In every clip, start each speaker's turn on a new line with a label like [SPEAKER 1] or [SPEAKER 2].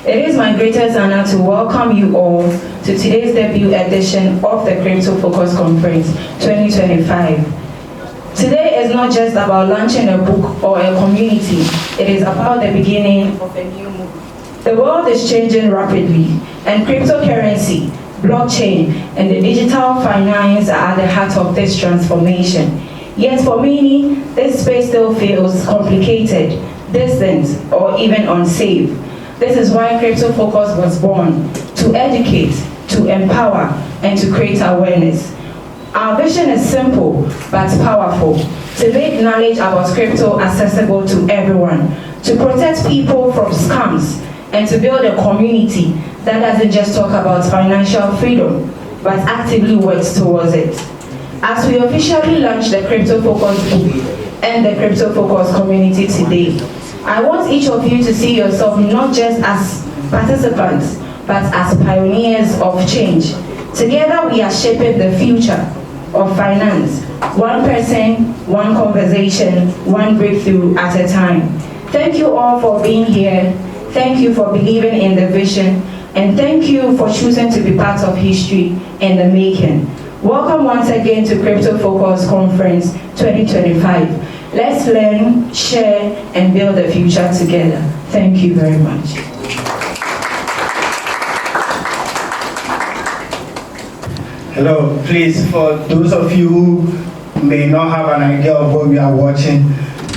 [SPEAKER 1] It is my greatest honor to welcome you all to today's debut edition of the Crypto Focus Conference 2025. Today is not just about launching a book or a community, it is about the beginning of a new movement. The world is changing rapidly, and cryptocurrency, blockchain, and the digital finance are at the heart of this transformation. Yet for many, this space still feels complicated, distant, or even unsafe. This is why Crypto Focus was born, to educate, to empower, and to create awareness. Our vision is simple but powerful: to make knowledge about crypto accessible to everyone, to protect people from scams, and to build a community that doesn't just talk about financial freedom, but actively works towards it. As we officially launch the Crypto Focus book and the Crypto Focus community today, I want each of you to see yourself not just as participants, but as pioneers of change. Together we are shaping the future of finance, one person, one conversation, one breakthrough at a time. Thank you all for being here. Thank you for believing in the vision, and thank you for choosing to be part of history in the making. Welcome once again to Crypto Focus Conference 2025. Let's learn, share, and build the future together. Thank you very much.
[SPEAKER 2] Hello, please, for those of you who may not have an idea of what we are watching,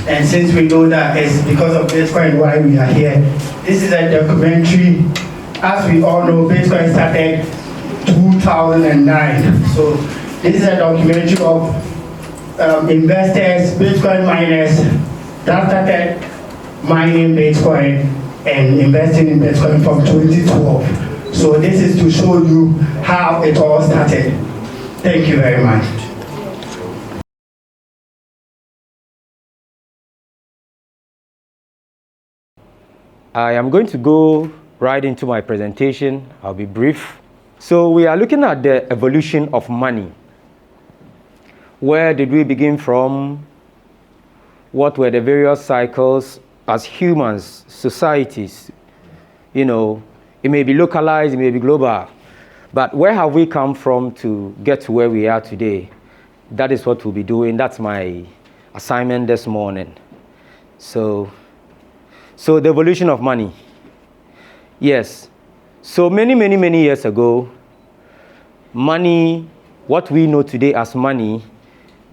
[SPEAKER 2] and since we know that it's because of Bitcoin why we are here, this is a documentary. As we all know, Bitcoin started 2009. So this is a documentary of investors, Bitcoin miners that started mining Bitcoin and investing in Bitcoin from 2012. So this is to show you how it all started. Thank you very much.
[SPEAKER 3] I am going to go right into my presentation. I'll be brief. So we are looking at the evolution of money. Where did we begin from? What were the various cycles as humans, societies? You know, it may be localized, it may be global, but where have we come from to get to where we are today? That is what we'll be doing. That's my assignment this morning. So the evolution of money. Yes. So many years ago, money, what we know today as money,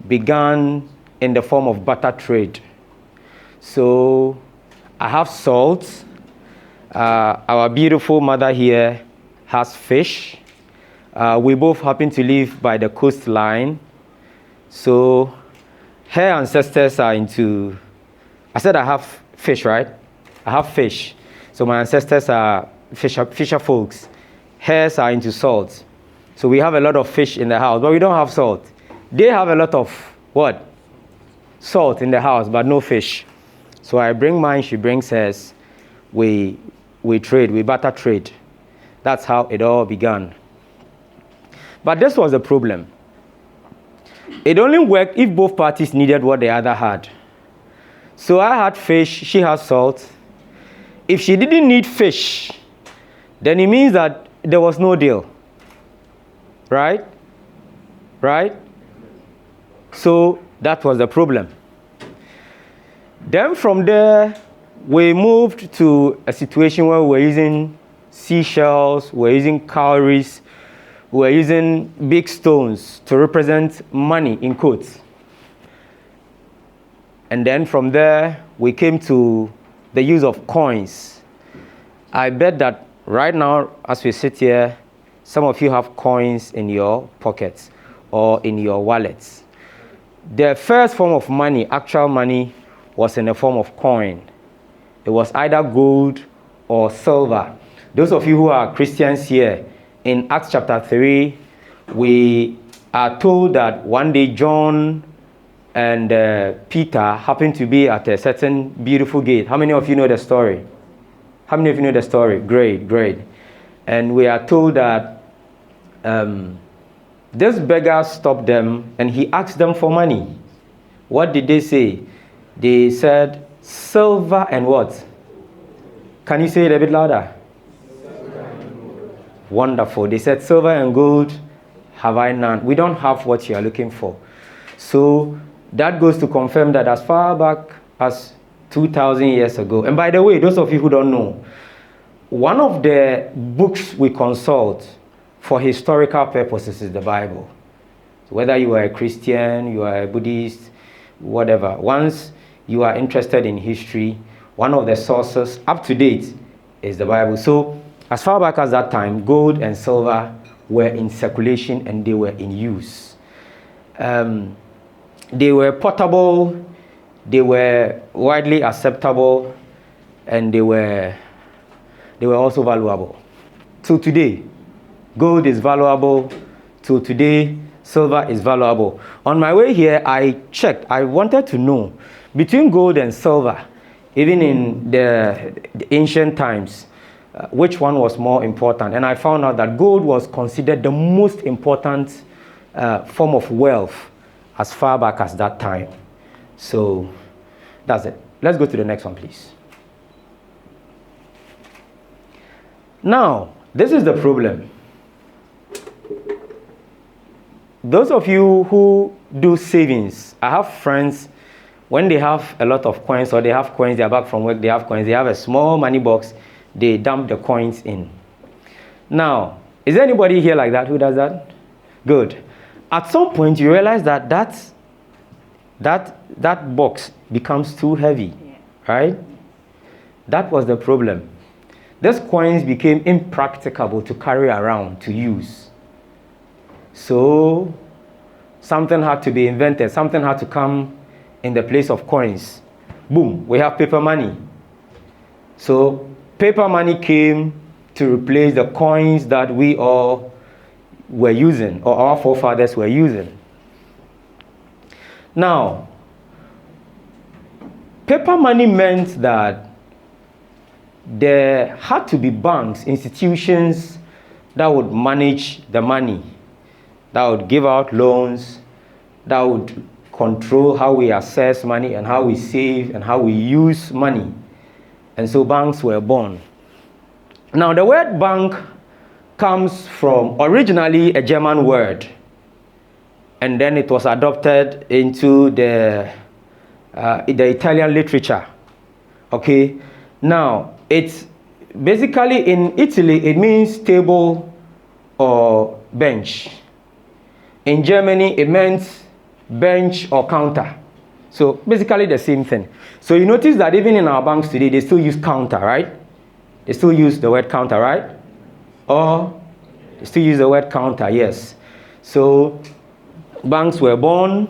[SPEAKER 3] began in the form of barter trade. So I have salt. Our beautiful mother here has fish. We both happen to live by the coastline. So her ancestors are into, I said I have fish, right? I have fish. So my ancestors are fisher folks. Hers are into salt. So we have a lot of fish in the house, but we don't have salt. They have a lot of what? Salt in the house, but no fish. So I bring mine, she brings hers. We trade, we barter trade. That's how it all began. But this was the problem. It only worked if both parties needed what the other had. So I had fish, she has salt. If she didn't need fish, then it means that there was no deal. Right? Right? So that was the problem. Then from there, we moved to a situation where we're using seashells, we're using cowries, we're using big stones to represent money in quotes. And then from there, we came to the use of coins. I bet that right now, as we sit here, some of you have coins in your pockets or in your wallets. The first form of money, actual money, was in the form of coin. It was either gold or silver. Those of you who are Christians here, in Acts chapter 3, we are told that one day John and Peter happened to be at a certain beautiful gate. How many of you know the story? How many of you know the story? Great. And we are told that this beggar stopped them and he asked them for money. What did they say? They said, silver and what? Can you say it a bit louder? Wonderful. They said, silver and gold have I none. We don't have what you are looking for. So that goes to confirm that as far back as 2,000 years ago, and by the way, those of you who don't know, one of the books we consult for historical purposes is the Bible. So whether you are a Christian, you are a Buddhist, whatever, once you are interested in history, one of the sources up to date is the Bible. So as far back as that time, gold and silver were in circulation and they were in use. They were portable, they were widely acceptable, and they were also valuable. So today, gold is valuable. So today, silver is valuable. On my way here, I checked. I wanted to know, between gold and silver, even in the ancient times, which one was more important? And I found out that gold was considered the most important form of wealth as far back as that time. So that's it. Let's go to the next one, please. Now, this is the problem. Those of you who do savings, I have friends, when they have a lot of coins or they have coins, they are back from work, they have coins, they have a small money box, they dump the coins in. Now, is there anybody here like that who does that? Good. At some point, you realize that that box becomes too heavy, right? That was the problem. These coins became impracticable to carry around, to use. So, something had to be invented. Something had to come in the place of coins. Boom, we have paper money. So, paper money came to replace the coins that we all were using, or our forefathers were using. Now, paper money meant that there had to be banks, institutions that would manage the money, that would give out loans, that would control how we assess money and how we save and how we use money. And so banks were born. Now, the word bank comes from originally a German word, and then it was adopted into the Italian literature. Okay, now it's basically in Italy it means table or bench. In Germany it meant bench or counter. So basically the same thing. So you notice that even in our banks today they still use counter, right? They still use the word counter, right? Or they still use the word counter, yes. So banks were born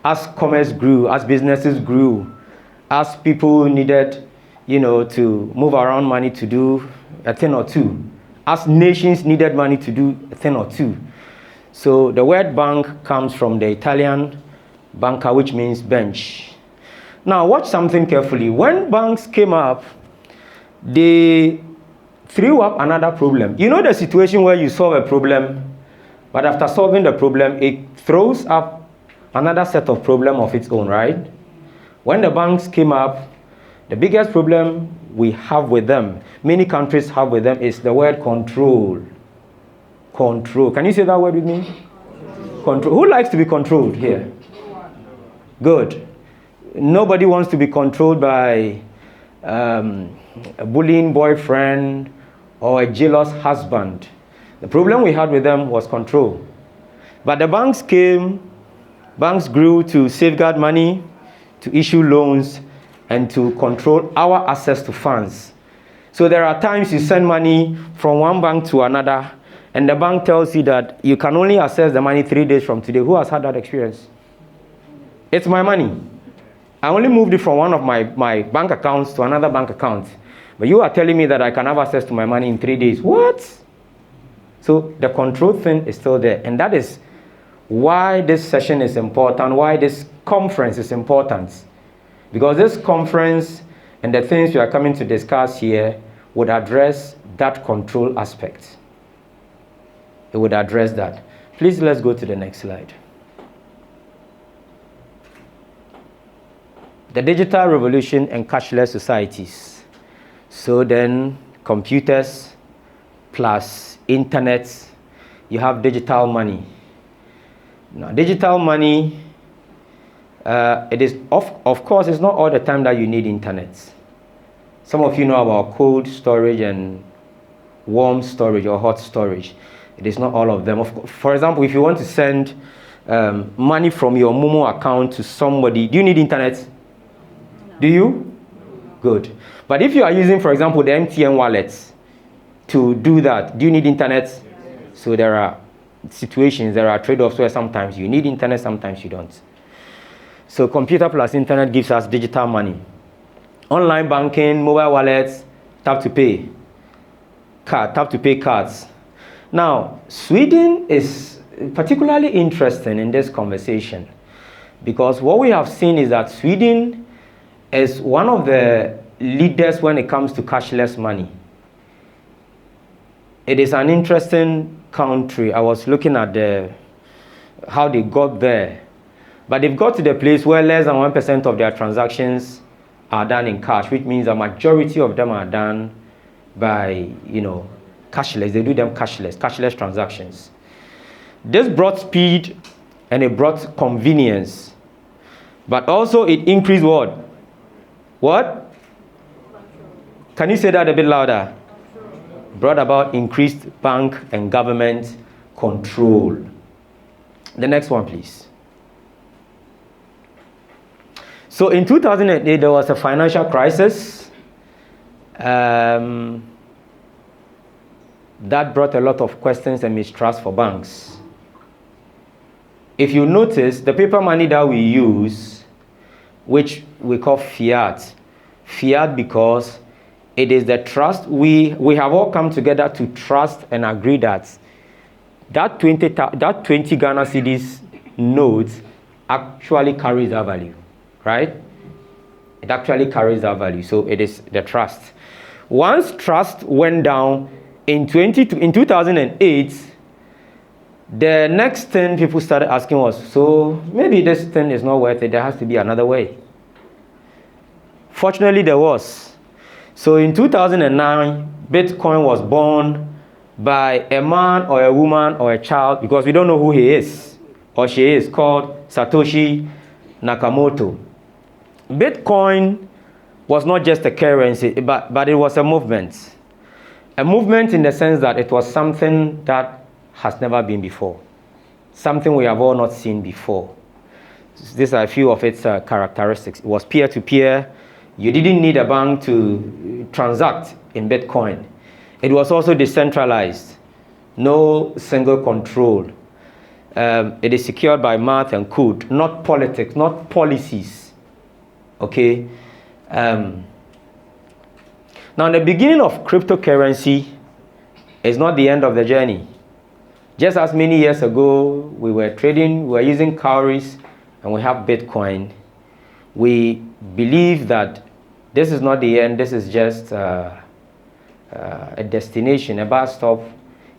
[SPEAKER 3] as commerce grew, as businesses grew, as people needed, to move around money to do a thing or two, as nations needed money to do a thing or two. So the word bank comes from the Italian banca, which means bench. Now watch something carefully. When banks came up, they threw up another problem. You know the situation where you solve a problem, but after solving the problem, it throws up another set of problem of its own, right? When the banks came up, the biggest problem we have with them, many countries have with them, is the word control. Control. Can you say that word with me? Control. Who likes to be controlled here? Good. Nobody wants to be controlled by a bullying boyfriend or a jealous husband. The problem we had with them was control. But the banks came, banks grew to safeguard money, to issue loans, and to control our access to funds. So there are times you send money from one bank to another, and the bank tells you that you can only access the money 3 days from today. Who has had that experience? It's my money. I only moved it from one of my bank accounts to another bank account. But you are telling me that I can have access to my money in 3 days. What? So the control thing is still there. And that is why this session is important, why this conference is important. Because this conference and the things we are coming to discuss here would address that control aspect. It would address that. Please, let's go to the next slide. The digital revolution and cashless societies. So then, computers, plus internet, you have digital money. Now, digital money, it is of course, it's not all the time that you need internet. Some of you know about cold storage and warm storage or hot storage. It is not all of them. For example, if you want to send money from your Momo account to somebody, do you need internet? No. Do you? Good. But if you are using, for example, the MTN wallets to do that, do you need internet? Yes. So there are situations, there are trade-offs where sometimes you need internet, sometimes you don't. So computer plus internet gives us digital money. Online banking, mobile wallets, tap to pay cards. Now, Sweden is particularly interesting in this conversation because what we have seen is that Sweden is one of the leaders when it comes to cashless money. It is an interesting country. I was looking at how they got there. But they've got to the place where less than 1% of their transactions are done in cash, which means the majority of them are done by, cashless. They do them cashless transactions. This brought speed and it brought convenience. But also it increased what? What? Can you say that a bit louder? Brought about increased bank and government control. The next one, please. So in 2008, there was a financial crisis that brought a lot of questions and mistrust for banks. If you notice, the paper money that we use, which we call fiat because it is the trust we have all come together to trust and agree that 20 Ghana cedis note actually carries that value. Right? It actually carries that value. So it is the trust. Once trust went down in 2008, the next thing people started asking was, so maybe this thing is not worth it. There has to be another way. Fortunately, there was. So in 2009, Bitcoin was born by a man or a woman or a child, because we don't know who he is or she is, called Satoshi Nakamoto. Bitcoin was not just a currency, but it was a movement. A movement in the sense that it was something that has never been before. Something we have all not seen before. These are a few of its characteristics. It was peer-to-peer. You didn't need a bank to transact in Bitcoin. It was also decentralized. No single control. It is secured by math and code, not politics, not policies. Okay. Now, the beginning of cryptocurrency is not the end of the journey. Just as many years ago, we were trading, we were using cowries, and we have Bitcoin. We believe that this is not the end, this is just a destination, a bus stop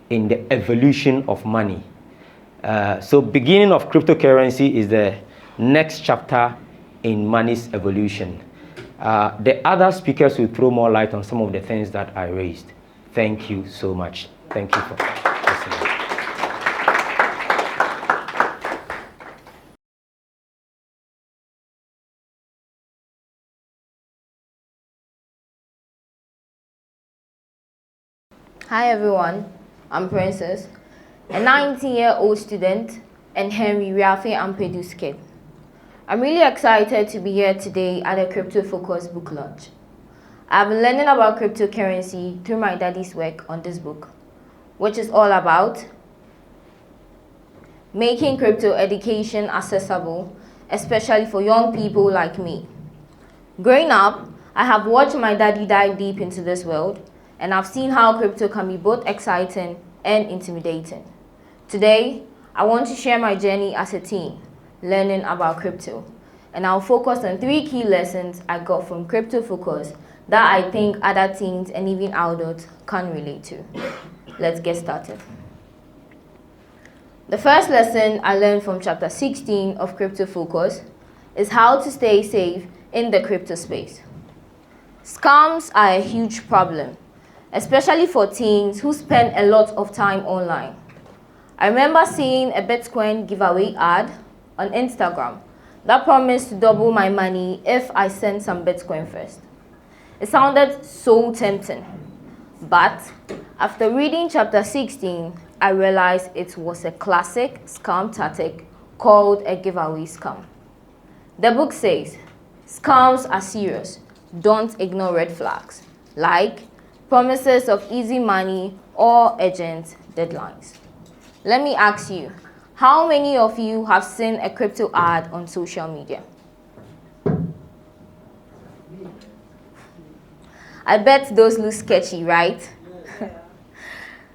[SPEAKER 3] in the evolution of money. So beginning of cryptocurrency is the next chapter in money's evolution. The other speakers will throw more light on some of the things that I raised. Thank you so much. Thank you for listening.
[SPEAKER 4] Hi everyone, I'm Princess, a 19-year-old student and Henry Wiafe Ampadu's kid. I'm really excited to be here today at the Crypto Focus book launch. I've been learning about cryptocurrency through my daddy's work on this book, which is all about making crypto education accessible, especially for young people like me. Growing up, I have watched my daddy dive deep into this world, and I've seen how crypto can be both exciting and intimidating. Today, I want to share my journey as a teen, learning about crypto. And I'll focus on 3 key lessons I got from Crypto Focus that I think other teens and even adults can relate to. Let's get started. The first lesson I learned from chapter 16 of Crypto Focus is how to stay safe in the crypto space. Scams are a huge problem, especially for teens who spend a lot of time online. I remember seeing a Bitcoin giveaway ad on Instagram that promised to double my money if I sent some Bitcoin first. It sounded so tempting, but after reading chapter 16, I realized it was a classic scam tactic called a giveaway scam. The book says, scams are serious. Don't ignore red flags, like promises of easy money or urgent deadlines. Let me ask you, how many of you have seen a crypto ad on social media? I bet those look sketchy, right?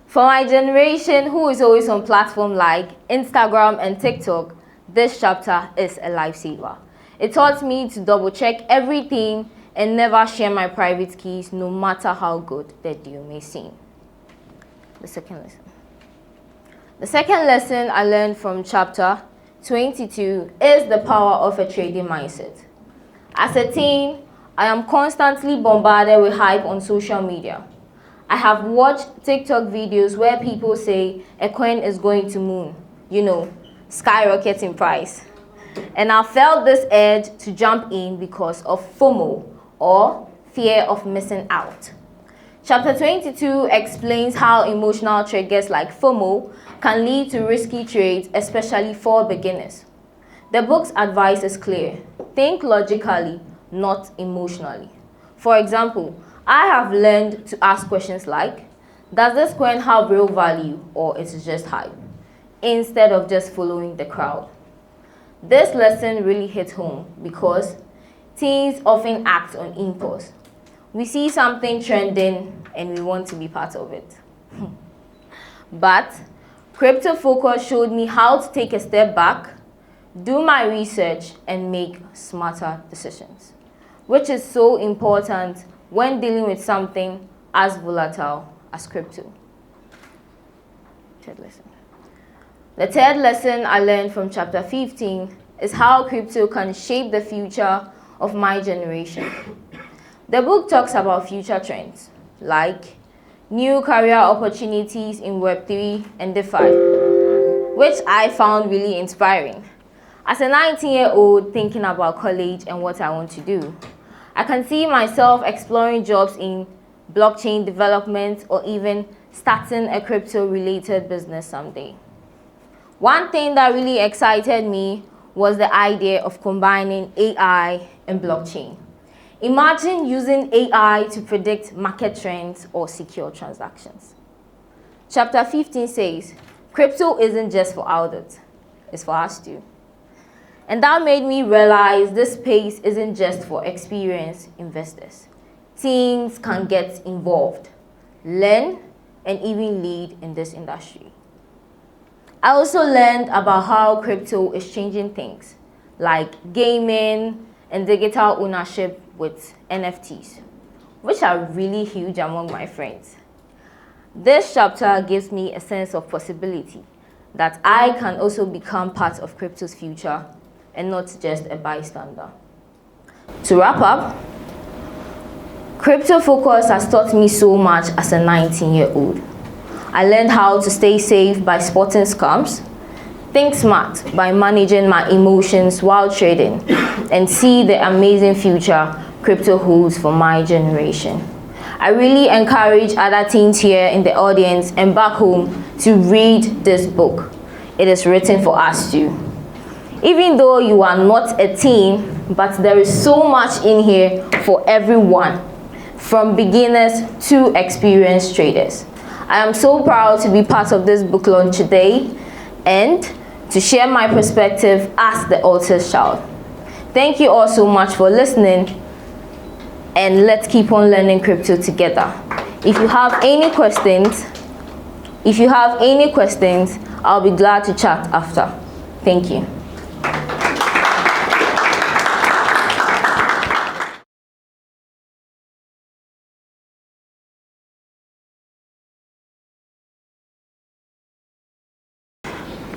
[SPEAKER 4] For my generation, who is always on platforms like Instagram and TikTok, this chapter is a lifesaver. It taught me to double check everything and never share my private keys, no matter how good the deal may seem. The second lesson I learned from chapter 22 is the power of a trading mindset. As a teen, I am constantly bombarded with hype on social media. I have watched TikTok videos where people say a coin is going to moon, skyrocket in price. And I felt this urge to jump in because of FOMO, or fear of missing out. Chapter 22 explains how emotional triggers like FOMO can lead to risky trades, especially for beginners. The book's advice is clear. Think logically, not emotionally. For example, I have learned to ask questions like, does this coin have real value or is it just hype? Instead of just following the crowd. This lesson really hit home because teens often act on impulse. We see something trending and we want to be part of it. But Crypto Focus showed me how to take a step back, do my research, and make smarter decisions, which is so important when dealing with something as volatile as crypto. The third lesson I learned from chapter 15 is how crypto can shape the future of my generation. The book talks about future trends, like new career opportunities in Web3 and DeFi, which I found really inspiring. As a 19-year-old thinking about college and what I want to do, I can see myself exploring jobs in blockchain development or even starting a crypto-related business someday. One thing that really excited me was the idea of combining AI and blockchain. Imagine using AI to predict market trends or secure transactions. Chapter 15 says, crypto isn't just for adults, it's for us too. And that made me realize this space isn't just for experienced investors. Teens can get involved, learn, and even lead in this industry. I also learned about how crypto is changing things, like gaming and digital ownership with NFTs, which are really huge among my friends. This chapter gives me a sense of possibility that I can also become part of crypto's future and not just a bystander. To wrap up, Crypto Focus has taught me so much as a 19-year-old. I learned how to stay safe by spotting scams, think smart by managing my emotions while trading, and see the amazing future crypto holds for my generation. I really encourage other teens here in the audience and back home to read this book. It is written for us too. Even though you are not a teen, but there is so much in here for everyone, from beginners to experienced traders. I am so proud to be part of this book launch today and to share my perspective as the author's child. Thank you all so much for listening, and let's keep on learning crypto together. If you have any questions, I'll be glad to chat after. Thank you.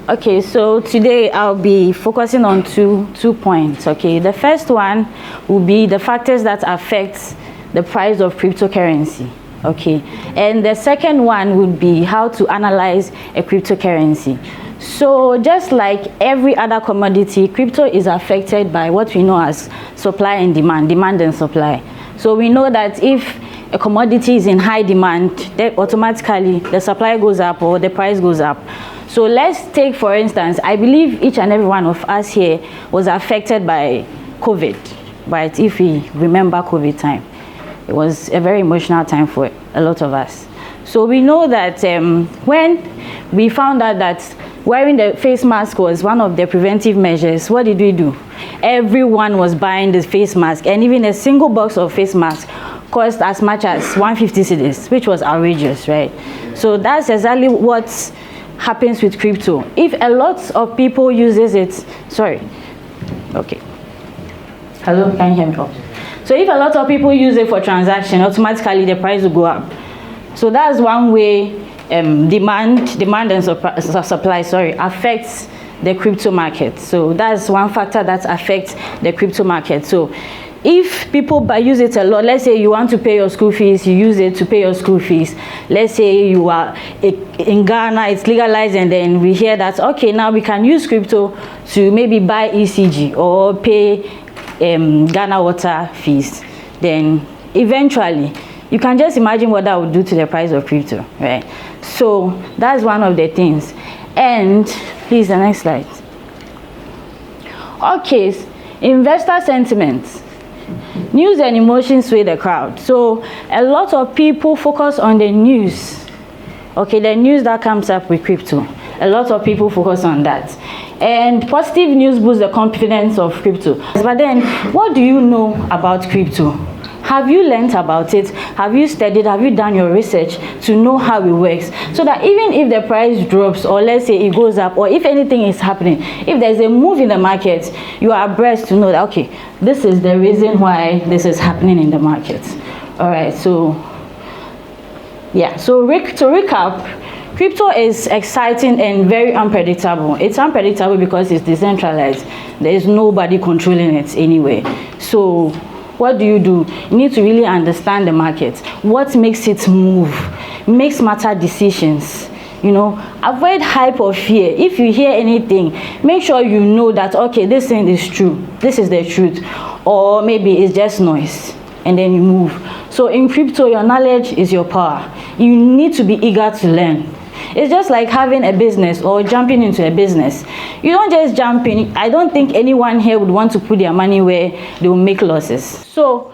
[SPEAKER 5] Okay, so today I'll be focusing on two points. Okay, the first one will be the factors that affect the price of cryptocurrency. Okay, and the second one would be how to analyze a cryptocurrency. So just like every other commodity, crypto is affected by what we know as supply and demand and supply. So we know that if a commodity is in high demand, then automatically the supply goes up or the price goes up. So let's take, for instance, I believe each and every one of us here was affected by COVID, right? If we remember COVID time, it was a very emotional time for a lot of us. So we know that when we found out that wearing the face mask was one of the preventive measures, what did we do? Everyone was buying the face mask, and even a single box of face mask cost as much as 150 cedis, which was outrageous, right? So that's exactly what happens with crypto. If a lot of people uses it, sorry, okay. Hello, can you hear me? Oh. So if a lot of people use it for transaction, automatically the price will go up. So that's one way demand and supply, affects the crypto market. So that's one factor that affects the crypto market. So if people use it a lot, let's say you want to pay your school fees, you use it to pay your school fees. Let's say you are in Ghana, it's legalized, and then we hear that, okay, now we can use crypto to maybe buy ECG or pay Ghana water fees. Then eventually, you can just imagine what that would do to the price of crypto, right? So that's one of the things. And please, the next slide. Okay, investor sentiments. News and emotions sway the crowd. So a lot of people focus on the news. Okay, the news that comes up with crypto. A lot of people focus on that. And positive news boosts the confidence of crypto. But then, what do you know about crypto? Have you learned about it? Have you studied? Have you done your research to know how it works? So that even if the price drops, or let's say it goes up, or if anything is happening, if there's a move in the market, you are abreast to know that, okay, this is the reason why this is happening in the market. All right, so yeah, so to recap, crypto is exciting and very unpredictable. It's unpredictable because it's decentralized. There is nobody controlling it anyway. So what do? You need to really understand the market. What makes it move? Make smarter decisions. You know, avoid hype or fear. If you hear anything, make sure you know that, okay, this thing is true. This is the truth. Or maybe it's just noise. And then you move. So in crypto, your knowledge is your power. You need to be eager to learn. It's just like having a business or jumping into a business. You don't just jump in. I don't think anyone here would want to put their money where they will make losses. So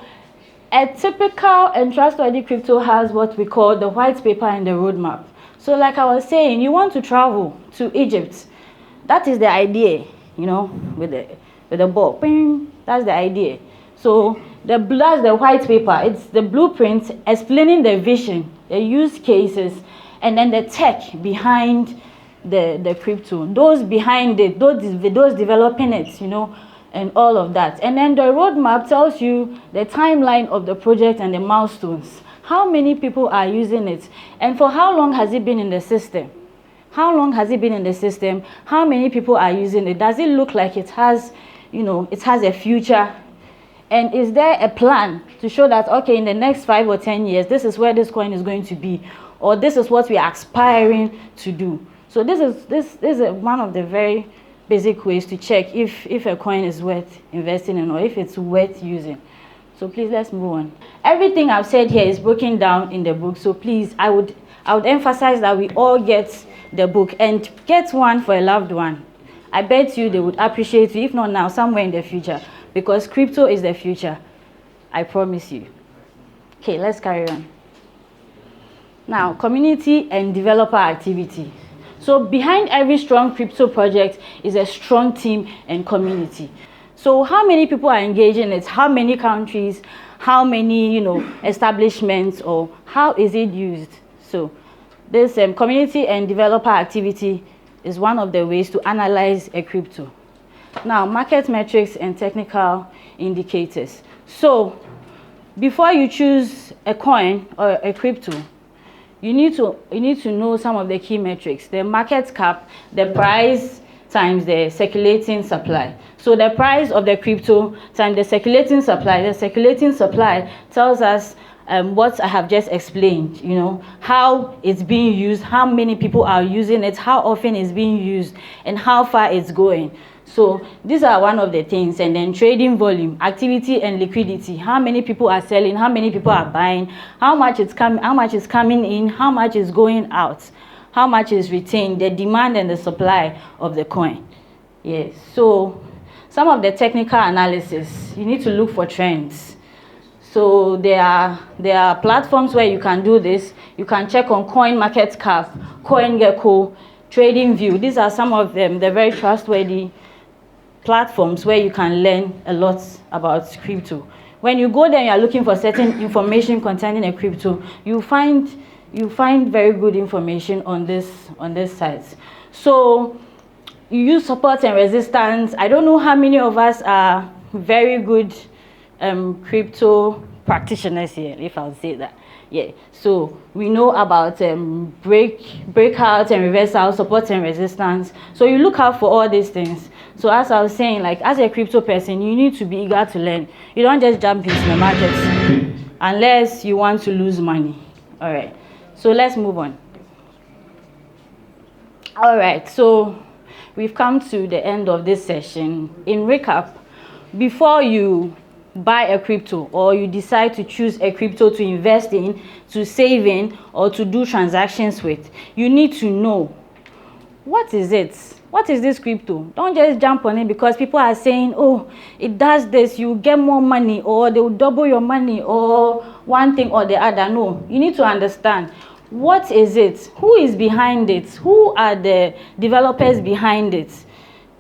[SPEAKER 5] a typical and trustworthy crypto has what we call the white paper and the roadmap. So like I was saying, you want to travel to Egypt. That is the idea, you know, with the ball. Bing, that's the idea. So that's the white paper. It's the blueprint explaining the vision, the use cases, and then the tech behind the crypto, those behind it, those developing it, you know, and all of that. And then the roadmap tells you the timeline of the project and the milestones. How many people are using it, and for how long has it been in the system? How long has it been in the system? How many people are using it? Does it look like it has, you know, it has a future? And is there a plan to show that, okay, in the next 5 or 10 years, this is where this coin is going to be, or this is what we are aspiring to do? So this is one of the very basic ways to check if a coin is worth investing in or if it's worth using. So please, let's move on. Everything I've said here is broken down in the book. So please, I would emphasize that we all get the book, and get one for a loved one. I bet you they would appreciate you, if not now, somewhere in the future, because crypto is the future. I promise you. Okay, let's carry on. Now, community and developer activity. So behind every strong crypto project is a strong team and community. So how many people are engaged in it? How many countries? How many, you know, establishments, or how is it used? So this community and developer activity is one of the ways to analyze a crypto. Now, market metrics and technical indicators. So before you choose a coin or a crypto, you need to know some of the key metrics: the market cap, the price times the circulating supply. So the price of the crypto times the circulating supply. The circulating supply tells us what I have just explained, you know, how it's being used, how many people are using it, how often it's being used, and how far it's going. So these are one of the things. And then trading volume, activity and liquidity, how many people are selling, how many people are buying, how much is coming in, how much is going out, how much is retained, the demand and the supply of the coin. Yes, so some of the technical analysis, you need to look for trends. So there are platforms where you can do this. You can check on CoinMarketCap, CoinGecko, TradingView. These are some of them. They're very trustworthy platforms where you can learn a lot about crypto. When you go there, you are looking for certain information concerning a crypto, you find very good information on this site. So you use support and resistance. I don't know how many of us are very good crypto practitioners here, if I'll say that. Yeah, so we know about breakout and reversal, support and resistance. So you look out for all these things. So as I was saying, like as a crypto person, you need to be eager to learn. You don't just jump into the market unless you want to lose money. All right, so let's move on. All right, so we've come to the end of this session. In recap, before you buy a crypto or you decide to choose a crypto to invest in, to save in, or to do transactions with, you need to know, what is it? What is this crypto? Don't just jump on it because people are saying, oh, it does this, you get more money, or they will double your money, or one thing or the other. No, you need to understand, what is it? Who is behind it? Who are the developers behind it?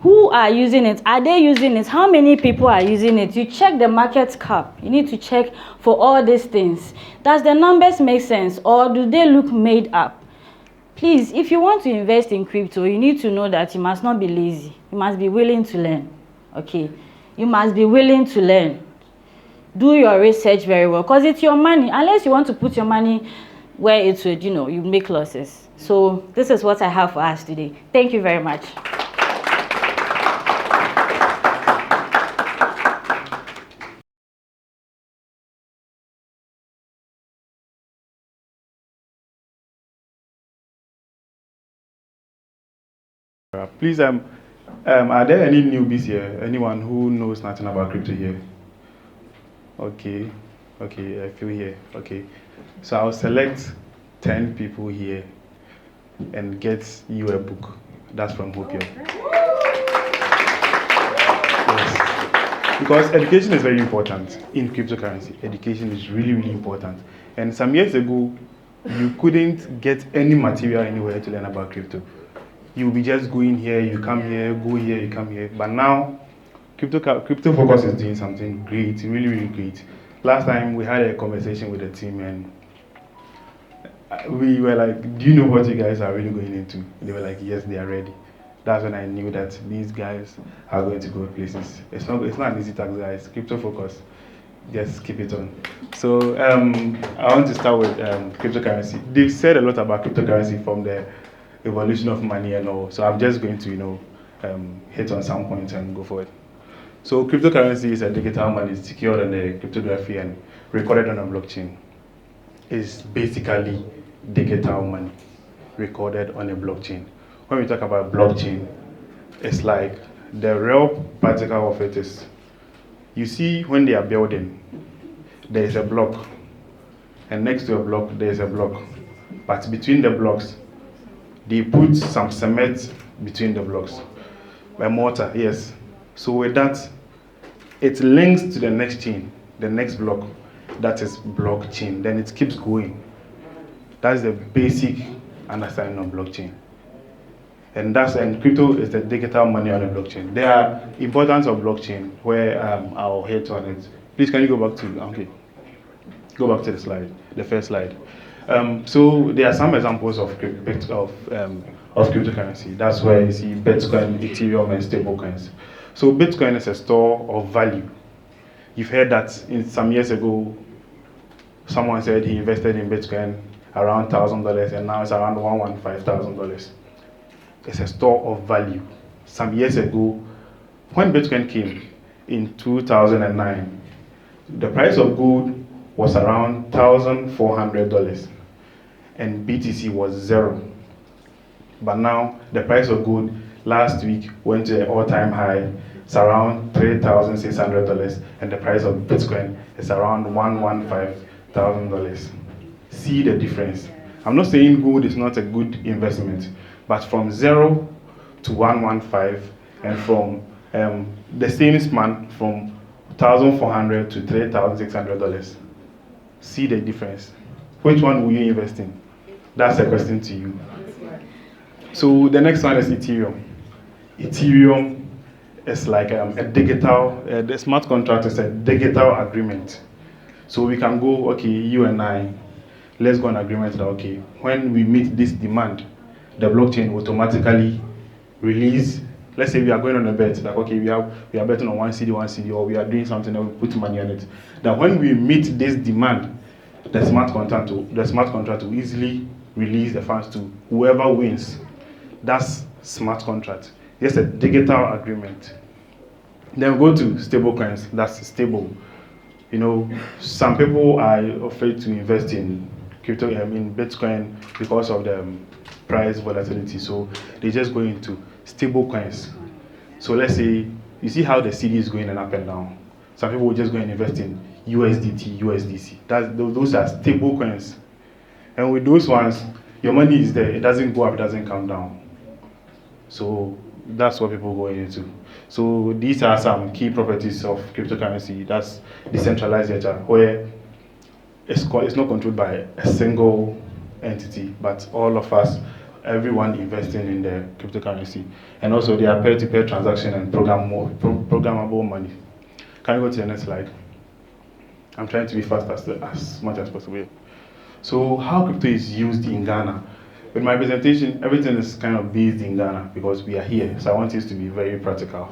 [SPEAKER 5] Who are using it? Are they using it? How many people are using it? You check the market cap. You need to check for all these things. Does the numbers make sense, or do they look made up? Please, if you want to invest in crypto, you need to know that you must not be lazy. You must be willing to learn. Okay? You must be willing to learn. Do your research very well, because it's your money. Unless you want to put your money where it would, you know, you make losses. So this is what I have for us today. Thank you very much.
[SPEAKER 6] Please, are there any newbies here? Anyone who knows nothing about crypto here? Okay, I feel here. Okay, so I'll select 10 people here and get you a book. That's from Hopium. Yes. Because education is very important in cryptocurrency. Education is really, really important. And some years ago, you couldn't get any material anywhere to learn about crypto. You'll be just going here, you come here, go here, you come here. But now, Crypto Focus is doing something great, really, really great. Last time we had a conversation with the team and we were like, do you know what you guys are really going into? They were like, yes, they are ready. That's when I knew that these guys are going to go places. It's not an easy task, guys. Crypto Focus, just keep it on. So I want to start with cryptocurrency. They've said a lot about cryptocurrency from the evolution of money and all. So I'm just going to, hit on some points and go forward. So cryptocurrency is a digital money secured on the cryptography and recorded on a blockchain. It's basically digital money recorded on a blockchain. When we talk about blockchain, it's like the real particle of it is, you see when they are building, there is a block, and next to a block, there is a block. But between the blocks, they put some cement between the blocks. A mortar, yes. So with that, it links to the next chain, the next block. That is blockchain. Then it keeps going. That's the basic understanding of blockchain. And crypto is the digital money on the blockchain. There are importance of blockchain where I'll hit on it. Please, can you go back to the slide, the first slide. So there are some examples of cryptocurrency. That's where you see Bitcoin, Ethereum, and stablecoins. So Bitcoin is a store of value. You've heard that some years ago, someone said he invested in Bitcoin around $1,000, and now it's around $115,000. It's a store of value. Some years ago, when Bitcoin came in 2009, the price of gold was around $1,400 and BTC was 0. But now the price of gold last week went to an all-time high. It's around $3,600 and the price of Bitcoin is around $115,000. See the difference. I'm not saying gold is not a good investment, but from 0 to 115 and from the same span from $1,400 to $3,600. See the difference. Which one will you invest in? That's a question to you. So the next one is Ethereum. Ethereum is like a digital, the smart contract is a digital agreement. So we can go, okay, you and I, let's go on agreement that, okay, when we meet this demand, the blockchain will automatically release. Let's say we are going on a bet, like, okay, we are betting on one CD, or we are doing something and we put money on it. That when we meet this demand, the smart contract will easily release the funds to whoever wins. That's smart contract. It's a digital agreement. Then we go to stable coins. That's stable. You know, some people are afraid to invest in crypto, in Bitcoin because of the price volatility. So they just go into stable coins. So let's say, you see how the CD is going up and down. Some people will just go and invest in USDT, USDC. Those are stable coins. And with those ones, your money is there. It doesn't go up, it doesn't come down. So that's what people go into. So these are some key properties of cryptocurrency. That's decentralized ledger, where it's not controlled by a single entity, but all of us, everyone investing in the cryptocurrency. And also there are peer-to-peer transaction and programmable money. Can you go to the next slide? I'm trying to be fast as much as possible. So how crypto is used in Ghana? With my presentation, everything is kind of based in Ghana because we are here. So I want this to be very practical.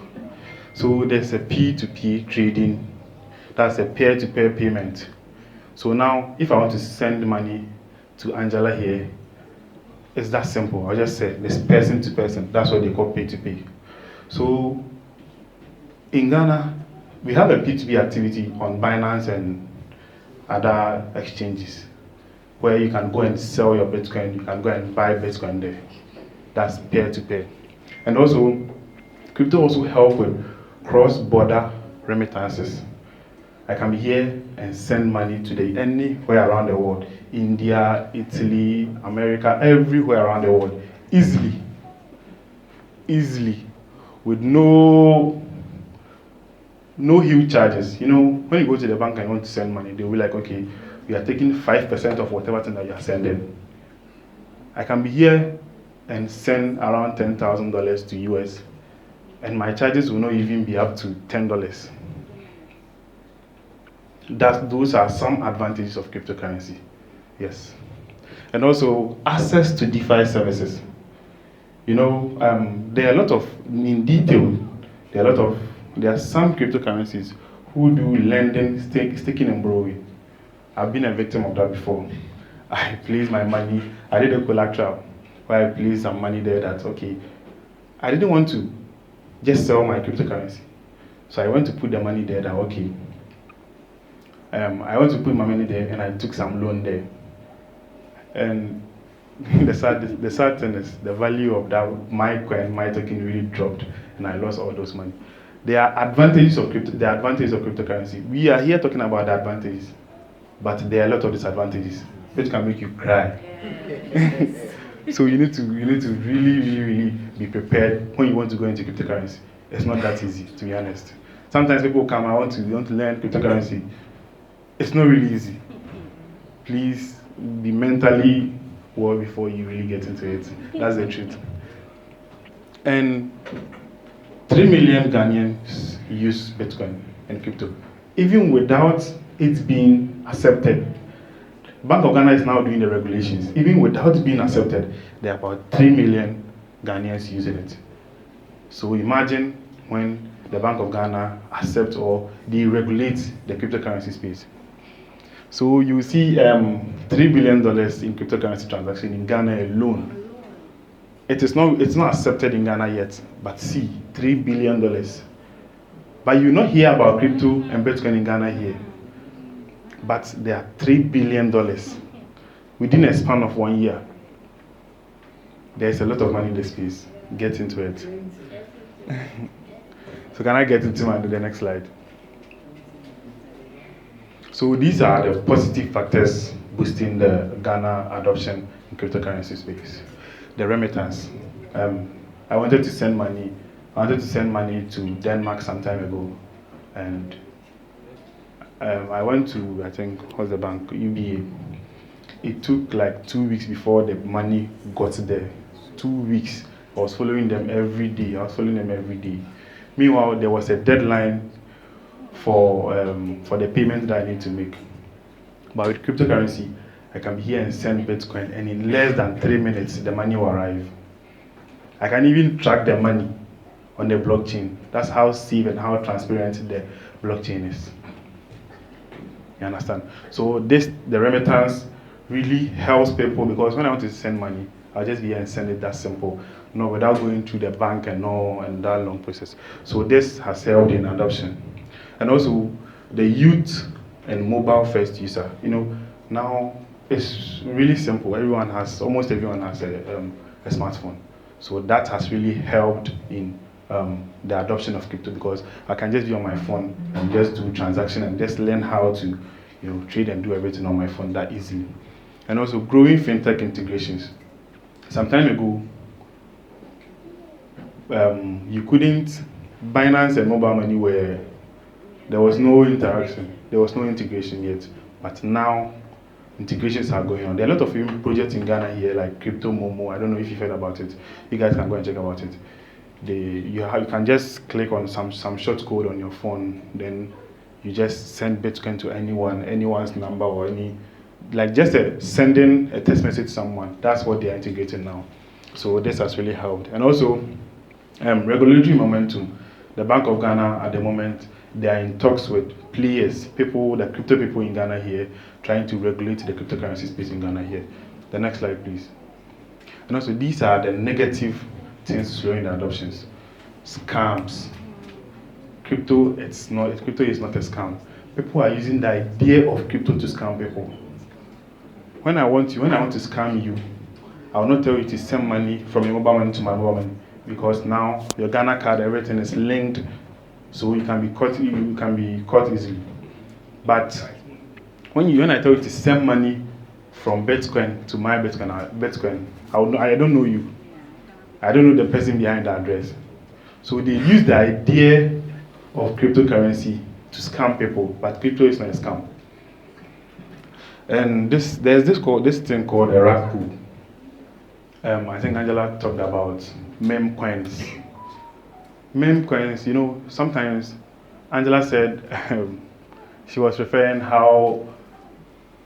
[SPEAKER 6] So there's a P2P trading. That's a peer-to-peer payment. So now, if I want to send money to Angela here, it's that simple. I'll just say this person to person. That's what they call pay-to-pay. So in Ghana, we have a P2P activity on Binance and other exchanges, where you can go and sell your Bitcoin, you can go and buy Bitcoin there. That's peer-to-peer. And also, crypto also help with cross-border remittances. I can be here and send money to anywhere around the world. India, Italy, America, everywhere around the world. Easily. With no huge charges. You know, when you go to the bank and you want to send money, they'll be like, okay, we are taking 5% of whatever thing that you are sending. I can be here and send around $10,000 to US, and my charges will not even be up to $10. Those are some advantages of cryptocurrency. Yes. And also access to DeFi services. You know, there are a lot of, in detail, there are some cryptocurrencies who do lending, staking and borrowing. I've been a victim of that before. I placed my money, I did a collateral where I placed some money there that, okay, I didn't want to just sell my cryptocurrency. So I went to put the money there that, okay, I want to put my money there and I took some loan there. And the sad thing is the value of that, my token really dropped and I lost all those money. There are advantages of cryptocurrency. We are here talking about the advantages, but there are a lot of disadvantages which can make you cry. So you need to really be prepared when you want to go into cryptocurrency. It's not that easy, to be honest. Sometimes people come, I want to learn cryptocurrency. It's not really easy. Please be mentally well before you really get into it. That's the truth. And 3 million Ghanaians use Bitcoin and crypto, even without it being accepted. Bank of Ghana is now doing the regulations. Even without being accepted, there are about 3 million Ghanaians using it. So imagine when the Bank of Ghana accepts or they regulate the cryptocurrency space. So you see $3 billion in cryptocurrency transaction in Ghana alone. It's not accepted in Ghana yet, but see, $3 billion. But you not hear about crypto and Bitcoin in Ghana here. but they are $3 billion within a span of 1 year. There's a lot of money in this space. Get into it. So can I get into the next slide? So these are the positive factors boosting the Ghana adoption in cryptocurrency space. The remittance. I wanted to send money to Denmark some time ago, and I went to, I think, what's the bank? UBA. It took like 2 weeks before the money got there. 2 weeks. I was following them every day. Meanwhile, there was a deadline for the payment that I need to make. But with cryptocurrency, I can be here and send Bitcoin, and in less than 3 minutes, the money will arrive. I can even track the money on the blockchain. That's how safe and how transparent the blockchain is. You understand? So the remittance really helps people, because when I want to send money, I'll just be here and send it that simple, without going through the bank and that long process. So this has helped in adoption. And also the youth and mobile first user. Now it's really simple. Almost everyone has a smartphone. So that has really helped in the adoption of crypto, because I can just be on my phone and just do transaction and just learn how to trade and do everything on my phone that easily. And also growing fintech integrations. Some time ago, you couldn't, Binance and mobile money there was no interaction, there was no integration yet, but now integrations are going on. There are a lot of projects in Ghana here, like Crypto Momo. I don't know if you've heard about it. You guys can go and check about it. You can just click on some short code on your phone, then you just send Bitcoin to anyone's number, or just sending a text message to someone. That's what they are integrating now. So this has really helped. And also regulatory momentum. The Bank of Ghana at the moment, they are in talks with players, the crypto people in Ghana here, trying to regulate the cryptocurrency space in Ghana here. The next slide, please. And also, these are the negative things slowing the adoptions. Scams. Crypto is not a scam. People are using the idea of crypto to scam people. When I want to scam you, I will not tell you to send money from your mobile money to my mobile money, because now your Ghana card, everything is linked, so you can be caught easily. But when I tell you to send money from Bitcoin to my Bitcoin, I don't know you. I don't know the person behind the address. So they use the idea of cryptocurrency to scam people, but crypto is not a scam. And there's this thing called a rug pull. I think Angela talked about meme coins. Meme coins, sometimes Angela said she was referring how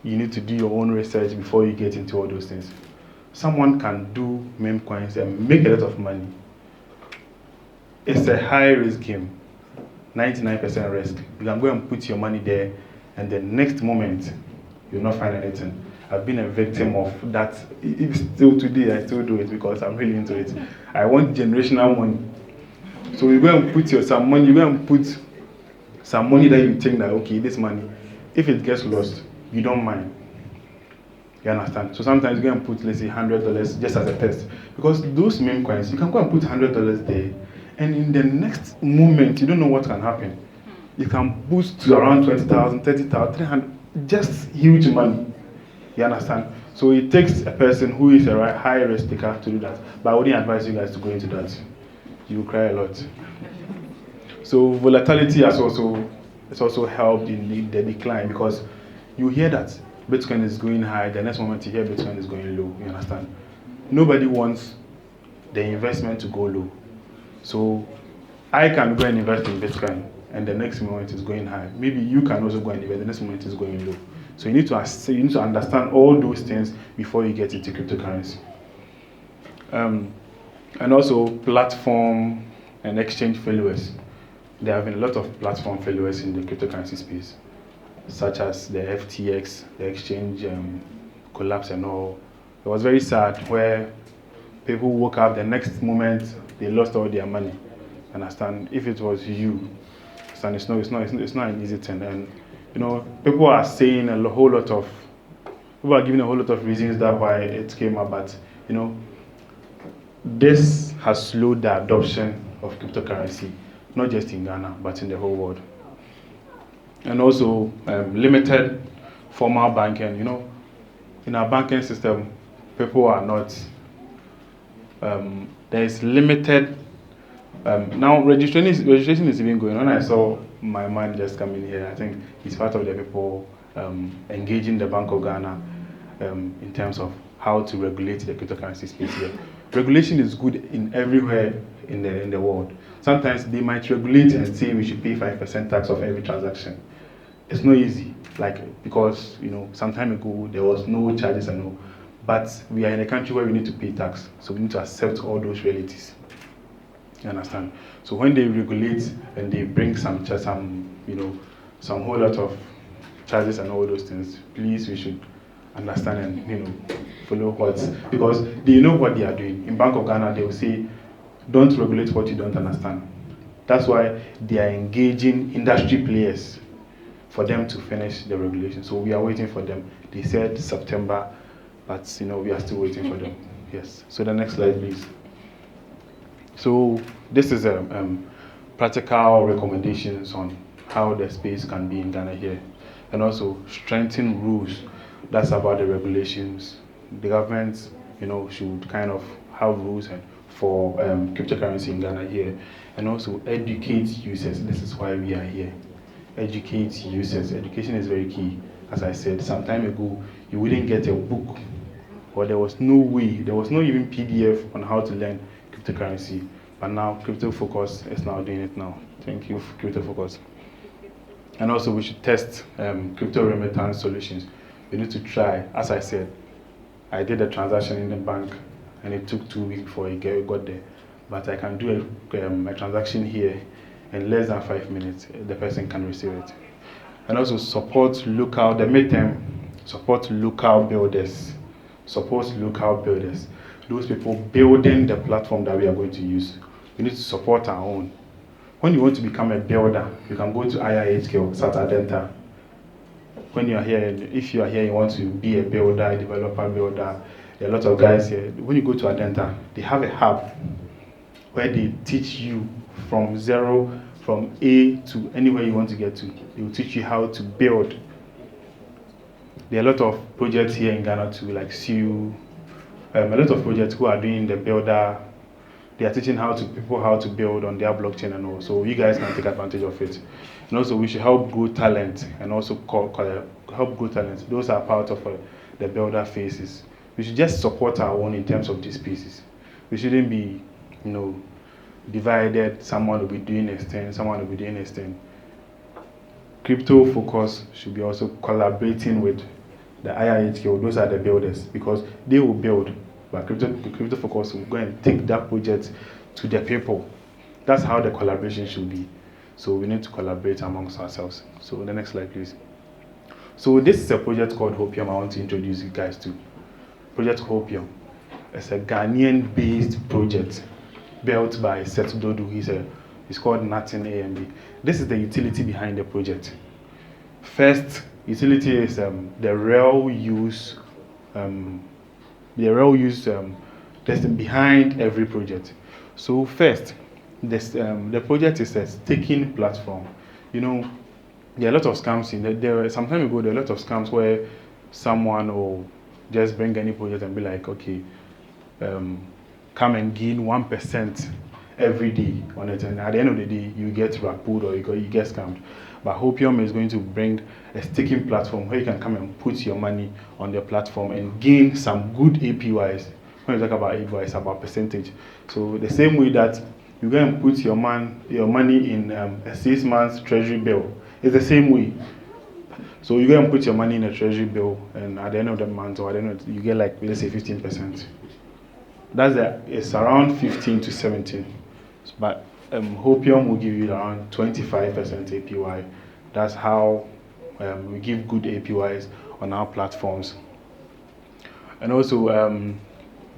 [SPEAKER 6] you need to do your own research before you get into all those things. Someone can do meme coins and make a lot of money. It's a high risk game, 99% risk. You can go and put your money there, and the next moment you'll not find anything. I've been a victim of that. Still today, I still do it because I'm really into it. I want generational money. So you go and put some money that you think that, okay, this money, if it gets lost, you don't mind. You understand? So sometimes you go and put, let's say, $100 just as a test. Because those meme coins, you can go and put $100 there, and in the next moment, you don't know what can happen. You can boost to around 20,000, 30,000, 300, just huge money. You understand? So it takes a person who is a high risk taker to do that. But I wouldn't advise you guys to go into that. You will cry a lot. So volatility has also helped in the decline, because you hear that Bitcoin is going high, the next moment you hear Bitcoin is going low. You understand? Nobody wants the investment to go low. So I can go and invest in Bitcoin, and the next moment it's going high. Maybe you can also go and invest, the next moment it's going low. So you need to understand all those things before you get into cryptocurrency. And also platform and exchange failures. There have been a lot of platform failures in the cryptocurrency space, such as the FTX, the exchange collapse and all. It was very sad, where people woke up the next moment they lost all their money. Understand? If it was you, it's not an easy thing, and People are saying people are giving a whole lot of reasons that why it came up, but this has slowed the adoption of cryptocurrency, not just in Ghana, but in the whole world. And also limited formal banking. In our banking system, people are not, there's limited, now registration is even going on. I saw my man just come in here. I think he's part of the people engaging the Bank of Ghana in terms of how to regulate the cryptocurrency space here. Regulation is good in everywhere in the world. Sometimes they might regulate and say we should pay 5% tax of every transaction. It's not easy, because some time ago there was no charges and all. But we are in a country where we need to pay tax, so we need to accept all those realities. You understand? So when they regulate and they bring some whole lot of charges and all those things, please, we should understand and follow because they know what they are doing. In Bank of Ghana, they will say, don't regulate what you don't understand. That's why they are engaging industry players for them to finish the regulation. So we are waiting for them. They said September, but we are still waiting for them. Yes. So the next slide, please. So this is practical recommendations on how the space can be in Ghana here, and also strengthen rules. That's about the regulations. The government, should kind of have rules for cryptocurrency in Ghana here, and also educate users. This is why we are here. Educate users. Education is very key. As I said, some time ago, you wouldn't get a book, or there was no way, there was no even PDF on how to learn cryptocurrency. But now, Crypto Focus is now doing it now. Thank you, Crypto Focus. And also, we should test crypto remittance solutions. We need to try. As I said, I did a transaction in the bank, and it took 2 weeks before it got there. But I can do a transaction here in less than 5 minutes. The person can receive it. And also support local builders. Support local builders. Those people building the platform that we are going to use. We need to support our own. When you want to become a builder, you can go to IIHK or Satadenta. When you are here, if you are here, you want to be a builder, a developer builder, there are a lot of guys here. When you go to Adenta, they have a hub where they teach you from zero, from A to anywhere you want to get to. They will teach you how to build. There are a lot of projects here in Ghana too, like SEU, a lot of projects who are doing the builder. They are teaching people how to build on their blockchain and all. So you guys can take advantage of it. And also we should help grow talent and also help grow talent. Those are part of the builder phases. We should just support our own in terms of these pieces. We shouldn't be, divided. Someone will be doing this thing, someone will be doing this thing. Crypto Focus should be also collaborating with the IIHK. Those are the builders, because they will build. But Crypto Focus will go and take that project to the people. That's how the collaboration should be. So we need to collaborate amongst ourselves. So the next slide, please. So this is a project called Hopium. I want to introduce you guys to. Project Hopium. It's a Ghanaian-based project built by Seth Dodu. He's called Natin AMB. This is the utility behind the project. First utility is the real use testing behind every project. So first, the project is a staking platform. There are a lot of scams in there. Some time ago, there are a lot of scams where someone will just bring any project and be like, okay, come and gain 1% every day on it, and at the end of the day, you get rapued or you get scammed. But Hopium is going to bring a staking platform where you can come and put your money on the platform and gain some good APYs. When you talk about APYs, it's about percentage. So the same way that you go and put your money in a 6 months treasury bill, it's the same way. So you go and put your money in a treasury bill, and at the end of the month, or at the end of you get like, let's say 15%. It's around 15 to 17. But Hopium will give you around 25% APY. That's how we give good APYs on our platforms. And also,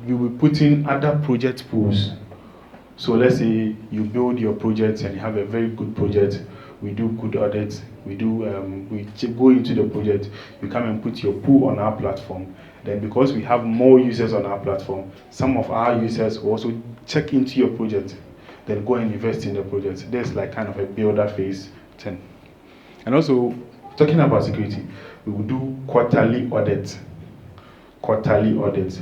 [SPEAKER 6] we will put in other project pools. So let's say you build your project and you have a very good project. We do good audits. we go into the project, you come and put your pool on our platform. Then because we have more users on our platform, some of our users will also check into your project, then go and invest in the project. There's like kind of a builder phase 10. And also, talking about security, we will do quarterly audits,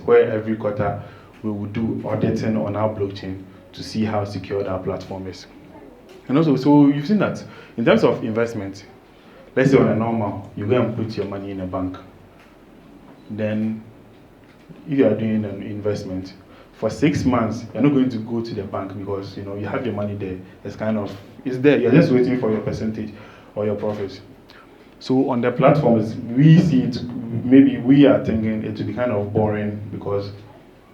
[SPEAKER 6] where every quarter we will do auditing on our blockchain to see how secure our platform is. And also, so you've seen that in terms of investment, let's say on a normal, you go and put your money in a bank. Then, if you are doing an investment, for 6 months, you're not going to go to the bank because you have your money there. It's there. You're just waiting for your percentage or your profits. So on the platforms, we see it. Maybe we are thinking it will be kind of boring because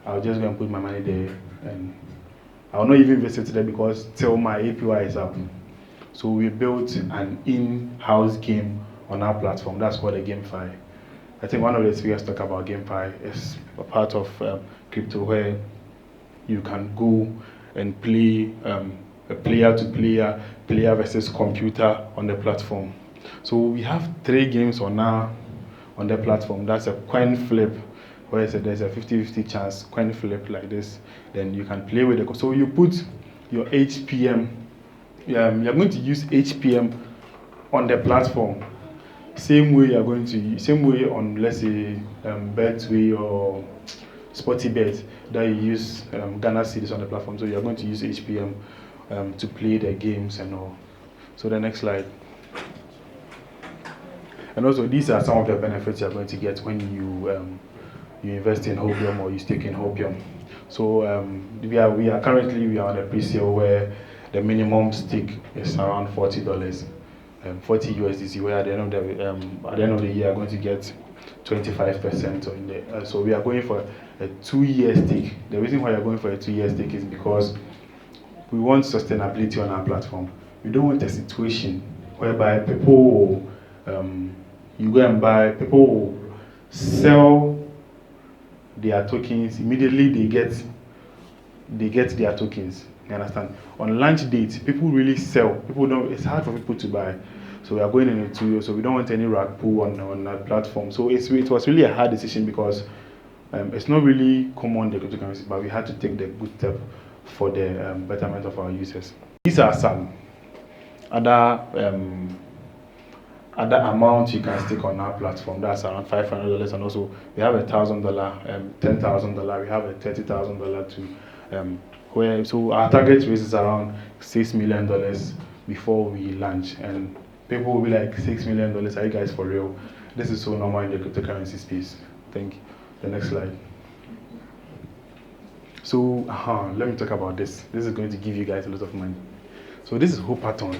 [SPEAKER 6] I'll just go and put my money there, and I'll not even visit there because till my APY is up. So we built an in-house game on our platform. That's called a GameFi. I think one of the speakers talk about GameFi is a part of crypto where you can go and play a player-to-player, player versus computer on the platform. So we have 3 games on the platform. That's a coin flip, where there's a 50-50 chance coin flip like this. Then you can play with it. So you put your HPM. You're going to use HPM on the platform. Same way on, let's say, Betway or Sportybet, that you use Ghana cedis on the platform. So you're going to use HPM to play the games and all. So the next slide. And also, these are some of the benefits you're going to get when you invest in Hopium or you stake in Hopium. So we are currently on a pre-sale where the minimum stake is around $40. 40 USDC, where at the end of the year, you're going to get 25% on the. So we are going for a 2-year stake. The reason why you're going for a 2-year stake is because we want sustainability on our platform. We don't want a situation whereby people you go and buy, people will sell their tokens immediately. They get their tokens. You understand? On launch date, people really sell. It's hard for people to buy. So we are going in a 2 years, so we don't want any rug pull on that platform. So it was really a hard decision because it's not really common the cryptocurrency, but we had to take the good step for the betterment of our users. These are some other amounts you can stake on our platform. That's around $500, and also we have $1,000, $10,000. We have a $30,000 too. So our target raise is around $6 million before we launch, and people will be like, $6 million, are you guys for real? This is so normal in the cryptocurrency space. Thank you. The next slide. So let me talk about this. This is going to give you guys a lot of money. So this is Hopathon.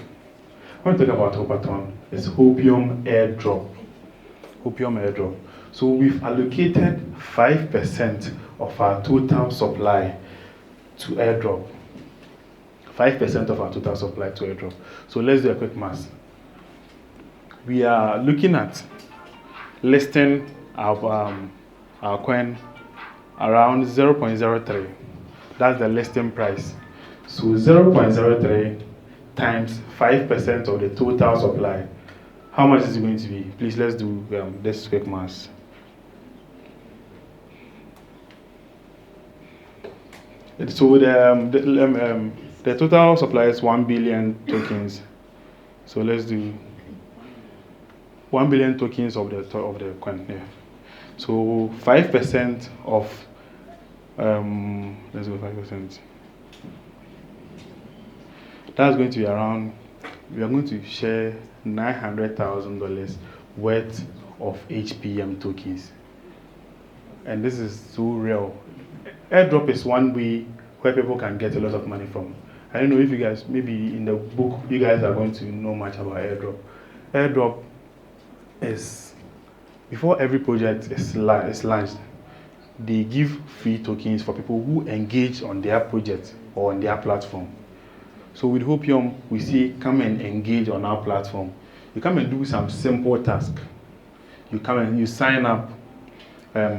[SPEAKER 6] When we talk about Hopathon, it's Hopium airdrop. Hopium airdrop. So we've allocated 5% of our total supply to airdrop. 5% of our total supply to airdrop. So let's do a quick math. We are looking at listing our coin around 0.03. That's the listing price. So 0.03 times 5% of the total supply. How much is it going to be? Please, let's do this quick math. So the total supply is 1 billion tokens. So let's do 1 billion tokens of the coin. Yeah. So 5% of let's go 5%. That's going to be around. We are going to share $900,000 worth of HPM tokens, and this is so real. Airdrop is one way where people can get a lot of money from. I don't know if you guys, maybe in the book, you guys are going to know much about airdrop. Airdrop is, before every project is launched, they give free tokens for people who engage on their project or on their platform. So with Hopium, we say, come and engage on our platform. You come and do some simple task. You come and you sign up.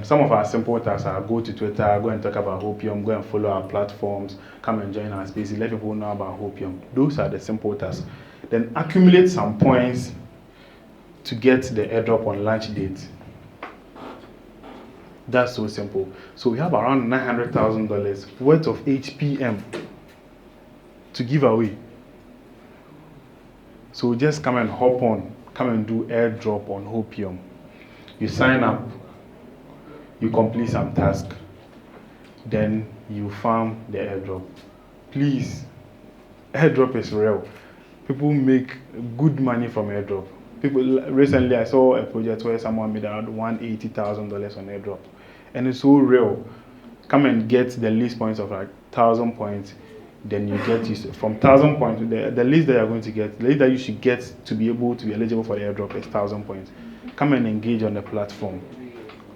[SPEAKER 6] Some of our simple tasks are go to Twitter, go and talk about Hopium, go and follow our platforms, come and join our spaces, let people know about Hopium. Those are the simple tasks. Then accumulate some points to get the airdrop on launch date. That's so simple. So we have around $900,000 worth of HPM to give away. So just come and hop on, come and do airdrop on Hopium. You sign up, you complete some task, then you farm the airdrop. Please, airdrop is real. People make good money from airdrop. Recently I saw a project where someone made around $180,000 on airdrop. And it's so real. Come and get the least points of like 1,000 points. Then you get from 1,000 points, the least that you're going to get, the least that you should get to be able to be eligible for the airdrop is 1,000 points. Come and engage on the platform.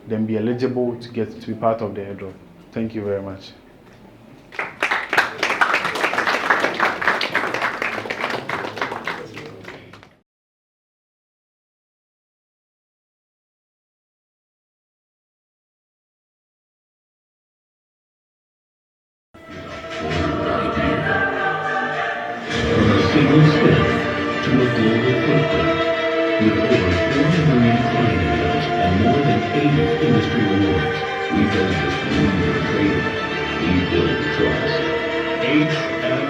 [SPEAKER 6] Then be eligible to get to be part of the airdrop. Thank you very much.
[SPEAKER 7] Single step to a global footprint with over 40 million client events and more than 80 industry awards. We don't just lead in trading, we build trust. HFM,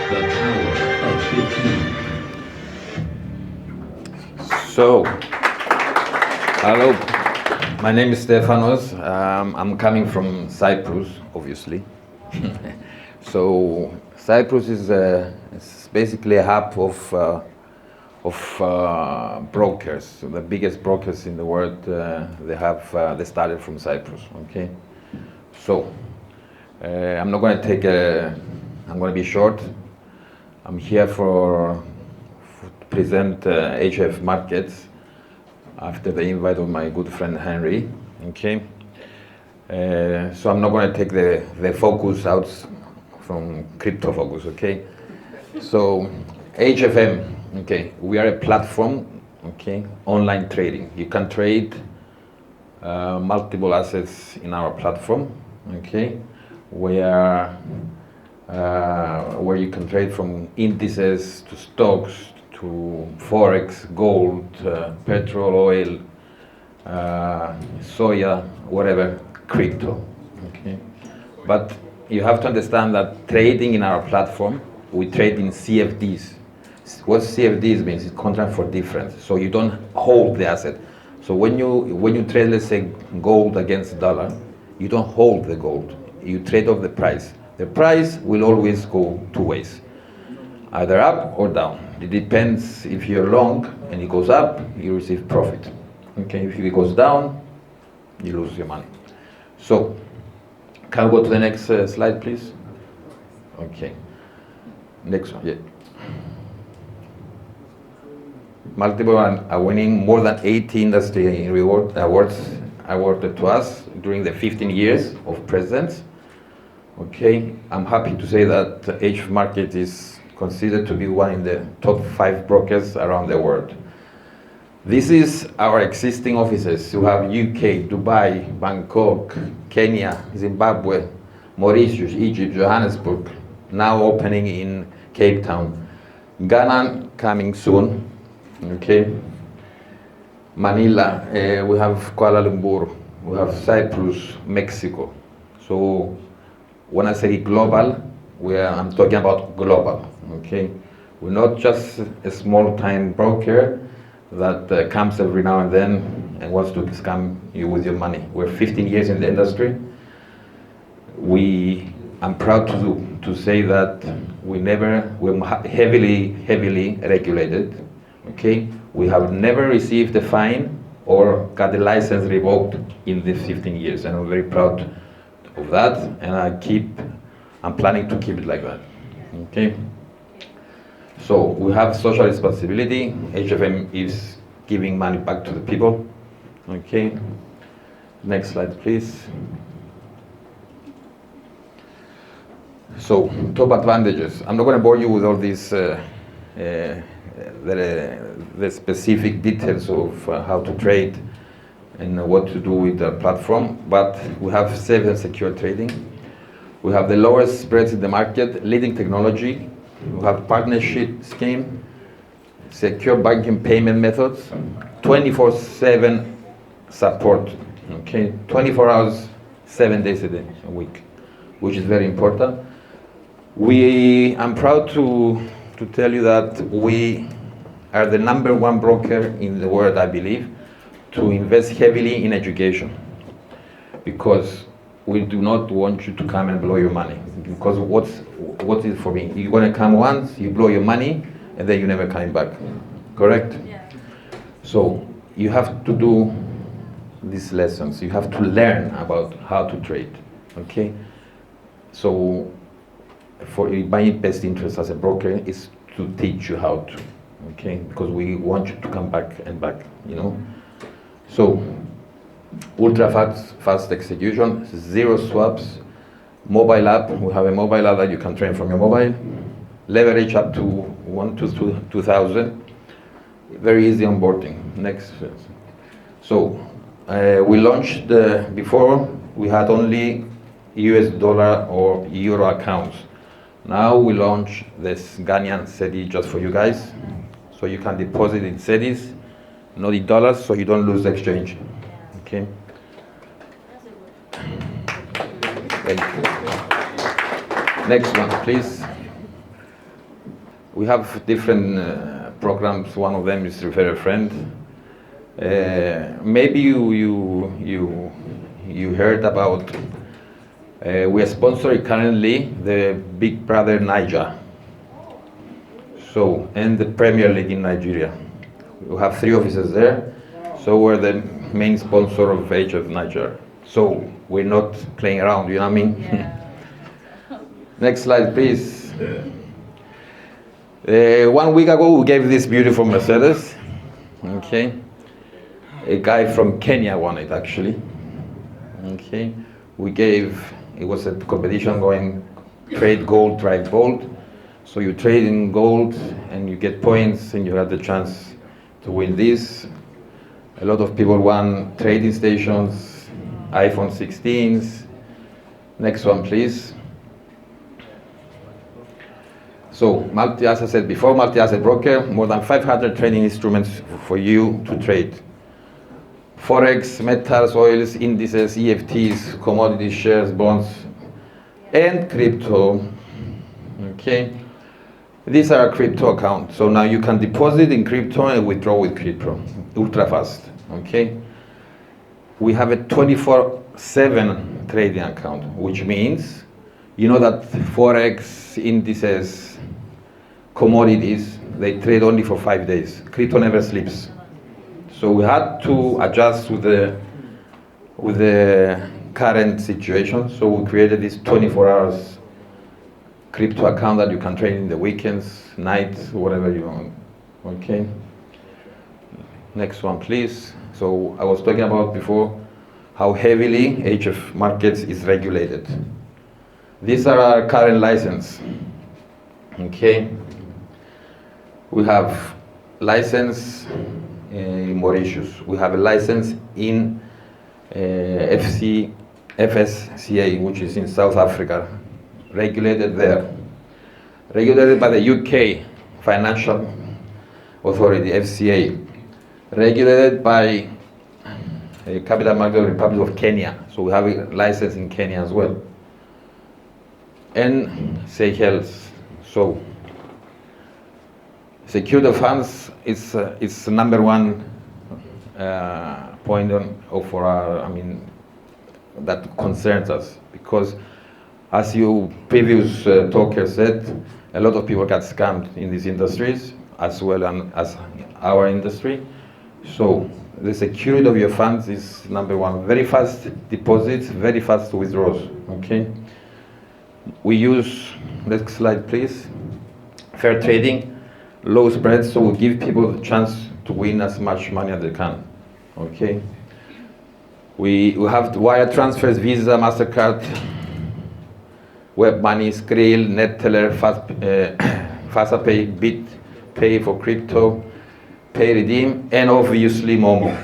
[SPEAKER 7] the power of 15.
[SPEAKER 8] So, hello, my name is Stefanos. I'm coming from Cyprus, obviously. So, Cyprus is basically a hub of brokers. So the biggest brokers in the world, they started from Cyprus. Okay, so I'm not going to I'm going to be short. I'm here to present HF Markets after the invite of my good friend Henry. Okay, so I'm not going to take the focus out from crypto focus, okay? So HFM, okay, we are a platform, okay, online trading. You can trade multiple assets in our platform, okay, where you can trade from indices to stocks to forex, gold, petrol, oil, soya, whatever, crypto, okay? But you have to understand that trading in our platform, we trade in CFDs. What CFDs means is contract for difference. So you don't hold the asset. So when you trade, let's say, gold against dollar, you don't hold the gold. You trade off the price. The price will always go two ways, either up or down. It depends. If you're long and it goes up, you receive profit. Okay, if it goes down, you lose your money. So, can we go to the next slide, please? Okay. Next one, yeah. Multiple are winning more than 80 industry awards awarded to us during the 15 years of presence. Okay, I'm happy to say that HF Market is considered to be one of the top 5 brokers around the world. This is our existing offices. You have UK, Dubai, Bangkok, Kenya, Zimbabwe, Mauritius, Egypt, Johannesburg, now opening in Cape Town. Ghana coming soon, okay. Manila, we have Kuala Lumpur, we have Cyprus, Mexico. So when I say global, I'm talking about global, okay. We're not just a small time broker that comes every now and then and wants to scam you with your money. We're 15 years in the industry. I'm proud to say that we're heavily regulated. Okay, we have never received a fine or got the license revoked in these 15 years, and I'm very proud of that. And I'm planning to keep it like that. Okay. So we have social responsibility. HFM is giving money back to the people. Okay. Next slide, please. So top advantages. I'm not going to bore you with all these the specific details of how to trade and what to do with the platform, but we have safe and secure trading. We have the lowest spreads in the market, leading technology. We have partnership scheme, secure banking payment methods, 24/7 support, okay, 24 hours, 7 days a week, which is very important. I'm proud to tell you that we are the #1 broker in the world, I believe, to invest heavily in education, because we do not want you to come and blow your money. Because what is for me? You're gonna come once, you blow your money, and then you're never coming back. Correct? Yeah. So you have to do these lessons. You have to learn about how to trade. Okay? So for my best interest as a broker is to teach you how to. Okay? Because we want you to come back and back, you know? So ultra fast execution, 0 swaps, mobile app. We have a mobile app that you can train from your mobile. Leverage up to 1 to 2,000. Very easy onboarding. Next. So we launched before we had only US dollar or euro accounts. Now we launch this Ghanaian cedi just for you guys, so you can deposit in cedis, not in dollars, so you don't lose exchange. Okay. Thank you. Next one, please. We have different programs. One of them is Refer a Friend. Maybe you heard about. We are sponsoring currently the Big Brother Niger. So, and the Premier League in Nigeria. We have 3 offices there. So we're the main sponsor of Age of Niger. So we're not playing around, you know what I mean? Yeah. Next slide, please. 1 week ago, we gave this beautiful Mercedes. Okay. A guy from Kenya won it, actually. Okay. It was a competition going trade gold, drive gold. So you trade in gold and you get points and you have the chance to win this. A lot of people won trading stations, iPhone 16s. Next one, please. So, as I said before, multi-asset broker, more than 500 trading instruments for you to trade. Forex, metals, oils, indices, EFTs, commodities, shares, bonds, and crypto. Okay. These are crypto accounts. So now you can deposit in crypto and withdraw with crypto. Ultra fast. Okay. We have a 24/7 trading account, which means you know that Forex, indices, commodities, they trade only for 5 days. Crypto never sleeps. So we had to adjust with the current situation. So we created this 24 hours crypto account that you can trade in the weekends, nights, whatever you want. Okay. Next one, please. So I was talking about before how heavily HF markets is regulated. These are our current license. Okay. We have license in Mauritius. We have a license in FSCA, which is in South Africa, regulated there. Regulated by the UK Financial Authority, FCA. Regulated by Capital Market Republic of Kenya. So we have a license in Kenya as well. And Seychelles. So secure the funds is the #1 point for our, that concerns us, because as you previous talker said, a lot of people got scammed in these industries as well as our industry. So the security of your funds is #1. Very fast deposits, very fast withdrawals. Okay. We use, next slide please, fair trading, low spreads, so we give people the chance to win as much money as they can. Okay. We have wire transfers, Visa, MasterCard, web money, Skrill, NetTeller, FastaPay, BitPay for crypto, Pay Redeem, and obviously Momo.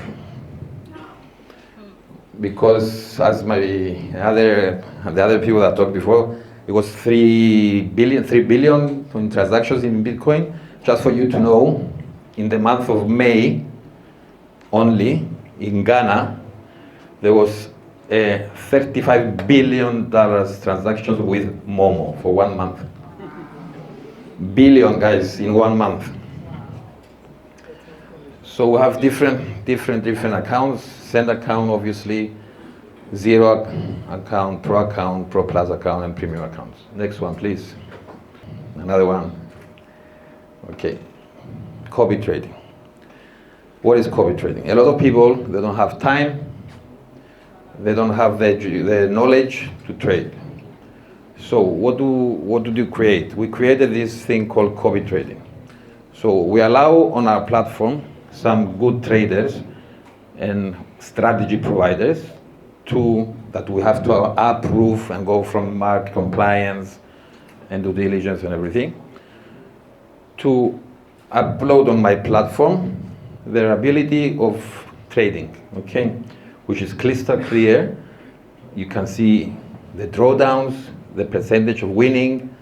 [SPEAKER 8] Because as the other people that talked before, it was 3 billion in transactions in Bitcoin. Just for you to know, in the month of May only, in Ghana, there was a $35 billion transactions with Momo for 1 month. Billion, guys, in 1 month. So we have different accounts. Send account, obviously, zero account, pro plus account, and premium accounts. Next one, please. Another one. Okay. Copy trading. What is copy trading? A lot of people, they don't have time. They don't have the knowledge to trade. So what do you create? We created this thing called copy trading. So we allow on our platform some good traders and strategy providers that we have to approve and go from market compliance and due diligence and everything, to upload on my platform their ability of trading, okay? Which is crystal clear. You can see the drawdowns, the percentage of winning,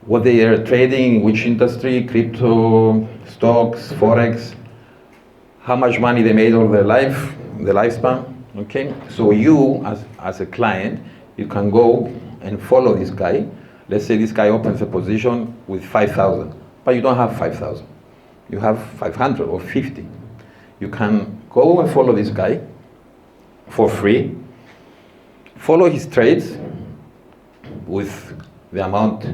[SPEAKER 8] what they are trading, which industry, crypto, stocks, forex, how much money they made over their life, the lifespan, okay? So you, as a client, you can go and follow this guy. Let's say this guy opens a position with 5,000, but you don't have 5,000. You have 500 or 50. You can go and follow this guy for free, follow his trades with the amount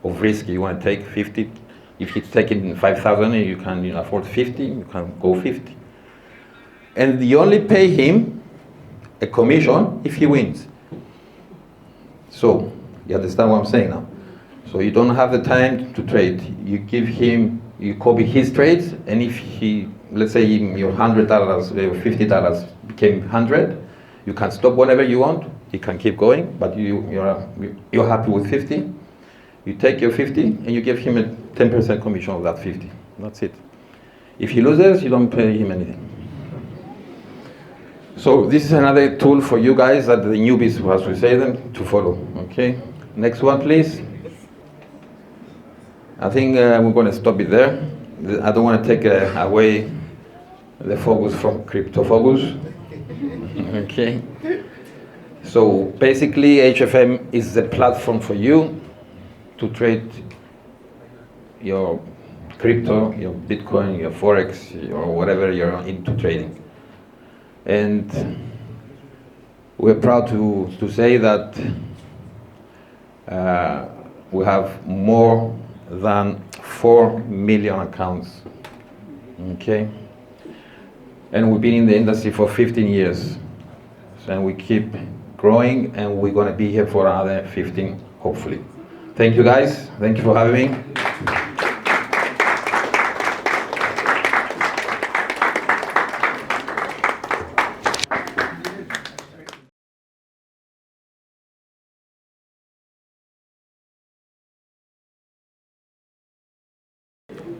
[SPEAKER 8] of risk you want to take, 50. If he's taking 5,000 and you can afford 50, you can go 50. And you only pay him a commission if he wins. So, you understand what I'm saying now? So you don't have the time to trade. You give him, you copy his trades, and if he, let's say your $100, $50 became 100, you can stop whenever you want. You can keep going, but you're happy with 50. You take your 50 and you give him a 10% commission of that 50. That's it. If he loses, you don't pay him anything. So this is another tool for you guys, that the newbies, as we say them, to follow. Okay. Next one, please. I think we're going to stop it there. I don't want to take away the focus from crypto focus. Okay. So basically, HFM is the platform for you to trade your crypto, your Bitcoin, your Forex, or whatever you're into trading. And we're proud to say that we have more than 4 million accounts, okay? And we've been in the industry for 15 years. And we keep growing, and we're gonna be here for another 15, hopefully. Thank you guys, thank you for having me.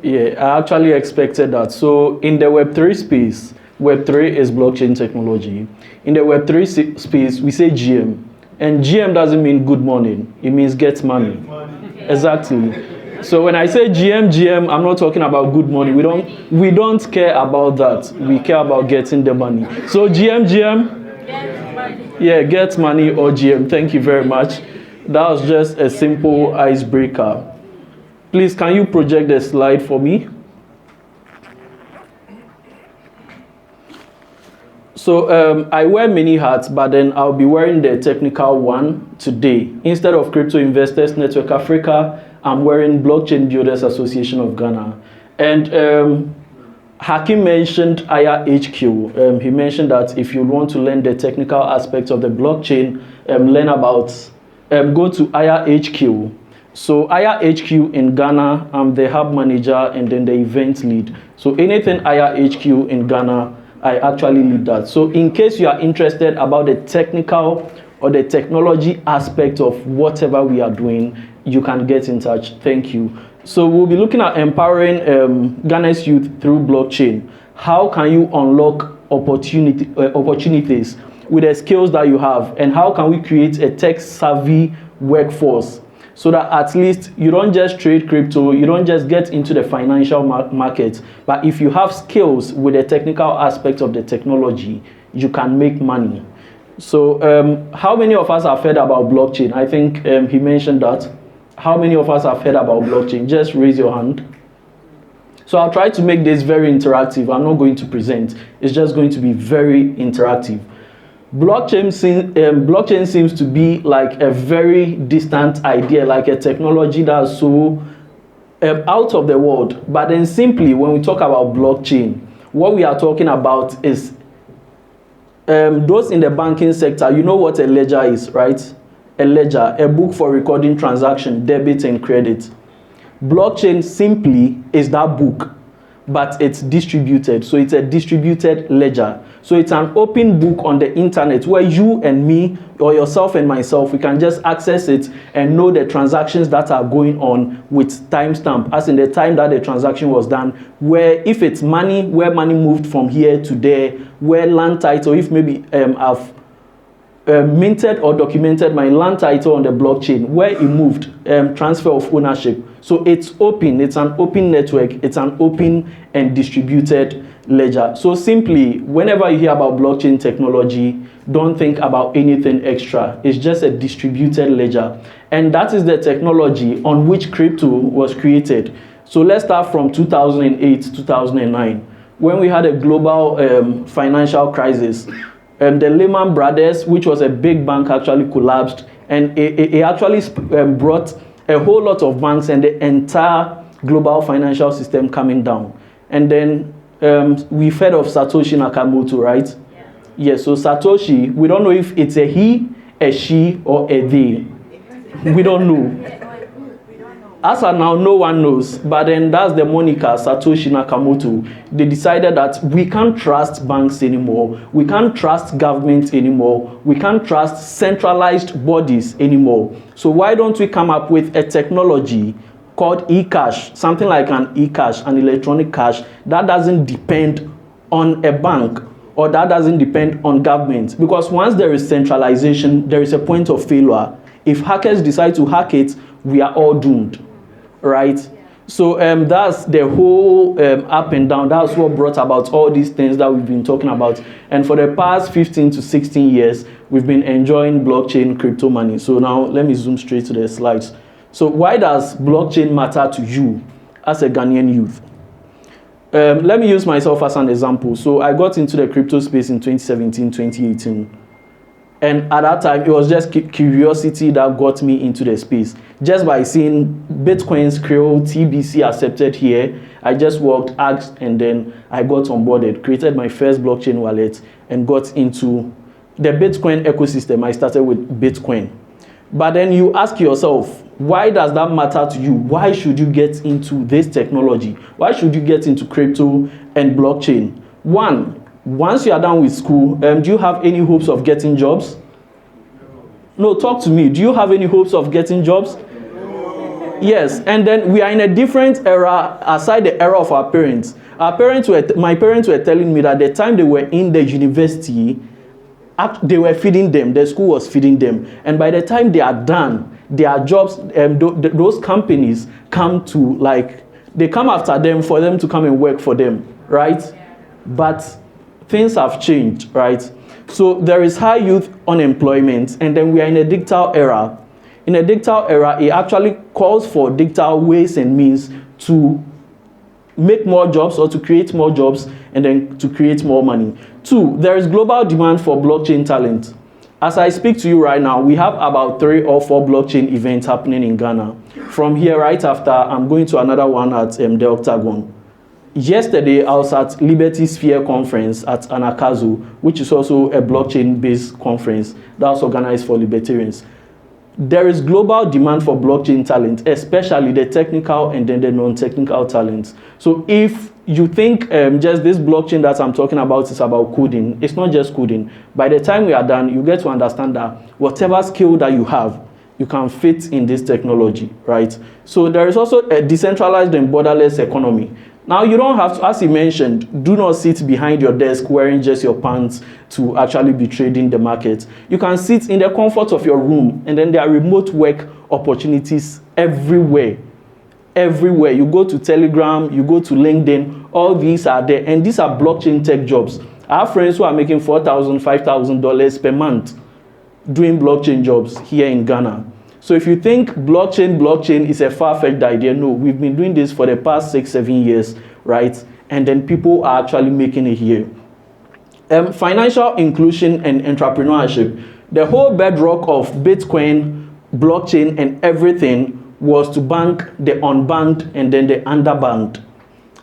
[SPEAKER 9] Yeah, I actually expected that. So in the Web3 space, Web3 is blockchain technology. In the Web3 space, we say GM. And GM doesn't mean good morning. It means get money. Exactly. So when I say GM, I'm not talking about good money. We don't care about that. We care about getting the money. So GM. Yeah, get money or GM. Thank you very much. That was just a simple icebreaker. Please, can you project the slide for me? So I wear many hats, but then I'll be wearing the technical one today. Instead of Crypto Investors Network Africa, I'm wearing Blockchain Builders Association of Ghana. And Hakim mentioned IR HQ. He mentioned that if you want to learn the technical aspects of the blockchain, learn about, go to IR HQ. So IR HQ in Ghana, I'm the hub manager and then the event lead. So anything IR HQ in Ghana, I actually lead that. So in case you are interested about the technical or the technology aspect of whatever we are doing, you can get in touch. Thank you. So we'll be looking at empowering Ghana's youth through blockchain. How can you unlock opportunities with the skills that you have? And how can we create a tech-savvy workforce so that at least you don't just trade crypto, you don't just get into the financial market, but if you have skills with the technical aspect of the technology, you can make money. So how many of us have heard about blockchain? I think he mentioned that. How many of us have heard about blockchain? Just raise your hand. So I'll try to make this very interactive. I'm not going to present. It's just going to be very interactive. Blockchain seems to be like a very distant idea, like a technology that's so out of the world. But then simply, when we talk about blockchain, what we are talking about is those in the banking sector, you know what a ledger is, right? A ledger, a book for recording transaction, debit and credit. Blockchain simply is that book, but it's distributed. So it's a distributed ledger. So it's an open book on the internet where you and me, or yourself and myself, we can just access it and know the transactions that are going on with timestamp, as in the time that the transaction was done, where if it's money, where money moved from here to there, where land title, if maybe I've minted or documented my land title on the blockchain, where it moved, transfer of ownership. So it's open, it's an open network, it's an open and distributed ledger. So simply, whenever you hear about blockchain technology, don't think about anything extra. It's just a distributed ledger. And that is the technology on which crypto was created. So let's start from 2008, 2009, when we had a global financial crisis. The Lehman Brothers, which was a big bank, actually collapsed, and it actually brought a whole lot of banks and the entire global financial system coming down. And then we've heard of Satoshi Nakamoto, right? Yeah, so Satoshi, we don't know if it's a he, a she, or a they. We don't know. As of now, no one knows, but then that's the moniker, Satoshi Nakamoto. They decided that we can't trust banks anymore, we can't trust government anymore, we can't trust centralized bodies anymore. So why don't we come up with a technology called e-cash, something like an e-cash, an electronic cash, that doesn't depend on a bank, or that doesn't depend on government. Because once there is centralization, there is a point of failure. If hackers decide to hack it, we are all doomed. Right? So that's the whole up and down. That's what brought about all these things that we've been talking about. And for the past 15 to 16 years, we've been enjoying blockchain crypto money. So now let me zoom straight to the slides. So why does blockchain matter to you as a Ghanaian youth? Let me use myself as an example. So I got into the crypto space in 2017, 2018. And at that time, it was just curiosity that got me into the space. Just by seeing Bitcoin's Creole TBC accepted here, I just walked, asked, and then I got onboarded, created my first blockchain wallet, and got into the Bitcoin ecosystem. I started with Bitcoin. But then you ask yourself, why does that matter to you? Why should you get into this technology? Why should you get into crypto and blockchain? One, once you are done with school, do you have any hopes of getting jobs? No, talk to me. Do you have any hopes of getting jobs? Yes, and then we are in a different era aside the era of our parents. My parents were telling me that the time they were in the university, they were feeding them, the school was feeding them. And by the time they are done, their jobs, those companies come to they come after them for them to come and work for them, right? But things have changed, right? So there is high youth unemployment, and then we are in a digital era. In a digital era, it actually calls for digital ways and means to make more jobs or to create more jobs and then to create more money. Two, there is global demand for blockchain talent. As I speak to you right now, we have about 3 or 4 blockchain events happening in Ghana. From here, right after, I'm going to another one at the Octagon. Yesterday, I was at Liberty Sphere conference at Anakazu, which is also a blockchain-based conference that's organized for libertarians. There is global demand for blockchain talent, especially the technical and then the non-technical talents. So if you think just this blockchain that I'm talking about is about coding, it's not just coding. By the time we are done, you get to understand that whatever skill that you have, you can fit in this technology, right? So there is also a decentralized and borderless economy. Now you don't have to, as he mentioned, do not sit behind your desk wearing just your pants to actually be trading the market. You can sit in the comfort of your room, and then there are remote work opportunities everywhere. Everywhere. You go to Telegram, you go to LinkedIn, all these are there, and these are blockchain tech jobs. I have friends who are making $4,000, $5,000 per month doing blockchain jobs here in Ghana. So if you think blockchain is a far-fetched idea, no, we've been doing this for the past 6-7 years, right? And then people are actually making it here. Financial inclusion and entrepreneurship. The whole bedrock of Bitcoin, blockchain, and everything was to bank the unbanked and then the underbanked.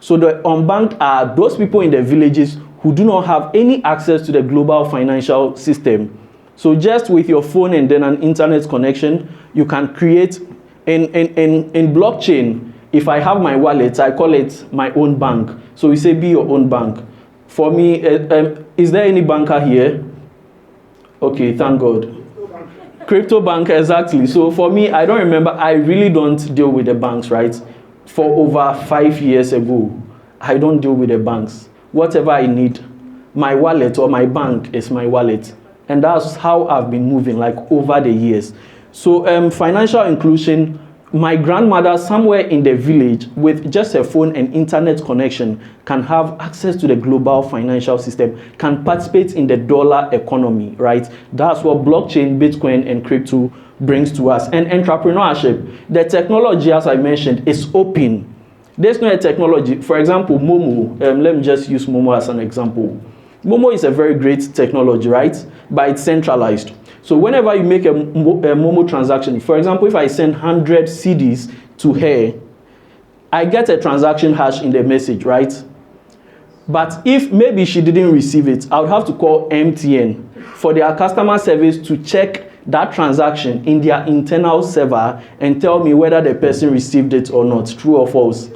[SPEAKER 9] So the unbanked are those people in the villages who do not have any access to the global financial system. So just with your phone and then an internet connection, you can create, in blockchain, if I have my wallet, I call it my own bank. So we say be your own bank. For me, is there any banker here? Okay, thank God. Crypto bank, exactly. So for me, I don't remember, I really don't deal with the banks, right? For over 5 years ago, I don't deal with the banks. Whatever I need, my wallet or my bank is my wallet. And that's how I've been moving, like over the years. So financial inclusion, my grandmother somewhere in the village with just a phone and internet connection can have access to the global financial system, can participate in the dollar economy, right? That's what blockchain, Bitcoin, and crypto brings to us. And entrepreneurship, the technology, as I mentioned, is open. There's no technology. For example, Momo, let me just use Momo as an example. Momo is a very great technology, right? But it's centralized. So whenever you make a Momo transaction, for example, if I send 100 CDs to her, I get a transaction hash in the message, right? But if maybe she didn't receive it, I would have to call MTN for their customer service to check that transaction in their internal server and tell me whether the person received it or not, true or false.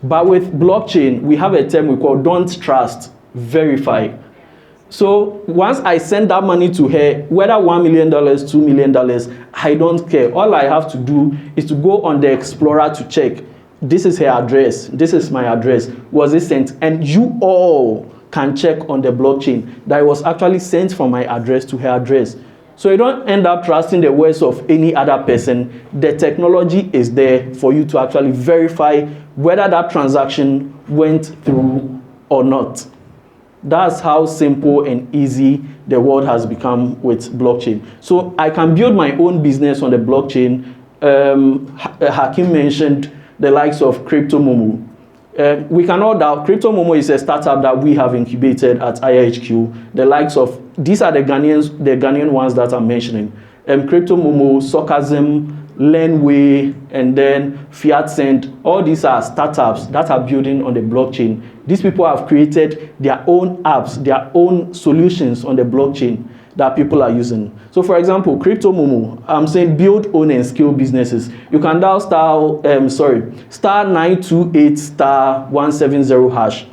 [SPEAKER 9] But with blockchain, we have a term we call don't trust, verify. So once I send that money to her, whether $1 million, $2 million, I don't care. All I have to do is to go on the Explorer to check. This is her address. This is my address. Was it sent? And you all can check on the blockchain that it was actually sent from my address to her address. So you don't end up trusting the words of any other person. The technology is there for you to actually verify whether that transaction went through or not. That's how simple and easy the world has become with blockchain. So I can build my own business on the blockchain. Hakim mentioned the likes of Crypto Momo. We cannot doubt Crypto Momo is a startup that we have incubated at IHQ. The likes of, these are the Ghanaian ones that I'm mentioning. Crypto Momo, Socasm, Lenway, and then Fiat Send. All these are startups that are building on the blockchain. These people have created their own apps, their own solutions on the blockchain that people are using. So for example, Crypto Momo, I'm saying build, own, and scale businesses. You can dial star 928 star 170 hash.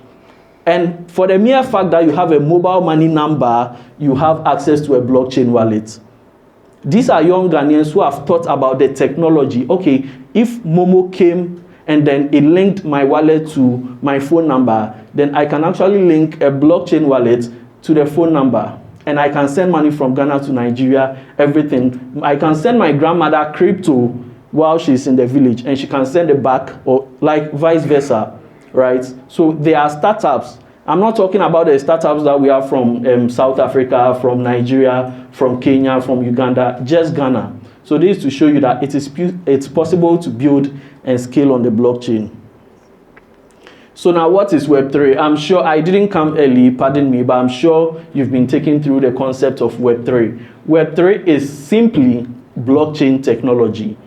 [SPEAKER 9] And for the mere fact that you have a mobile money number, you have access to a blockchain wallet. These are young Ghanaians who have thought about the technology. Okay, if Momo came and then it linked my wallet to my phone number, then I can actually link a blockchain wallet to the phone number. And I can send money from Ghana to Nigeria, everything. I can send my grandmother crypto while she's in the village, and she can send it back, or like vice versa, right? So there are startups. I'm not talking about the startups that we have from South Africa, from Nigeria, from Kenya, from Uganda, just Ghana. So this is to show you that it's possible to build and scale on the blockchain. So now what is Web3? I'm sure I didn't come early, pardon me, but I'm sure you've been taken through the concept of Web3. Web3 is simply blockchain technology.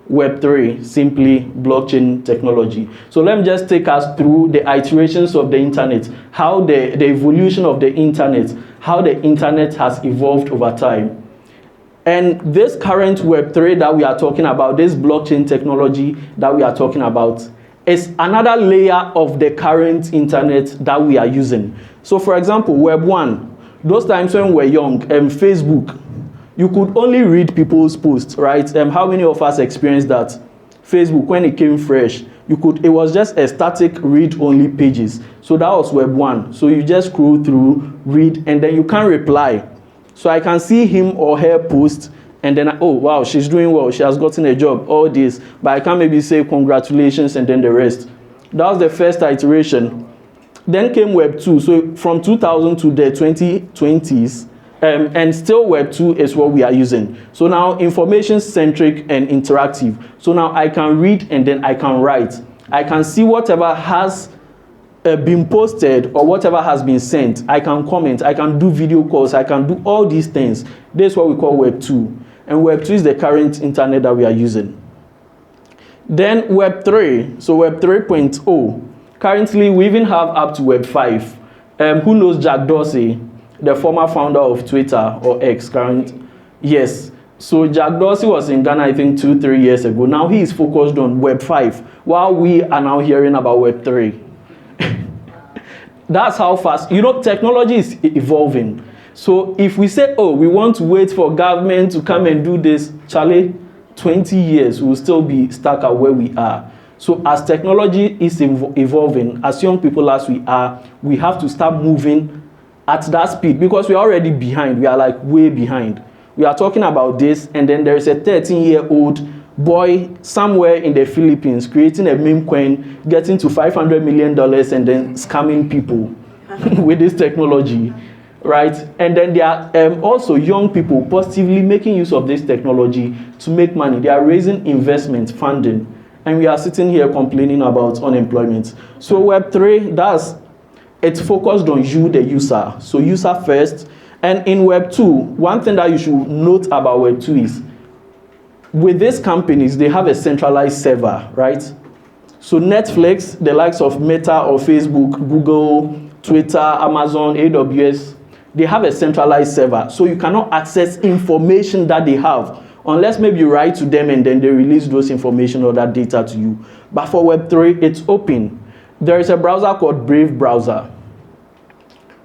[SPEAKER 9] Web3, simply blockchain technology. So let me just take us through the iterations of the internet, how the evolution of the internet, how the internet has evolved over time. And this current Web3 that we are talking about, this blockchain technology that we are talking about, is another layer of the current internet that we are using. So for example, Web 1, those times when we were young, Facebook, you could only read people's posts, right? How many of us experienced that? Facebook, when it came fresh, it was just a static read-only pages. So that was Web 1. So you just scroll through, read, and then you can reply. So I can see him or her post, and then, oh, wow, she's doing well, she has gotten a job, all this. But I can maybe say congratulations and then the rest. That was the first iteration. Then came Web 2. So from 2000 to the 2020s, and still Web 2 is what we are using. So now information-centric and interactive. So now I can read and then I can write. I can see whatever has been posted or whatever has been sent. I can comment, I can do video calls, I can do all these things. This is what we call Web 2. And Web 2 is the current internet that we are using. Then Web 3, so Web 3.0. Currently, we even have up to Web 5. Who knows Jack Dorsey, the former founder of Twitter or X current? Yes. So Jack Dorsey was in Ghana, I think 2-3 years ago. Now he is focused on Web 5, while we are now hearing about Web 3. That's how fast, technology is evolving. So if we say, oh, we want to wait for government to come and do this, Charlie, 20 years, we'll still be stuck at where we are. So as technology is evolving, as young people as we are, we have to start moving at that speed, because we're already behind. We are like way behind. We are talking about this, and then there is a 13-year-old boy somewhere in the Philippines creating a meme coin, getting to $500 million and then scamming people with this technology, right? And then there are also young people positively making use of this technology to make money. They are raising investment funding, and we are sitting here complaining about unemployment. So Web3, it's focused on you, the user. So user first. And in Web 2, one thing that you should note about Web 2 is, with these companies, they have a centralized server, right? So Netflix, the likes of Meta or Facebook, Google, Twitter, Amazon, AWS, they have a centralized server. So you cannot access information that they have, unless maybe you write to them and then they release those information or that data to you. But for Web 3, it's open. There is a browser called Brave browser.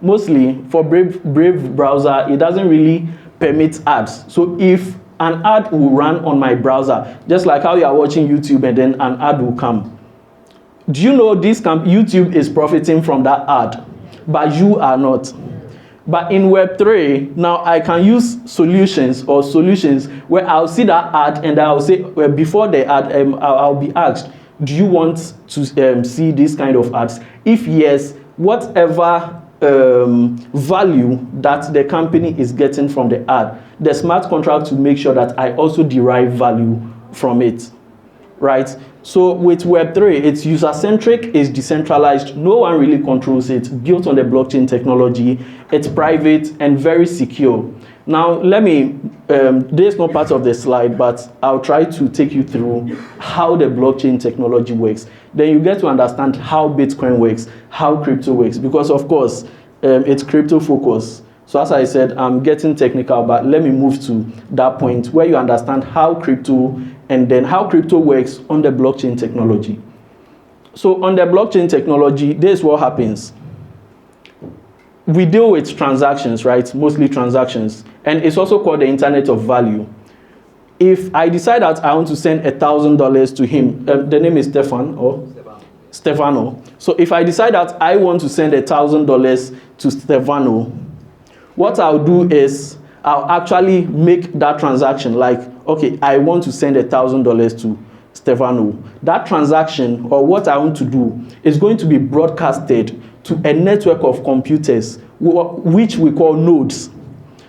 [SPEAKER 9] Mostly for Brave browser, it doesn't really permit ads. So if an ad will run on my browser, just like how you are watching YouTube and then an ad will come. Do you know YouTube is profiting from that ad, but you are not? But in Web 3, now I can use solutions where I'll see that ad and I'll say, well, before the ad, I'll be asked, do you want to see this kind of ads? If yes, whatever value that the company is getting from the ad, the smart contract will make sure that I also derive value from it, right? So with Web3, it's user-centric, it's decentralized, no one really controls it, built on the blockchain technology, it's private and very secure. Now, let me, this is not part of the slide, but I'll try to take you through how the blockchain technology works. Then you get to understand how Bitcoin works, how crypto works, because of course, it's crypto focused. So as I said, I'm getting technical, but let me move to that point where you understand how crypto and then how crypto works on the blockchain technology. So on the blockchain technology, this is what happens. We deal with transactions, right? Mostly transactions. And it's also called the Internet of Value. If I decide that I want to send $1,000 to him, the name is Stefano. So if I decide that I want to send $1,000 to Stefano, what I'll do is I'll actually make that transaction like, okay, I want to send $1,000 to Stefano. That transaction, or what I want to do, is going to be broadcasted to a network of computers, which we call nodes.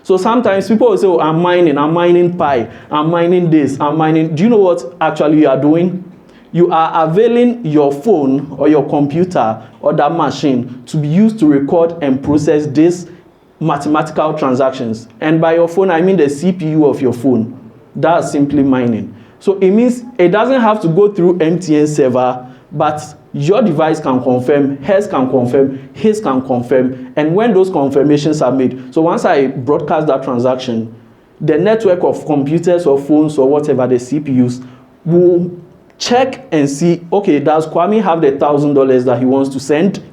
[SPEAKER 9] So sometimes people will say, oh, I'm mining Pi, I'm mining this, I'm mining. Do you know what actually you are doing? You are availing your phone or your computer or that machine to be used to record and process these mathematical transactions. And by your phone, I mean the CPU of your phone. That's simply mining. So it means it doesn't have to go through MTN server, but your device can confirm, hers can confirm, his can confirm, and when those confirmations are made, so once I broadcast that transaction, the network of computers or phones or whatever, the CPUs, will check and see, okay, does Kwame have the $1,000 that he wants to send?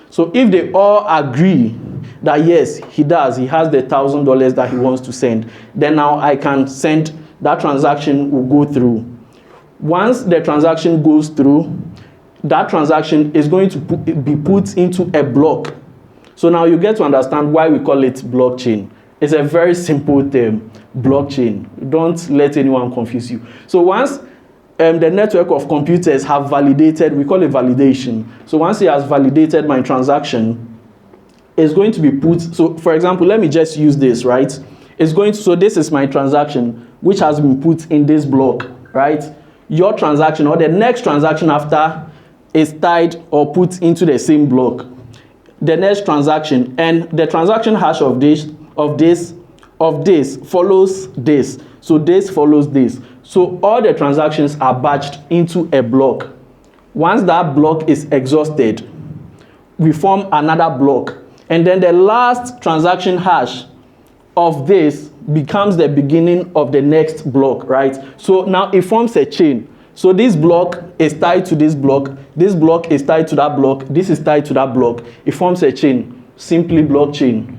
[SPEAKER 9] So if they all agree that yes, he does, he has the $1,000 that he wants to send, then now I can send, that transaction will go through. Once the transaction goes through, that transaction is going to be put into a block. So now you get to understand why we call it blockchain. It's a very simple term, blockchain. Don't let anyone confuse you. So once the network of computers have validated, we call it validation. So once it has validated my transaction, it's going to be put, so for example, let me just use this, right? It's going to, so this is my transaction, which has been put in this block, right? Your transaction or the next transaction after is tied or put into the same block. The next transaction, and the transaction hash of this follows this. So this follows this. So all the transactions are batched into a block. Once that block is exhausted, we form another block. And then the last transaction hash of this becomes the beginning of the next block, right? So now it forms a chain. So this block is tied to this block is tied to that block, this is tied to that block. It forms a chain, simply blockchain,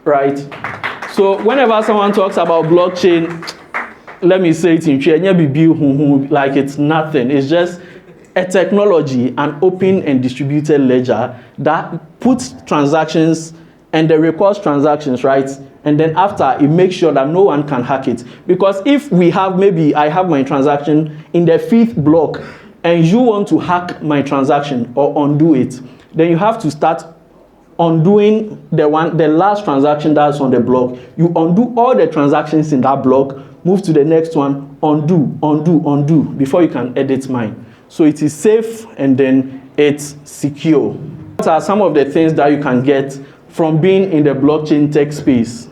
[SPEAKER 9] right? So whenever someone talks about blockchain, let me say it in Twi, like it's nothing. It's just a technology, an open and distributed ledger that puts transactions and the records transactions, right? And then after, it makes sure that no one can hack it. Because if we have, maybe I have my transaction in the 5th block and you want to hack my transaction or undo it, then you have to start undoing the last transaction that's on the block. You undo all the transactions in that block, move to the next one, undo, before you can edit mine. So it is safe and then it's secure. What are some of the things that you can get from being in the blockchain tech space?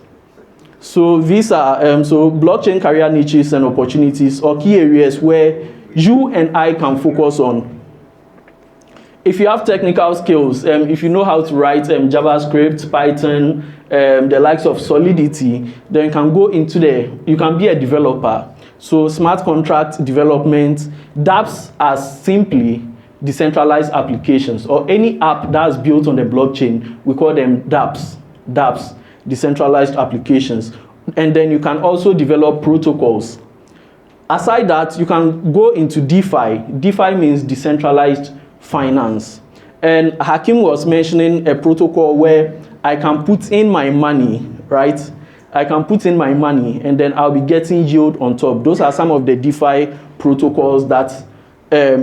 [SPEAKER 9] So these are so blockchain career niches and opportunities or key areas where you and I can focus on. If you have technical skills, if you know how to write JavaScript, Python, the likes of Solidity, then you can go into you can be a developer. So smart contract development, dApps are simply decentralized applications, or any app that's built on the blockchain, we call them dApps, decentralized applications. And then you can also develop protocols. Aside that, you can go into DeFi. DeFi means decentralized finance. And Hakim was mentioning a protocol where I can put in my money, right? I can put in my money and then I'll be getting yield on top. Those are some of the DeFi protocols that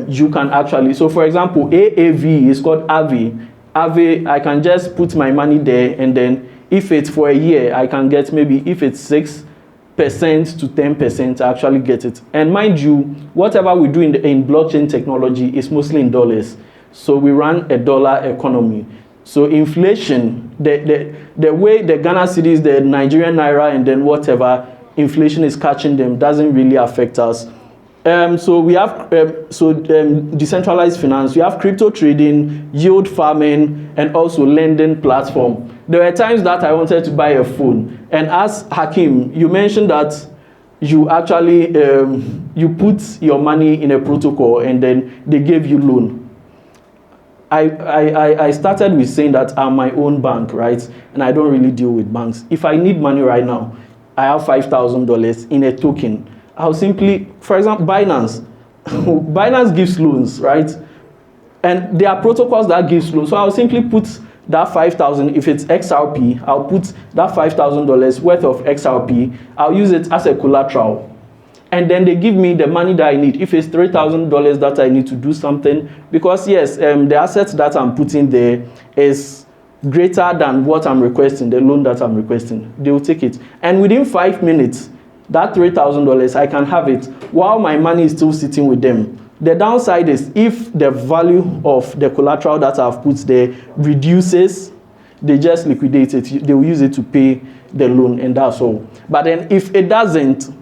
[SPEAKER 9] you can actually, so for example, AAV is called Aave. Aave, I can just put my money there and then if it's for a year, I can get maybe, if it's 6% to 10%, I actually get it. And mind you, whatever we do in blockchain technology is mostly in dollars. So we run a dollar economy. So inflation, the way the Ghana cedis, the Nigerian naira, and then whatever inflation is catching them doesn't really affect us. So we have decentralized finance, we have crypto trading, yield farming, and also lending platform. There were times that I wanted to buy a phone, and as Hakim, you mentioned that you actually you put your money in a protocol and then they gave you loan. I started with saying that I'm my own bank, right? And I don't really deal with banks. If I need money right now, I have $5,000 in a token. I'll simply, for example, Binance. Binance gives loans, right? And there are protocols that gives loans. So I'll simply put that 5,000, if it's XRP, I'll put that $5,000 worth of XRP. I'll use it as a collateral. And then they give me the money that I need. If it's $3,000 that I need to do something, because yes, the assets that I'm putting there is greater than what I'm requesting, the loan that I'm requesting. They will take it. And within 5 minutes, that $3,000, I can have it while my money is still sitting with them. The downside is if the value of the collateral that I've put there reduces, they just liquidate it. They will use it to pay the loan, and that's all. But then if it doesn't,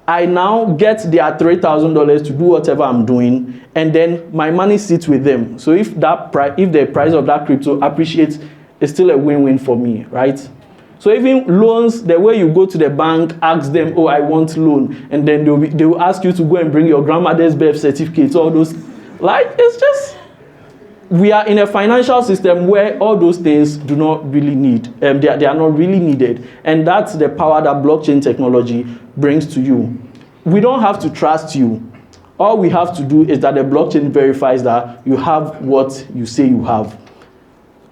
[SPEAKER 9] I now get their $3,000 to do whatever I'm doing, and then my money sits with them. So if the price of that crypto appreciates, it's still a win-win for me, right? So even loans, the way you go to the bank, ask them, oh, I want loan, and then they will ask you to go and bring your grandmother's birth certificate, all those, like, it's just, we are in a financial system where all those things do not really need, they are not really needed, and that's the power that blockchain technology brings to you. We don't have to trust you. All we have to do is that the blockchain verifies that you have what you say you have.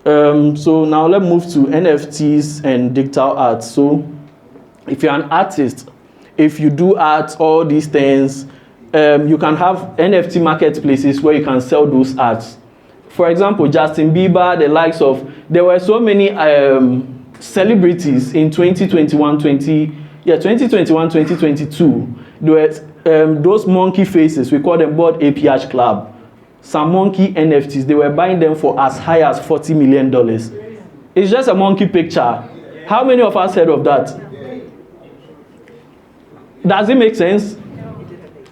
[SPEAKER 9] So now let's move to NFTs and digital art. So if you're an artist, if you do art, all these things, you can have NFT marketplaces where you can sell those arts. For example, Justin Bieber, the likes of, there were so many celebrities in 2022. There were those monkey faces, we call them Bored Ape Yacht Club. Some monkey NFTs, they were buying them for as high as $40 million. It's just a monkey picture. How many of us heard of that? Does it make sense?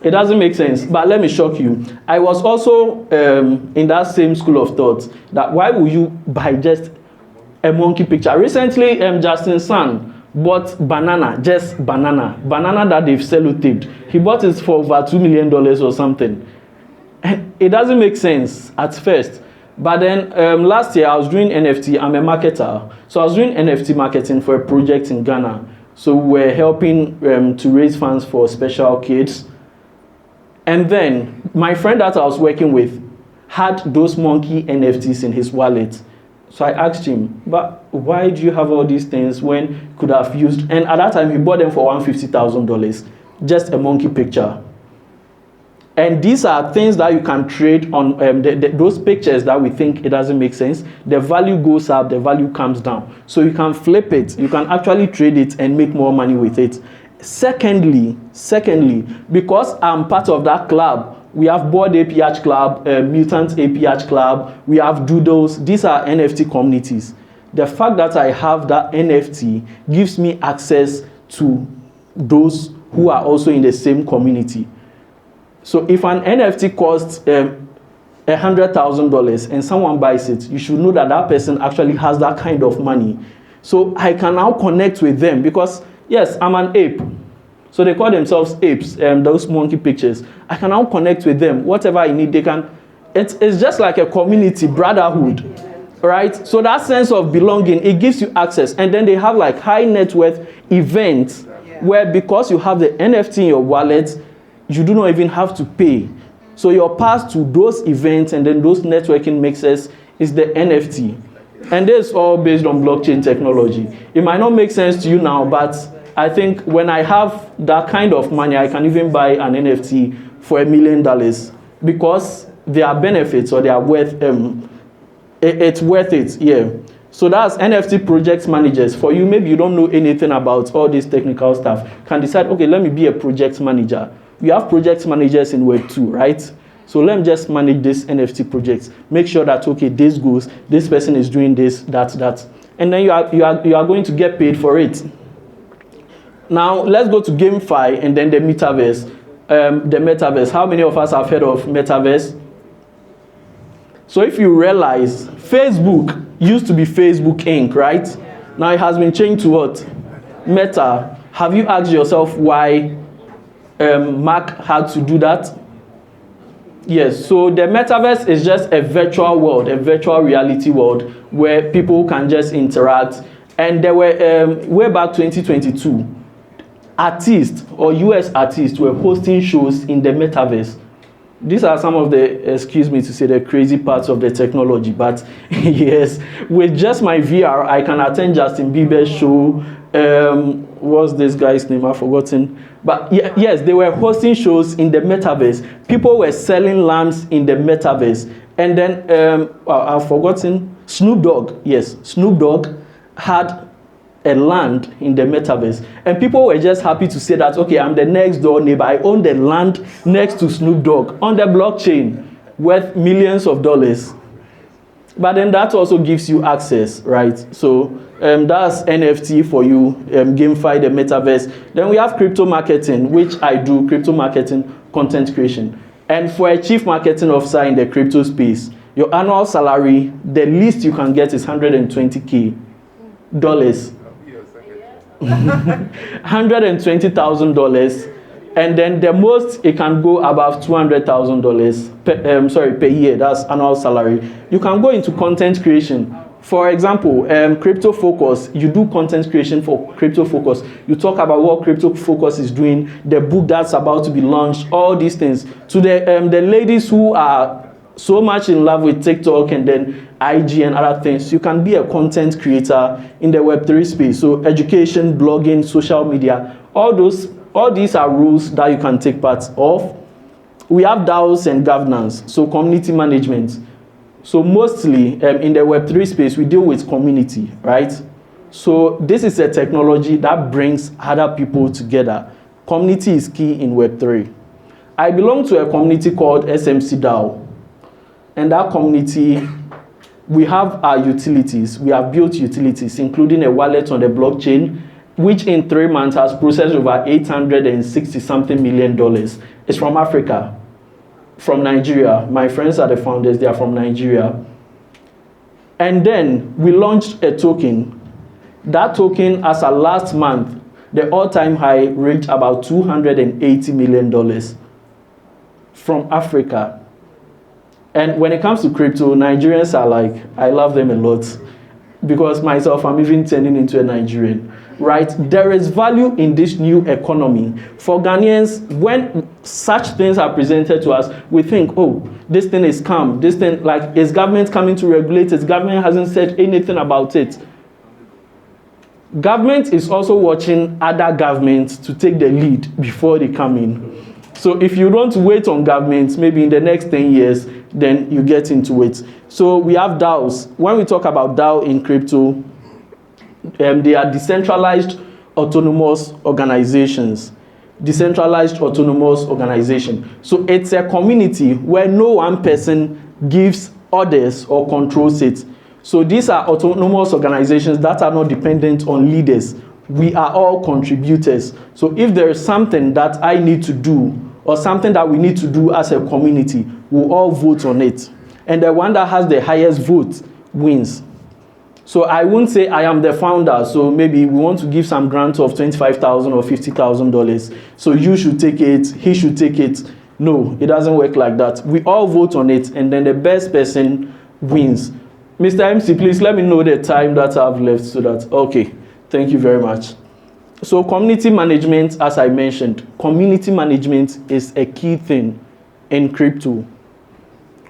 [SPEAKER 9] It doesn't make sense, but let me shock you. I was also in that same school of thought, that why would you buy just a monkey picture? Recently, Justin's son bought banana that they've sellotaped. He bought it for over $2 million or something. And it doesn't make sense at first. But then last year I was doing NFT. I'm a marketer. So I was doing NFT marketing for a project in Ghana. So we're helping to raise funds for special kids. And then my friend that I was working with had those monkey NFTs in his wallet. So I asked him, but why do you have all these things when you could have used? And at that time, he bought them for $150,000, just a monkey picture. And these are things that you can trade on those pictures that we think it doesn't make sense. The value goes up, the value comes down. So you can flip it. You can actually trade it and make more money with it. Secondly, because I'm part of that club, we have Bored Ape Yacht Club, Mutant Ape Yacht Club, we have Doodles. These are NFT communities. The fact that I have that NFT gives me access to those who are also in the same community. So if an NFT costs $100,000 and someone buys it, you should know that that person actually has that kind of money. So I can now connect with them because, yes, I'm an ape. So they call themselves apes, those monkey pictures. I can now connect with them. Whatever I need, they can. It's just like a community, brotherhood, right? So that sense of belonging, it gives you access. And then they have like high net worth events where because you have the NFT in your wallet, you do not even have to pay. So your pass to those events and then those networking mixes is the NFT. And this is all based on blockchain technology. It might not make sense to you now, but I think when I have that kind of money, I can even buy an NFT for $1 million because there are benefits or they are worth, it's worth it, yeah. So that's NFT project managers. For you, maybe you don't know anything about all this technical stuff. Can decide, okay, let me be a project manager. We have project managers in Web 2, right? So let me just manage this NFT project. Make sure that, okay, this goes, this person is doing this, that. And then you are going to get paid for it. Now, let's go to GameFi and then the metaverse. The metaverse. How many of us have heard of metaverse? So if you realize, Facebook used to be Facebook Inc., right? Now it has been changed to what? Meta. Have you asked yourself why Mark had to do that? Yes, so the metaverse is just a virtual world, a virtual reality world where people can just interact. And there were, way back 2022, artists or US artists were hosting shows in the metaverse. These are some of the, excuse me to say, the crazy parts of the technology. But yes, with just my VR, I can attend Justin Bieber's show. What's this guy's name? I've forgotten. But yes, they were hosting shows in the metaverse. People were selling lamps in the metaverse. And then, I've forgotten, Snoop Dogg. Yes, Snoop Dogg had a land in the metaverse. And people were just happy to say that, okay, I'm the next door neighbor. I own the land next to Snoop Dogg on the blockchain worth millions of dollars. But then that also gives you access, right? So that's NFT for you, GameFi, the metaverse. Then we have crypto marketing, which I do, crypto marketing, content creation. And for a chief marketing officer in the crypto space, your annual salary, the least you can get is $120K. $120,000, and then the most it can go above $200,000 per year. That's annual salary. You can go into content creation For example, Crypto Focus, you do content creation for Crypto Focus. You talk about what Crypto Focus is doing, the book that's about to be launched, all these things. To the ladies who are so much in love with TikTok and then IG and other things, you can be a content creator in the Web3 space. So education, blogging, social media, all these are roles that you can take part of. We have DAOs and governance, so community management. So mostly in the Web3 space, we deal with community, right? So this is a technology that brings other people together. Community is key in Web3. I belong to a community called SMC DAO. And that community, we have our utilities. We have built utilities, including a wallet on the blockchain, which in 3 months has processed over $860-something million. It's from Africa, from Nigeria. My friends are the founders, they are from Nigeria. And then we launched a token. That token, as of last month, the all-time high reached about $280 million from Africa. And when it comes to crypto, Nigerians are like, I love them a lot. Because myself, I'm even turning into a Nigerian, right? There is value in this new economy. For Ghanaians, when such things are presented to us, we think, oh, this thing is calm. This thing, like, is government coming to regulate it? Government hasn't said anything about it. Government is also watching other governments to take the lead before they come in. So if you don't wait on government, maybe in the next 10 years, then you get into it. So we have DAOs. When we talk about DAO in crypto, they are decentralized autonomous organizations. Decentralized autonomous organization. So it's a community where no one person gives orders or controls it. So these are autonomous organizations that are not dependent on leaders. We are all contributors. So if there is something that I need to do or something that we need to do as a community, we'll all vote on it. And the one that has the highest vote wins. So I won't say I am the founder, so maybe we want to give some grant of $25,000 or $50,000. So you should take it, he should take it. No, it doesn't work like that. We all vote on it, and then the best person wins. Mr. MC, please let me know the time that I've left so that, okay, thank you very much. So community management, as I mentioned, community management is a key thing in crypto.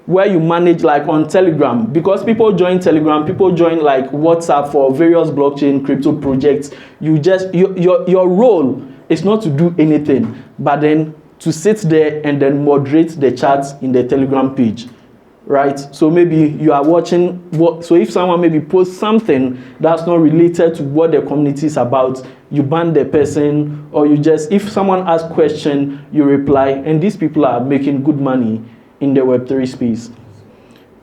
[SPEAKER 9] Where you manage, like on Telegram, because people join Telegram, people join like WhatsApp for various blockchain crypto projects. You just, your role is not to do anything, but then to sit there and then moderate the chats in the Telegram page. Right? So maybe you are watching so if someone maybe posts something that's not related to what the community is about, you ban the person, or you just, if someone asks a question, you reply, and these people are making good money in the Web3 space.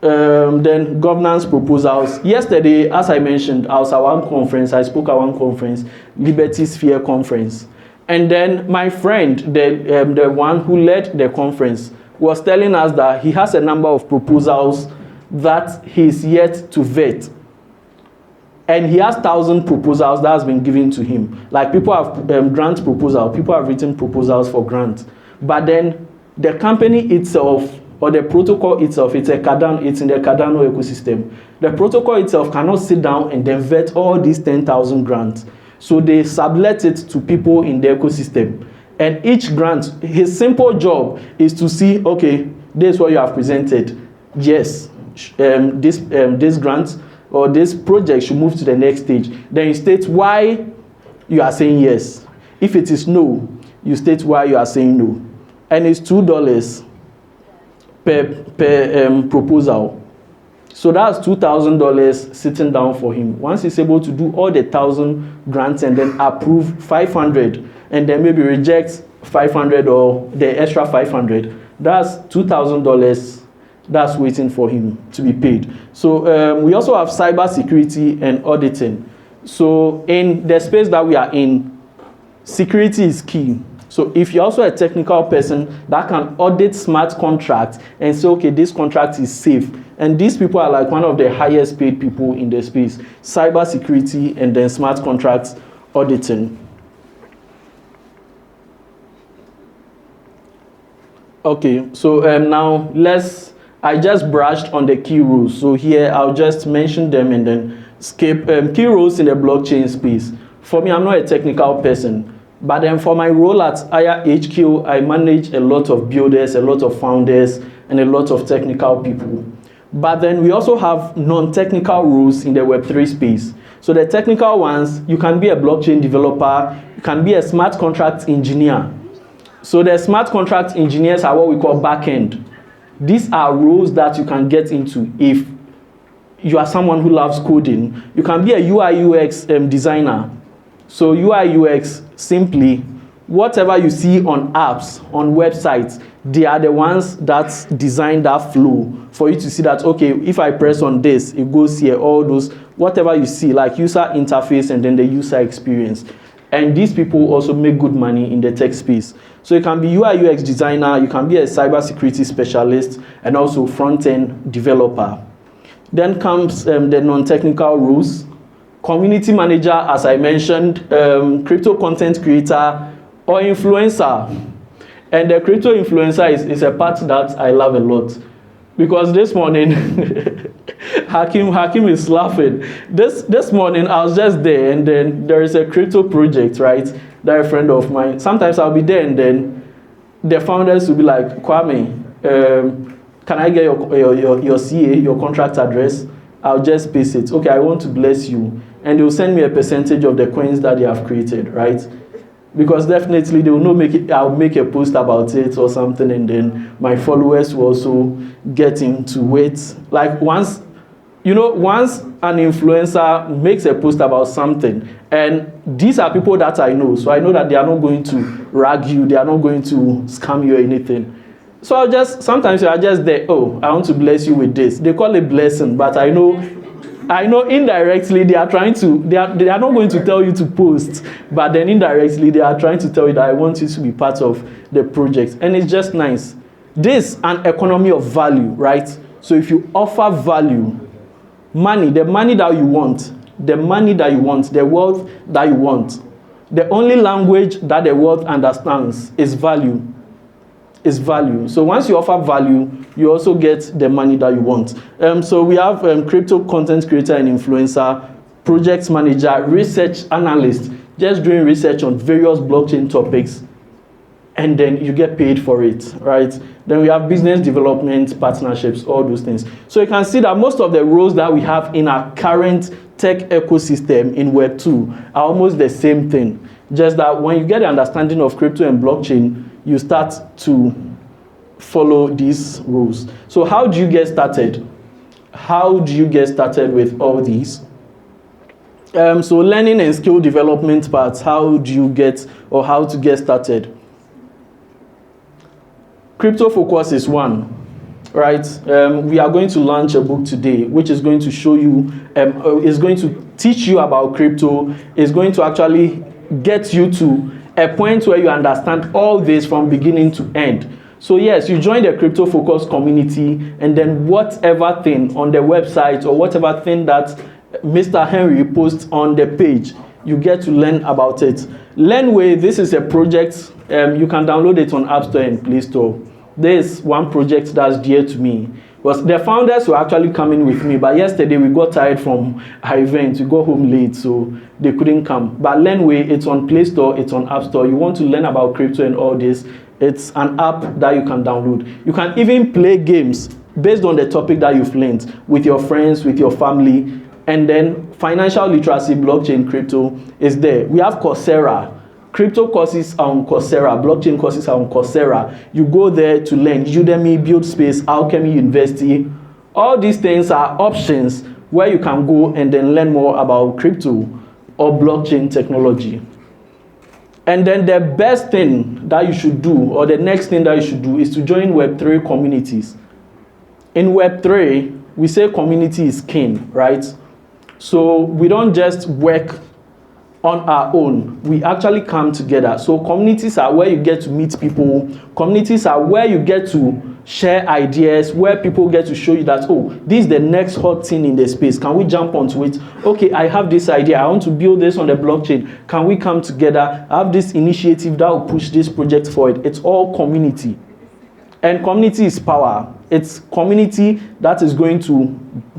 [SPEAKER 9] Then governance proposals. Yesterday, as I mentioned, I was at one conference, I spoke at one conference, Liberty Sphere conference. And then my friend, the one who led the conference, was telling us that he has a number of proposals that he's yet to vet. And he has 1,000 proposals that has been given to him. Like people have grant proposal, people have written proposals for grant. But then the company itself, or the protocol itself, it's in the Cardano ecosystem. The protocol itself cannot sit down and then vet all these 10,000 grants. So they sublet it to people in the ecosystem. And each grant, his simple job is to see, okay, this is what you have presented. Yes, this grant or this project should move to the next stage. Then you state why you are saying yes. If it is no, you state why you are saying no. And it's $2 per proposal. So that's $2,000 sitting down for him. Once he's able to do all the 1,000 grants and then approve 500, and then maybe reject 500 or the extra 500, that's $2,000 that's waiting for him to be paid. So we also have cyber security and auditing. So in the space that we are in, security is key. So if you're also a technical person that can audit smart contracts and say, okay, this contract is safe. And these people are like one of the highest paid people in the space. Cyber security and then smart contracts auditing. Okay, so now let's I just brushed on the key rules. So here I'll just mention them and then skip key rules in the blockchain space. For me, I'm not a technical person, but then for my role at Aya HQ, I manage a lot of builders, a lot of founders, and a lot of technical people. But then we also have non-technical rules in the Web3 space. So the technical ones, you can be a blockchain developer, you can be a smart contract engineer. So the smart contract engineers are what we call backend. These are roles that you can get into if you are someone who loves coding. You can be a UI UX designer. So UI UX, simply, whatever you see on apps, on websites, they are the ones that design that flow for you to see that, okay, if I press on this, it goes here, all those, whatever you see, like user interface and then the user experience. And these people also make good money in the tech space. So you can be UI UX designer, you can be a cybersecurity specialist, and also front-end developer. Then comes the non-technical rules. Community manager, as I mentioned, crypto content creator, or influencer. And the crypto influencer is a part that I love a lot. Because this morning, Hakim is laughing. This morning, I was just there, and then there is a crypto project, right? They're a friend of mine. Sometimes I'll be there, and then the founders will be like, Kwame, can I get your CA, your contract address? I'll just paste it. Okay, I want to bless you. And they'll send me a percentage of the coins that they have created, right? Because definitely they will not make it, I'll make a post about it or something, and then my followers will also get into it. Like once an influencer makes a post about something, and these are people that I know, so I know that they are not going to rag you, they are not going to scam you or anything. So sometimes you are just there, oh, I want to bless you with this. They call it blessing, but I know indirectly they are not going to tell you to post, but then indirectly they are trying to tell you that I want you to be part of the project. And it's just nice. This is an economy of value, right? So if you offer value, the money that you want, the wealth that you want, the only language that the world understands is value. So once you offer value, you also get the money that you want. So we have crypto content creator and influencer, project manager, research analyst, just doing research on various blockchain topics, and then you get paid for it, right? Then we have business development, partnerships, all those things. So you can see that most of the roles that we have in our current tech ecosystem in Web 2 are almost the same thing. Just that when you get the understanding of crypto and blockchain, you start to follow these rules. So how do you get started? How do you get started with all these? So learning and skill development parts, how to get started? Crypto Focus is one, right? We are going to launch a book today, which is going to show you, is going to teach you about crypto, is going to actually get you to a point where you understand all this from beginning to end. So yes, you join the Crypto Focus community, and then whatever thing on the website or whatever thing that Mr. Henry posts on the page, you get to learn about it. Learnway, this is a project, you can download it on App Store and Play Store. There's one project that's dear to me. Because the founders were actually coming with me, but yesterday we got tired from our event. We got home late, so they couldn't come. But Learnway, it's on Play Store, it's on App Store. You want to learn about crypto and all this, it's an app that you can download. You can even play games based on the topic that you've learned with your friends, with your family. And then financial literacy, blockchain, crypto is there. We have Coursera. Crypto courses are on Coursera, blockchain courses are on Coursera. You go there to learn. Udemy, Buildspace, Alchemy University. All these things are options where you can go and then learn more about crypto or blockchain technology. And then the best thing that you should do, or the next thing that you should do, is to join Web3 communities. In Web3, we say community is king, right? So we don't just work on our own, we actually come together. So communities are where you get to meet people. Communities are where you get to share ideas, where people get to show you that, oh, this is the next hot thing in the space. Can we jump onto it? Okay, I have this idea. I want to build this on the blockchain. Can we come together? I have this initiative that will push this project forward. It's all community. And community is power. It's community that is going to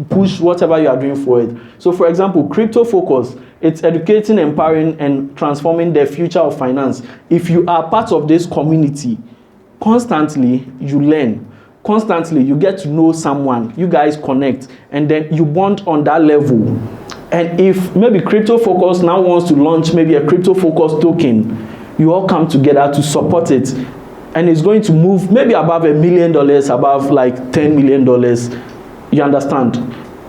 [SPEAKER 9] push whatever you are doing forward. So for example, crypto focus, it's educating, empowering, and transforming the future of finance. If you are part of this community, constantly you learn. Constantly you get to know someone, you guys connect, and then you bond on that level. And if maybe crypto focus now wants to launch maybe a crypto focus token, you all come together to support it. And it's going to move maybe above $1 million, above like $10 million. You understand?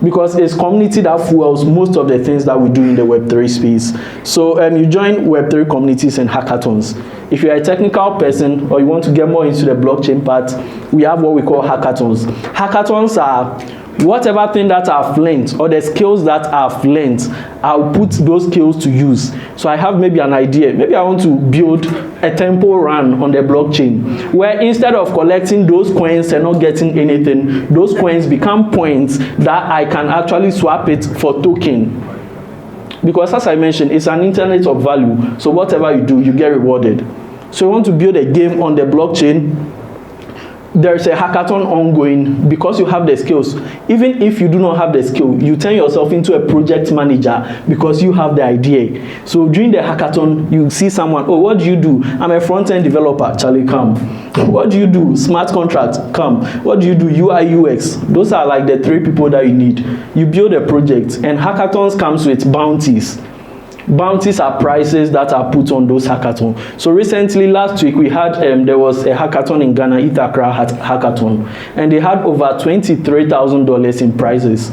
[SPEAKER 9] Because it's community that fuels most of the things that we do in the Web3 space. So you join Web3 communities and hackathons. If you're a technical person or you want to get more into the blockchain part, we have what we call hackathons. Hackathons are whatever thing that I've learned or the skills that I've learned, I'll put those skills to use. So I have maybe an idea. Maybe I want to build a tempo run on the blockchain where instead of collecting those coins and not getting anything, those coins become points that I can actually swap it for token. Because as I mentioned, it's an internet of value. So whatever you do, you get rewarded. So you want to build a game on the blockchain, there's a hackathon ongoing because you have the skills. Even if you do not have the skill, you turn yourself into a project manager because you have the idea. So during the hackathon, you see someone, oh, what do you do? I'm a front-end developer, Charlie, come. What do you do? Smart contract, come. What do you do? UI, UX. Those are like the 3 people that you need. You build a project, and hackathons comes with bounties. Bounties are prizes that are put on those hackathons. So recently, last week, we had, there was a hackathon in Ghana, Accra hackathon, and they had over $23,000 in prizes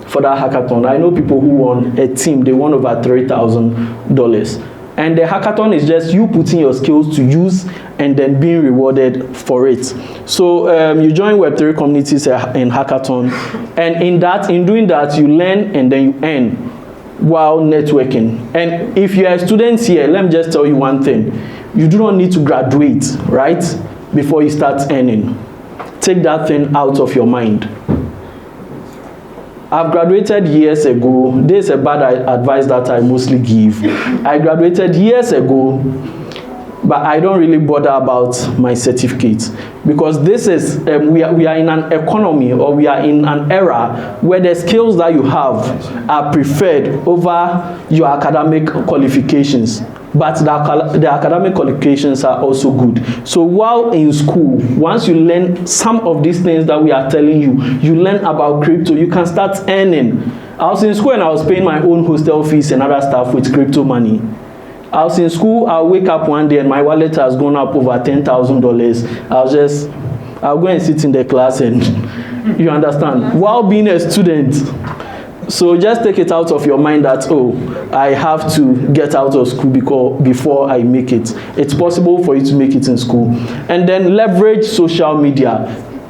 [SPEAKER 9] for that hackathon. I know people who won, a team, they won over $3,000. And the hackathon is just you putting your skills to use and then being rewarded for it. So you join Web3 communities in hackathon, and in doing that, you learn and then you earn while networking. And if you are students here, let me just tell you one thing. You do not need to graduate, right, before you start earning. Take that thing out of your mind. I've graduated years ago. This is a bad advice that I mostly give. I graduated years ago, but I don't really bother about my certificate, because this is we are in an economy, or we are in an era where the skills that you have are preferred over your academic qualifications. But the academic qualifications are also good. So while in school, once you learn some of these things that we are telling you, you learn about crypto, you can start earning. I was in school and I was paying my own hostel fees and other stuff with crypto money. I was in school, I'll wake up one day and my wallet has gone up over $10,000. I'll go and sit in the class and you understand, while being a student. So just take it out of your mind that, oh, I have to get out of school before I make it. It's possible for you to make it in school. And then leverage social media.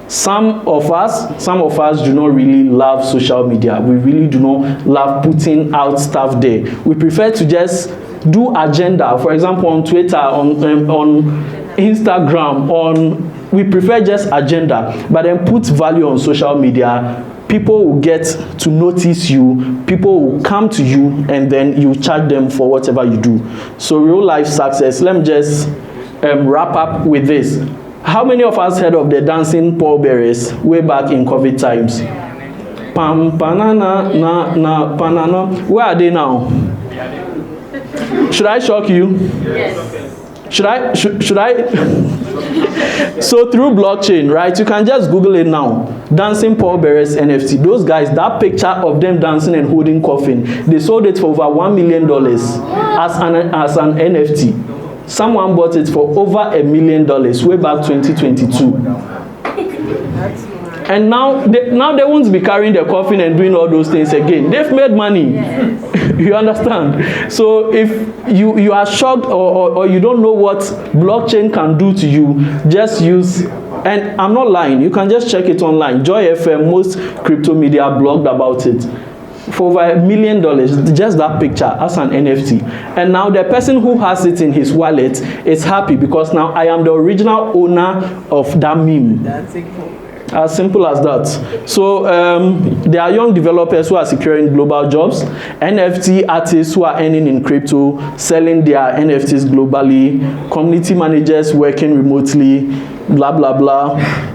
[SPEAKER 9] Some of us do not really love social media. We really do not love putting out stuff there. We prefer to just do agenda. For example, on Twitter, on Instagram, we prefer just agenda, but then put value on social media. People will get to notice you, people will come to you, and then you charge them for whatever you do. So real life success. Let me just wrap up with this. How many of us heard of the dancing pallbearers way back in COVID times? Pam, banana, na, banana. Where are they now? Should I shock you? Yes. Should I? So through blockchain, right, you can just Google it now. Dancing pallbearers NFT. Those guys, that picture of them dancing and holding coffin, they sold it for over $1 million as an NFT. Someone bought it for over $1 million way back 2022. And now they won't be carrying the coffin and doing all those things again. They've made money. Yes. You understand? So if you are shocked or you don't know what blockchain can do to you, just use, and I'm not lying, you can just check it online. Joy FM, most crypto media blogged about it. For over $1 million, just that picture as an NFT. And now the person who has it in his wallet is happy because now I am the original owner of that meme. As simple as that. So there are young developers who are securing global jobs, NFT artists who are earning in crypto, selling their NFTs globally, community managers working remotely, blah, blah, blah.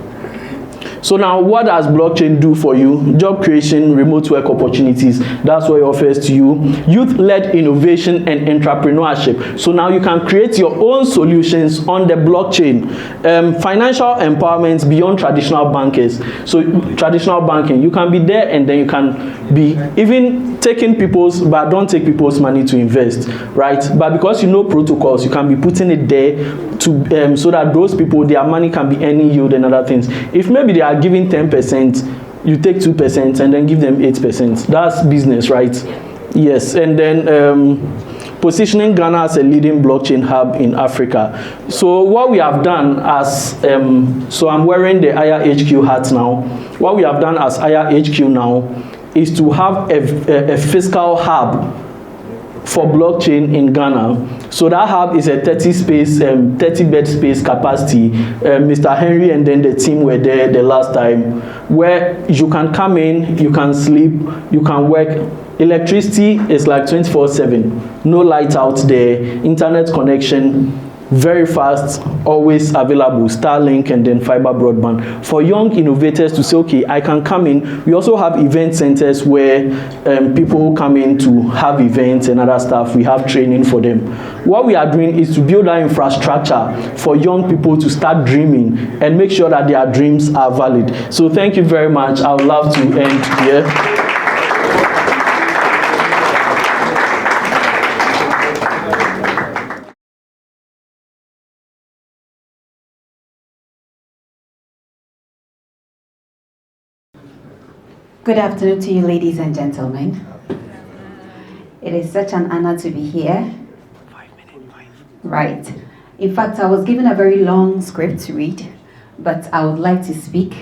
[SPEAKER 9] So now, what does blockchain do for you? Job creation, remote work opportunities. That's what it offers to you. Youth-led innovation and entrepreneurship. So now you can create your own solutions on the blockchain. Financial empowerment beyond traditional bankers. So traditional banking, you can be there and then you can be even taking people's, but don't take people's money to invest, right? But because you know protocols, you can be putting it there to so that those people, their money can be earning yield and other things. If maybe they are giving 10%, you take 2% and then give them 8%. That's business, right? Yes, and then positioning Ghana as a leading blockchain hub in Africa. So what we have done as, so I'm wearing the IR HQ hat now. What we have done as IR HQ now is to have a fiscal hub for blockchain in Ghana. So that hub is a 30-bed space capacity. Mr. Henry and then the team were there the last time, where you can come in, you can sleep, you can work. Electricity is like 24/7. No light out there. Internet connection, very fast, always available, Starlink and then fiber broadband. For young innovators to say, okay, I can come in. We also have event centers where people come in to have events and other stuff. We have training for them. What we are doing is to build that infrastructure for young people to start dreaming and make sure that their dreams are valid. So thank you very much. I would love to end here.
[SPEAKER 10] Good afternoon to you, ladies and gentlemen. It is such an honor to be here. Right. In fact, I was given a very long script to read, but I would like to speak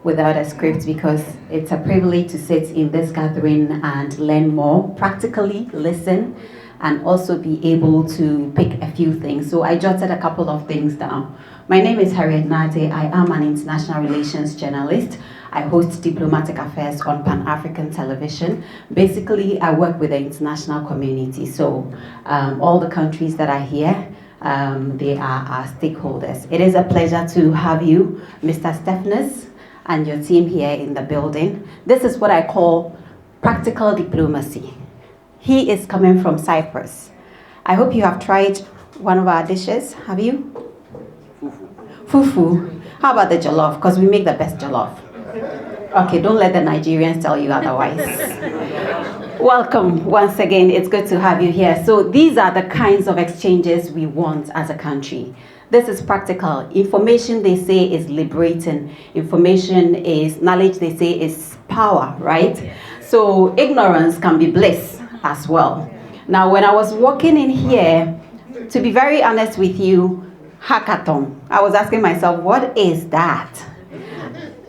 [SPEAKER 10] without a script because it's a privilege to sit in this gathering and learn more, practically listen, and also be able to pick a few things. So I jotted a couple of things down. My name is Harriet Nate. I am an international relations journalist. I host diplomatic affairs on Pan-African television. Basically, I work with the international community. So all the countries that are here, they are our stakeholders. It is a pleasure to have you, Mr. Stephanus, and your team here in the building. This is what I call practical diplomacy. He is coming from Cyprus. I hope you have tried one of our dishes. Have you? Fufu. How about the jollof? Because we make the best jollof. Okay, don't let the Nigerians tell you otherwise. Welcome once again. It's good to have you here. So these are the kinds of exchanges we want as a country. This is practical. Information, they say, is liberating. Information is knowledge, they say, is power, right? So ignorance can be bliss as well. Now, when I was walking in here, to be very honest with you, hackathon, I was asking myself, what is that?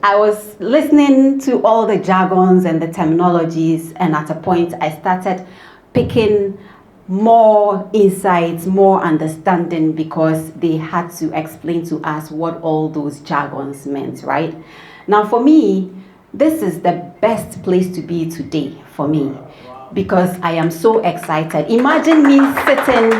[SPEAKER 10] I was listening to all the jargons and the terminologies, and at a point I started picking more insights, more understanding, because they had to explain to us what all those jargons meant, right? Now for me, this is the best place to be today for me, because I am so excited. Imagine me sitting,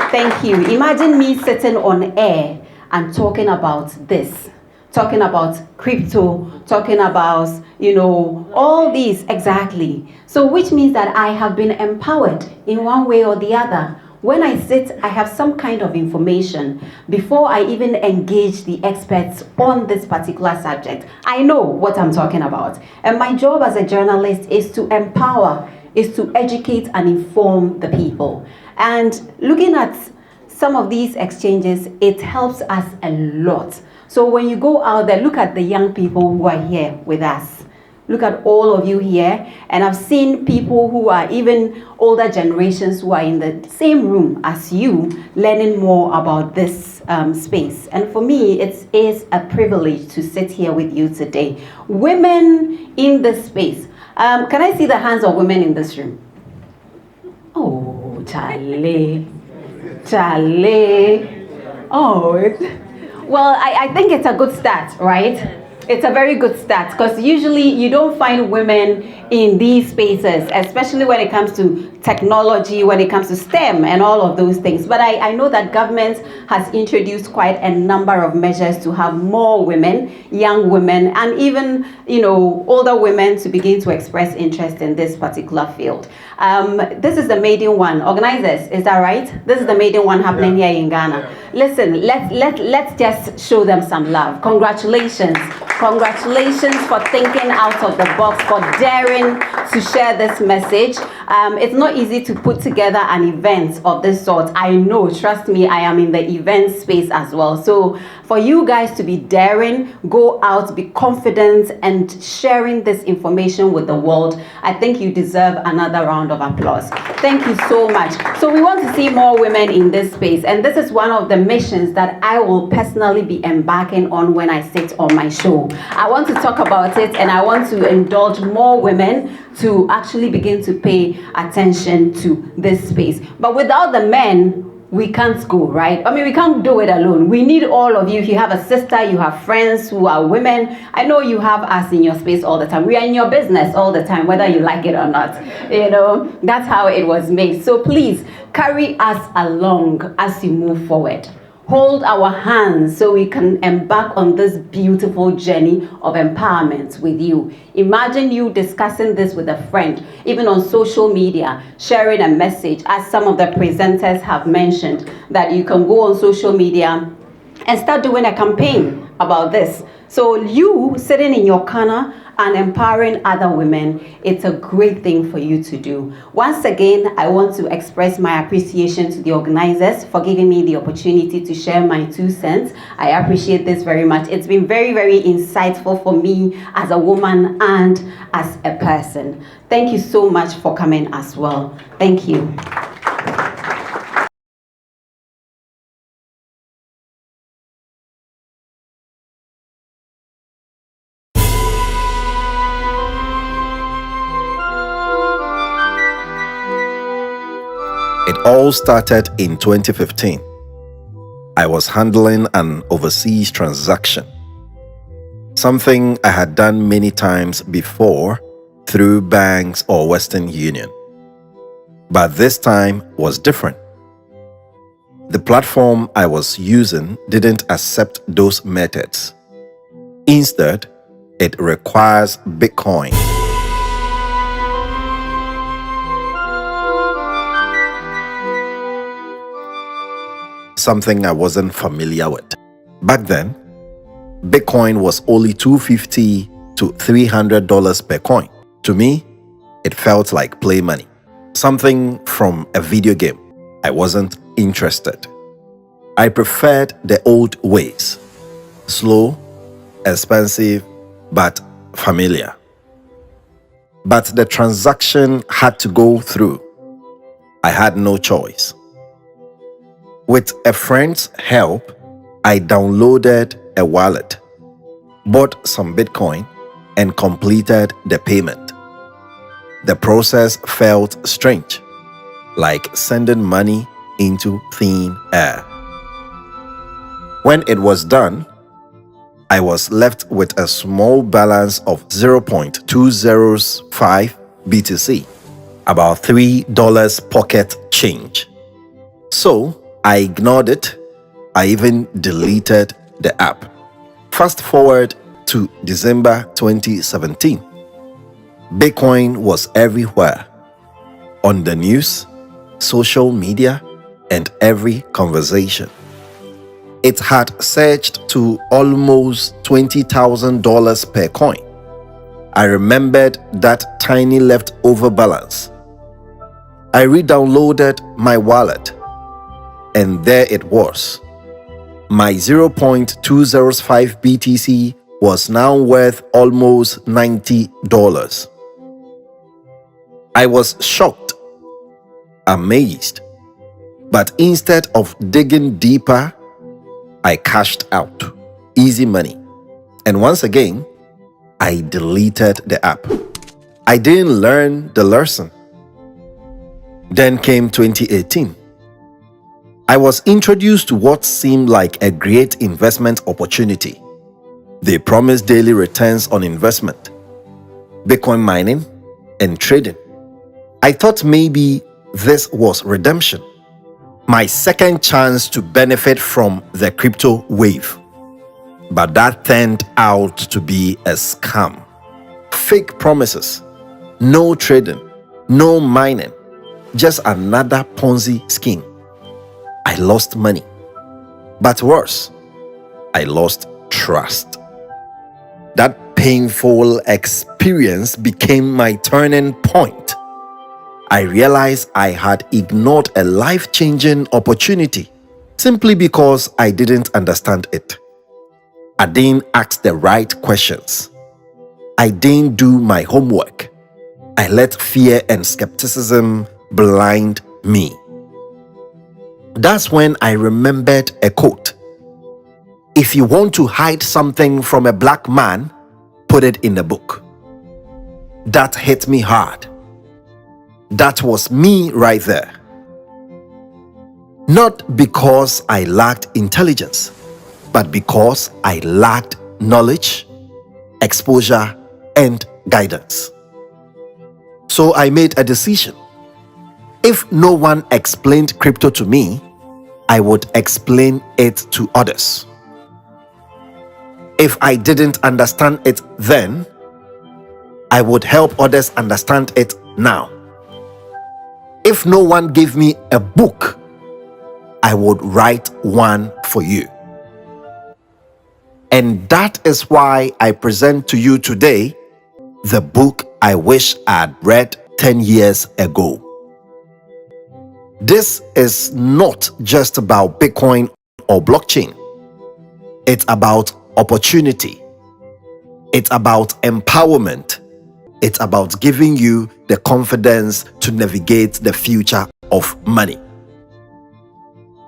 [SPEAKER 10] thank you, imagine me sitting on air and talking about this. Talking about crypto, talking about, all these exactly. So which means that I have been empowered in one way or the other. When I sit, I have some kind of information before I even engage the experts on this particular subject. I know what I'm talking about. And my job as a journalist is to empower, is to educate and inform the people. And looking at some of these exchanges, it helps us a lot. So when you go out there, look at the young people who are here with us. Look at all of you here. And I've seen people who are even older generations who are in the same room as you, learning more about this space. And for me, it is a privilege to sit here with you today. Women in this space. Can I see the hands of women in this room? Oh, Charlie. Charlie. Oh, well, I think it's a good start, right? it's a very good start, because usually you don't find women in these spaces, especially when it comes to technology, when it comes to STEM and all of those things. But I know that government has introduced quite a number of measures to have more women, young women, and even, you know, older women to begin to express interest in this particular field. This is the maiden one. Organizers, is that right? This is the maiden one happening here in Ghana. Listen, let's just show them some love. Congratulations. Congratulations for thinking out of the box, for daring to share this message. It's not easy to put together an event of this sort. I know, trust me, I am in the event space as well. So for you guys to be daring, go out, be confident, and sharing this information with the world, I think you deserve another round of applause. Thank you so much. So we want to see more women in this space, and this is one of the missions that I will personally be embarking on when I sit on my show. I want to talk about it, and I want to indulge more women to actually begin to pay attention to this space. But without the men, we can't go, right? I mean, we can't do it alone. We need all of you. If you have a sister, you have friends who are women. I know you have us in your space all the time. We are in your business all the time, whether you like it or not. You know, that's how it was made. So please carry us along as you move forward. Hold our hands so we can embark on this beautiful journey of empowerment with you. Imagine you discussing this with a friend, even on social media, sharing a message, as some of the presenters have mentioned, that you can go on social media and start doing a campaign about this. So you sitting in your corner and empowering other women, it's a great thing for you to do. Once again, I want to express my appreciation to the organizers for giving me the opportunity to share my 2 cents. I appreciate this very much. It's been very, very insightful for me as a woman and as a person. Thank you so much for coming as well. Thank you.
[SPEAKER 11] It all started in 2015. I was handling an overseas transaction, something I had done many times before through banks or Western Union. But this time was different. The platform I was using didn't accept those methods. Instead, it requires Bitcoin. Something I wasn't familiar with. Back then, Bitcoin was only $250 to $300 per coin. To me, it felt like play money, something from a video game. I wasn't interested. I preferred the old ways. Slow, expensive, but familiar. But the transaction had to go through. I had no choice. With a friend's help, I downloaded a wallet, bought some Bitcoin, and completed the payment. The process felt strange, like sending money into thin air. When it was done, I was left with a small balance of 0.205 BTC, about $3 pocket change. So, I ignored it. I even deleted the app. Fast forward to December 2017. Bitcoin was everywhere. On the news, social media, and every conversation. It had surged to almost $20,000 per coin. I remembered that tiny leftover balance. I re-downloaded my wallet. And there it was. My 0.205 BTC was now worth almost $90. I was shocked, amazed. But instead of digging deeper, I cashed out. Easy money. And once again, I deleted the app. I didn't learn the lesson. Then came 2018. I was introduced to what seemed like a great investment opportunity. They promise daily returns on investment, Bitcoin mining, and trading. I thought maybe this was redemption, my second chance to benefit from the crypto wave. But that turned out to be a scam. Fake promises, no trading, no mining, just another Ponzi scheme. I lost money. But worse, I lost trust. That painful experience became my turning point. I realized I had ignored a life-changing opportunity simply because I didn't understand it. I didn't ask the right questions. I didn't do my homework. I let fear and skepticism blind me. That's when I remembered a quote. If you want to hide something from a black man, put it in the book. That hit me hard. That was me right there. Not because I lacked intelligence, but because I lacked knowledge, exposure, and guidance. So I made a decision. If no one explained crypto to me, I would explain it to others. If I didn't understand it then, I would help others understand it now. If no one gave me a book, I would write one for you. And that is why I present to you today the book I wish I had read 10 years ago. This is not just about Bitcoin or blockchain. It's about opportunity. It's about empowerment. It's about giving you the confidence to navigate the future of money.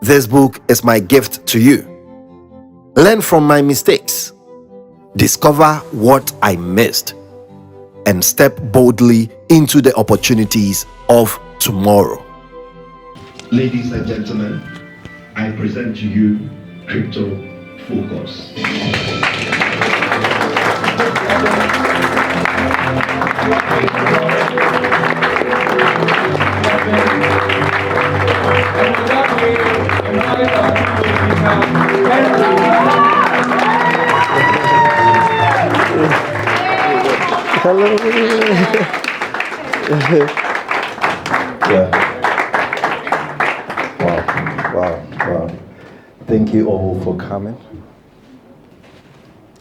[SPEAKER 11] This book is my gift to you. Learn from my mistakes. Discover what I missed. And step boldly into the opportunities of tomorrow.
[SPEAKER 7] Ladies and gentlemen, I present to you Crypto Focus.
[SPEAKER 12] Hello. Yeah. Wow. Thank you all for coming.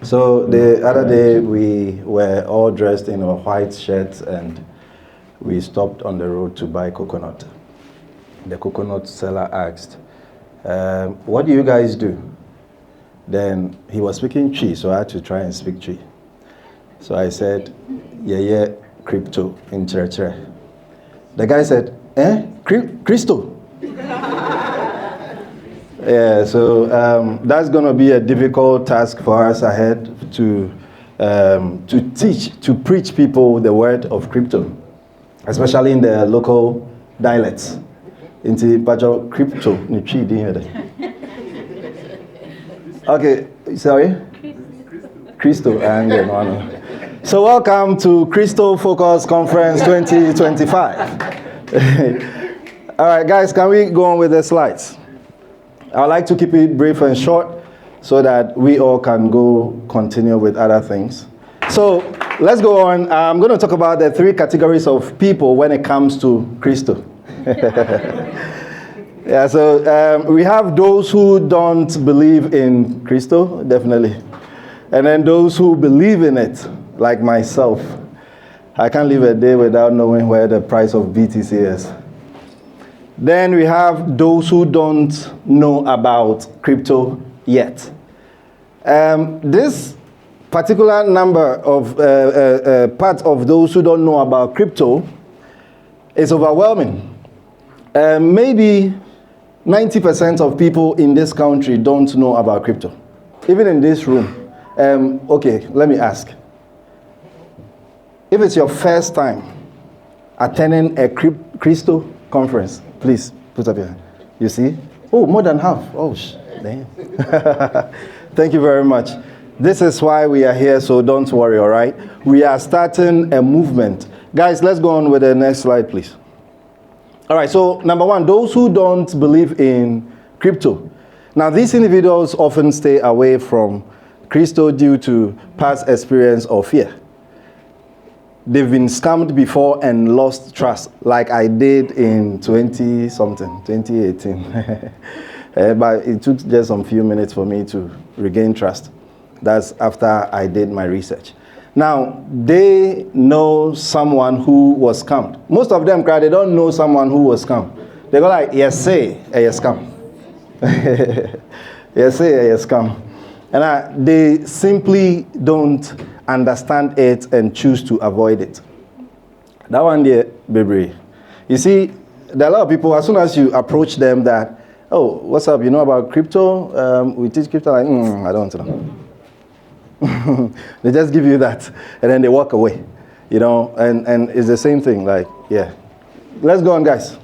[SPEAKER 12] So the other day we were all dressed in our white shirts and we stopped on the road to buy coconut. The coconut seller asked, what do you guys do? Then he was speaking Chi, so I had to try and speak Chi. So I said, yeah, crypto in church. The guy said, Cristo? Yeah, so that's going to be a difficult task for us ahead to preach people the word of crypto, especially in the local dialects. Into crypto, okay, sorry? Cristo. So welcome to Crypto Focus Conference 2025. All right, guys, can we go on with the slides? I'd like to keep it brief and short so that we all can continue with other things. So let's go on. I'm going to talk about the three categories of people when it comes to Cristo. Yeah, so we have those who don't believe in Cristo, definitely. And then those who believe in it, like myself. I can't live a day without knowing where the price of BTC is. Then we have those who don't know about crypto yet. This particular number of part of those who don't know about crypto is overwhelming. Maybe 90% of people in this country don't know about crypto. Even in this room. Okay, let me ask. If it's your first time attending a crypto conference, please put up your hand. You see? Oh, more than half. Oh, damn. Thank you very much. This is why we are here, so don't worry, all right? We are starting a movement. Guys, let's go on with the next slide, please. All right, so number one, those who don't believe in crypto. Now, these individuals often stay away from crypto due to past experience or fear. They've been scammed before and lost trust, like I did in 2018. But it took just some few minutes for me to regain trust. That's after I did my research. Now, they know someone who was scammed. Most of them, they don't know someone who was scammed. They go like, yes, say, yes, scam. Yes, say, yes, scam. And they simply don't understand it and choose to avoid it. That one there, baby. You see, there are a lot of people, as soon as you approach them that, oh, what's up, you know about crypto? We teach crypto, like, I don't know. They just give you that, and then they walk away, you know, and it's the same thing, like, yeah. Let's go on, guys.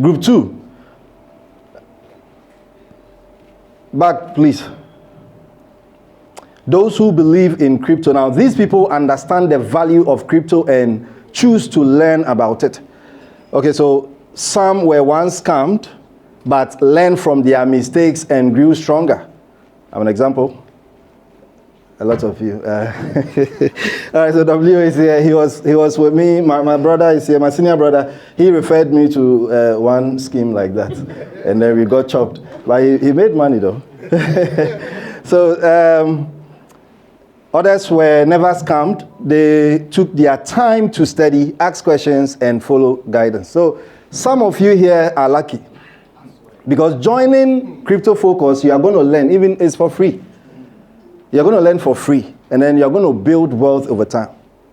[SPEAKER 12] Group 2. Back, please. Those who believe in crypto. Now, these people understand the value of crypto and choose to learn about it. Okay, so some were once scammed, but learned from their mistakes and grew stronger. I have an example. A lot of you. All right, so W is here. He was with me. My brother is here. My senior brother. He referred me to one scheme like that, and then we got chopped. But he made money though. So others were never scammed. They took their time to study, ask questions, and follow guidance. So some of you here are lucky because joining Crypto Focus, you are going to learn. Even it's for free. You're going to learn for free, and then you're going to build wealth over time.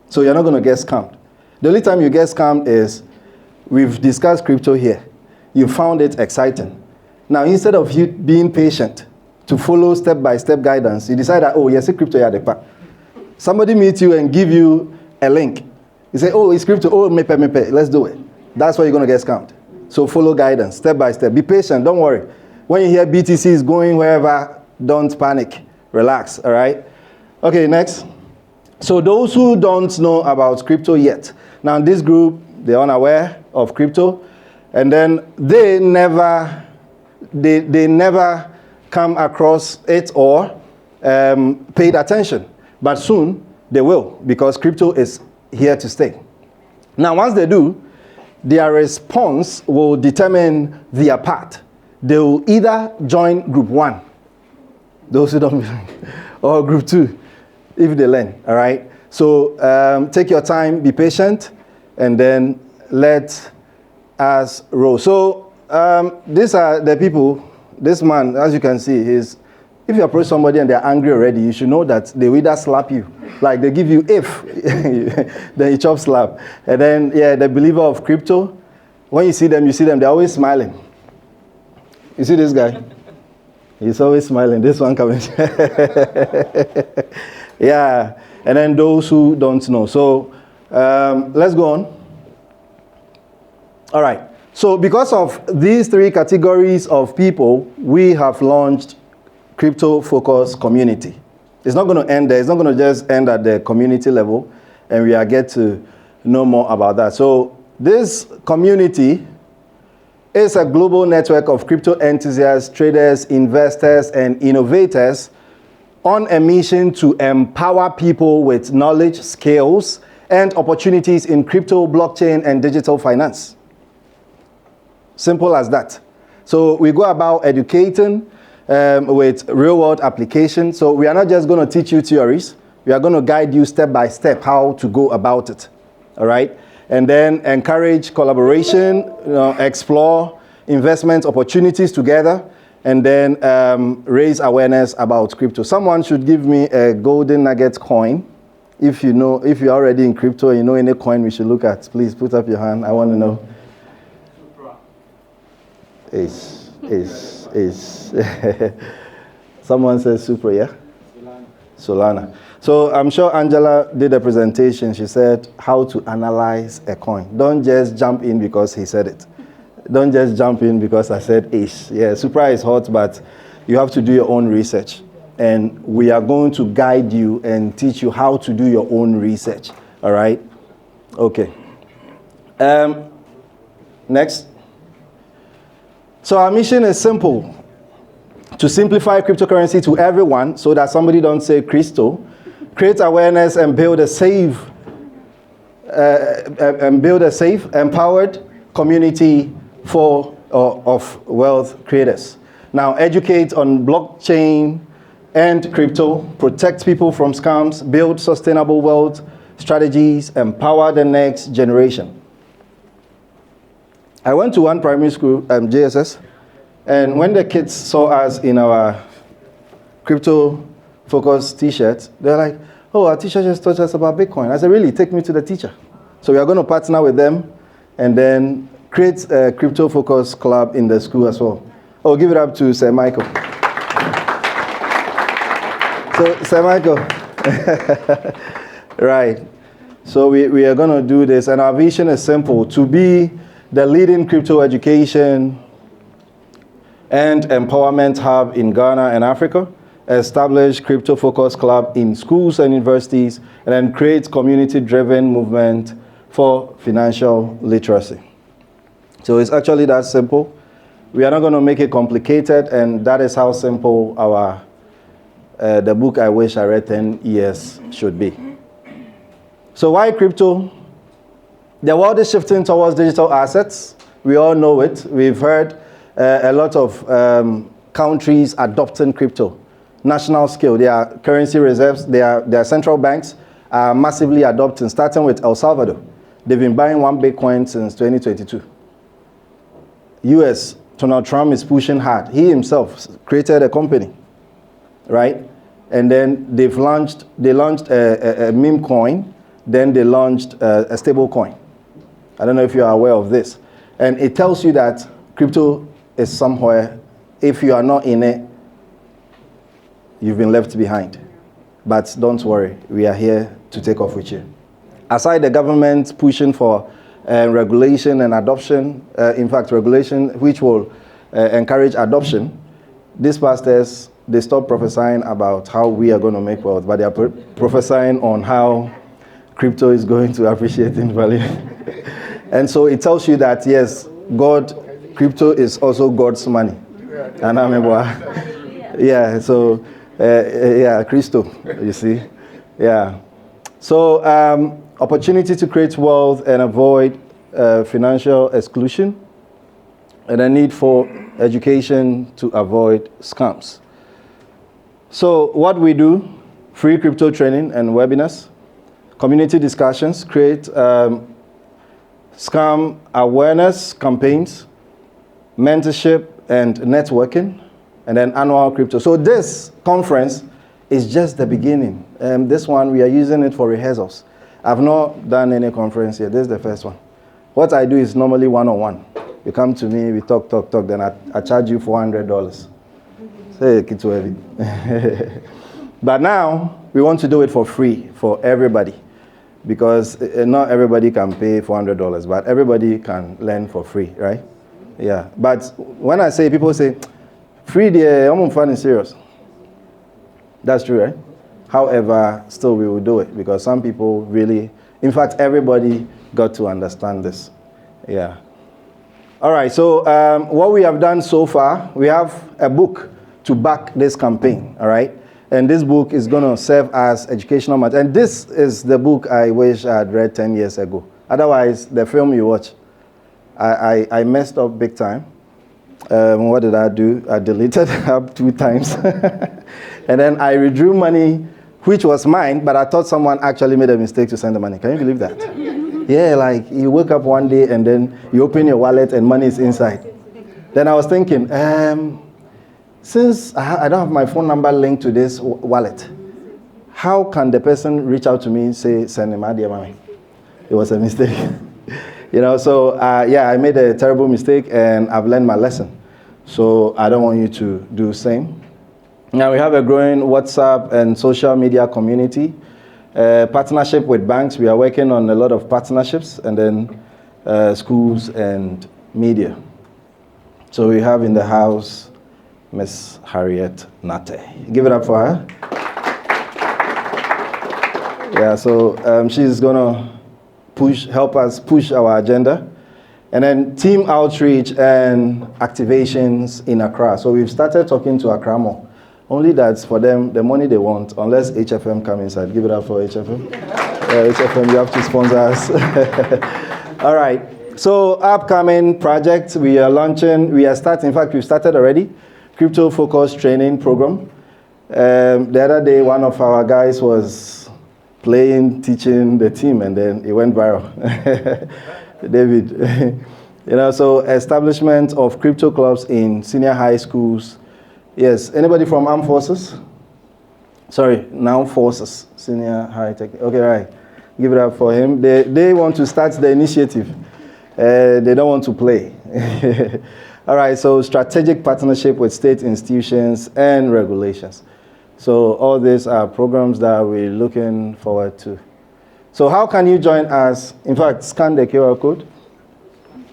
[SPEAKER 12] So you're not going to get scammed. The only time you get scammed is we've discussed crypto here. You found it exciting. Now, instead of you being patient to follow step-by-step guidance, you decide that, oh, yes, it's crypto, yeah, the part. Somebody meets you and give you a link. You say, oh, it's crypto, oh, mepe, let's do it. That's why you're going to get scammed. So follow guidance, step-by-step. Be patient, don't worry. When you hear BTC is going wherever, don't panic. Relax, all right? Okay, next. So those who don't know about crypto yet. Now, this group, they're unaware of crypto. And then they never come across it or paid attention. But soon, they will, because crypto is here to stay. Now, once they do, their response will determine their path. They will either join group 1, those who don't belong, or group 2, if they learn, all right? So take your time, be patient, and then let us roll. So these are the people. This man, as you can see, is, if you approach somebody and they're angry already, you should know that they will either slap you, like they give you if, then you chop slap. And then, yeah, the believer of crypto, when you see them, they're always smiling. You see this guy? He's always smiling. This one coming. Yeah. And then those who don't know. So let's go on. All right. So because of these 3 categories of people, we have launched Crypto Focus Community. It's not going to end there. It's not going to just end at the community level. And we are get to know more about that. So this community is a global network of crypto enthusiasts, traders, investors, and innovators on a mission to empower people with knowledge, skills, and opportunities in crypto, blockchain, and digital finance. Simple as that. So we go about educating with real-world application. So we are not just going to teach you theories. We are going to guide you step by step how to go about it. All right? And then encourage collaboration, explore investment opportunities together, and then raise awareness about crypto. Someone should give me a golden nugget coin. If you're already in crypto and you know any coin we should look at, please put up your hand. I want to know. Someone says Supra, yeah? Solana. So I'm sure Angela did a presentation. She said how to analyze a coin. Don't just jump in because he said it. Don't just jump in because I said ish. Yeah, Supra is hot, but you have to do your own research. and we are going to guide you and teach you how to do your own research. All right? Okay. Next. So our mission is simple: to simplify cryptocurrency to everyone so that somebody don't say Cristo, create awareness and build a safe, empowered community of wealth creators. Now, educate on blockchain and crypto, protect people from scams, build sustainable wealth strategies, empower the next generation. I went to one primary school, JSS, and when the kids saw us in our crypto-focused t-shirts, they're like, oh, our teacher just taught us about Bitcoin. I said, really? Take me to the teacher. So we are going to partner with them and then create a crypto-focused club in the school as well. Oh, give it up to Sir Michael. So, Sir Michael. Right. So we are going to do this, and our vision is simple: to be the leading crypto education and empowerment hub in Ghana and Africa, establish crypto-focused club in schools and universities, and then create community-driven movement for financial literacy. So it's actually that simple. We are not going to make it complicated, and that is how simple our the book I wish I read 10 years should be. So why crypto? The world is shifting towards digital assets. We all know it. We've heard a lot of countries adopting crypto. National scale, their currency reserves, their central banks are massively adopting, starting with El Salvador. They've been buying 1 Bitcoin since 2022. US, Donald Trump is pushing hard. He himself created a company, right? And then they launched a meme coin. Then they launched a stable coin. I don't know if you are aware of this. And it tells you that crypto is somewhere. If you are not in it, you've been left behind. But don't worry, we are here to take off with you. Aside the government pushing for regulation and adoption, in fact, regulation which will encourage adoption, these pastors, they stop prophesying about how we are going to make wealth, but they are prophesying on how crypto is going to appreciate in value. And so it tells you that, yes, crypto is also God's money. And I remember, yeah, so, Cristo, you see. Yeah. So, opportunity to create wealth and avoid financial exclusion, and a need for education to avoid scams. So what we do: free crypto training and webinars, community discussions, create scam awareness campaigns, mentorship and networking, and then annual crypto. So this conference is just the beginning. This one, we are using it for rehearsals. I've not done any conference yet. This is the first one. What I do is normally one-on-one. You come to me, we talk, then I charge you $400. Say, it's too heavy. But now, we want to do it for free for everybody, because not everybody can pay $400, but everybody can learn for free, right? Yeah. But when I say, people say, free, I'm fun and serious. That's true, right? However, still we will do it, because some people really, in fact, everybody got to understand this. Yeah. All right, so what we have done so far, we have a book to back this campaign, all right? And this book is going to serve as educational material. And this is the book I wish I had read 10 years ago. Otherwise, the film you watch, I messed up big time. What did I do? I deleted up 2 times. And then I withdrew money, which was mine, but I thought someone actually made a mistake to send the money. Can you believe that? Yeah, like you wake up one day and then you open your wallet and money is inside. Then I was thinking, since I don't have my phone number linked to this wallet, how can the person reach out to me and say, send him money? It was a mistake. So yeah, I made a terrible mistake and I've learned my lesson. So I don't want you to do the same. Now we have a growing WhatsApp and social media community. Partnership with banks. We are working on a lot of partnerships, and then schools and media. So we have in the house Miss Harriet Nate. Give it up for her. Yeah, so she's gonna help us push our agenda. And then team outreach and activations in Accra. So we've started talking to Accra more. Only that's for them, the money they want, unless HFM come inside. Give it up for HFM. HFM, you have to sponsor us. All right. So upcoming projects, we are starting, in fact, we've started already, crypto focused training program. The other day, one of our guys was teaching the team, and then it went viral. David. So establishment of crypto clubs in senior high schools. Yes, anybody from armed forces? Sorry, now forces, senior high tech. Okay, right. Give it up for him. They want to start the initiative. They don't want to play. All right, so strategic partnership with state institutions and regulations. So all these are programs that we're looking forward to. So how can you join us? In fact, scan the QR code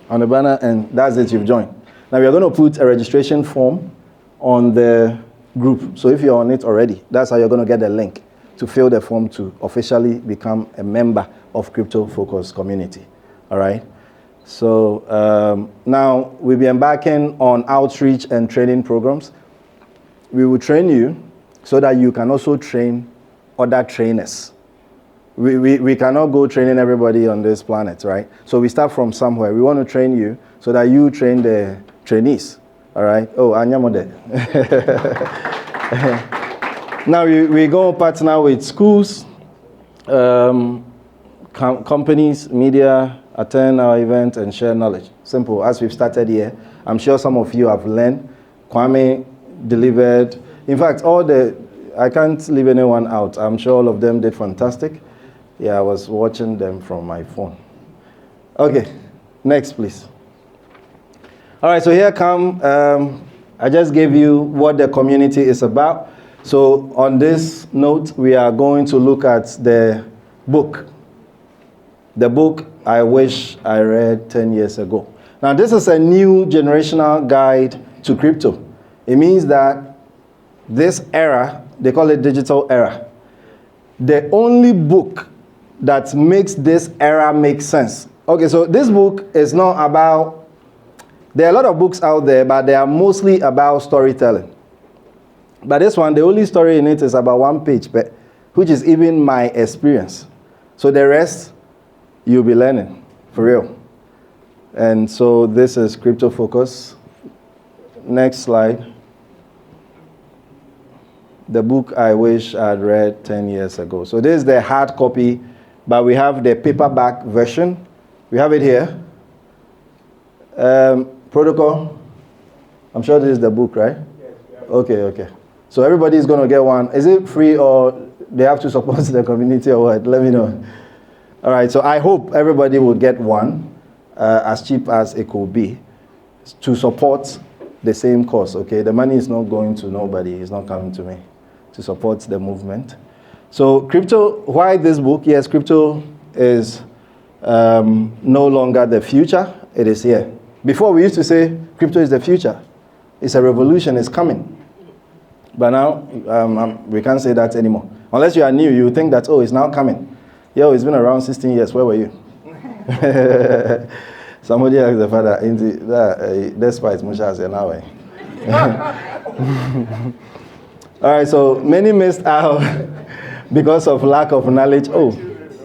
[SPEAKER 12] on the banner, and that's it, you've joined. Now we are going to put a registration form on the group. So if you're on it already, that's how you're going to get the link to fill the form to officially become a member of Crypto Focus community. All right? So now we'll be embarking on outreach and training programs. We will train you so that you can also train other trainers. We cannot go training everybody on this planet, right? So we start from somewhere. We want to train you so that you train the trainees, all right? Oh, Anyamode. Now we go partner with schools, companies, media, attend our event and share knowledge. Simple, as we've started here. I'm sure some of you have learned. Kwame delivered. In fact, I can't leave anyone out. I'm sure all of them did fantastic. Yeah, I was watching them from my phone. Okay, next please. All right, so here come, I just gave you what the community is about. So on this note, we are going to look at the book. The book I wish I read 10 years ago. Now this is a new generational guide to crypto. It means that this era, they call it digital era. The only book that makes this era make sense. Okay, so this book is not about, there are a lot of books out there, but they are mostly about storytelling. But this one, the only story in it is about 1 page, which is even my experience. So the rest, you'll be learning, for real. And so this is Crypto Focus. Next slide. The book I wish I'd read 10 years ago. So this is the hard copy, but we have the paperback version. We have it here. Protocol. I'm sure this is the book, right? Yes. Okay. So everybody is going to get one. Is it free or they have to support the community or what? Let me know. All right, so I hope everybody will get one, as cheap as it could be, to support the same cause, okay? The money is not going to nobody. It's not coming to me to support the movement. So crypto, why this book? Yes, crypto is no longer the future. It is here. Before we used to say crypto is the future. It's a revolution. It's coming. But now we can't say that anymore. Unless you are new, you think that, oh, it's now coming. Yo, it's been around 16 years. Where were you? Somebody asked the father, despite Musha said, now. All right, so many missed out because of lack of knowledge. Oh,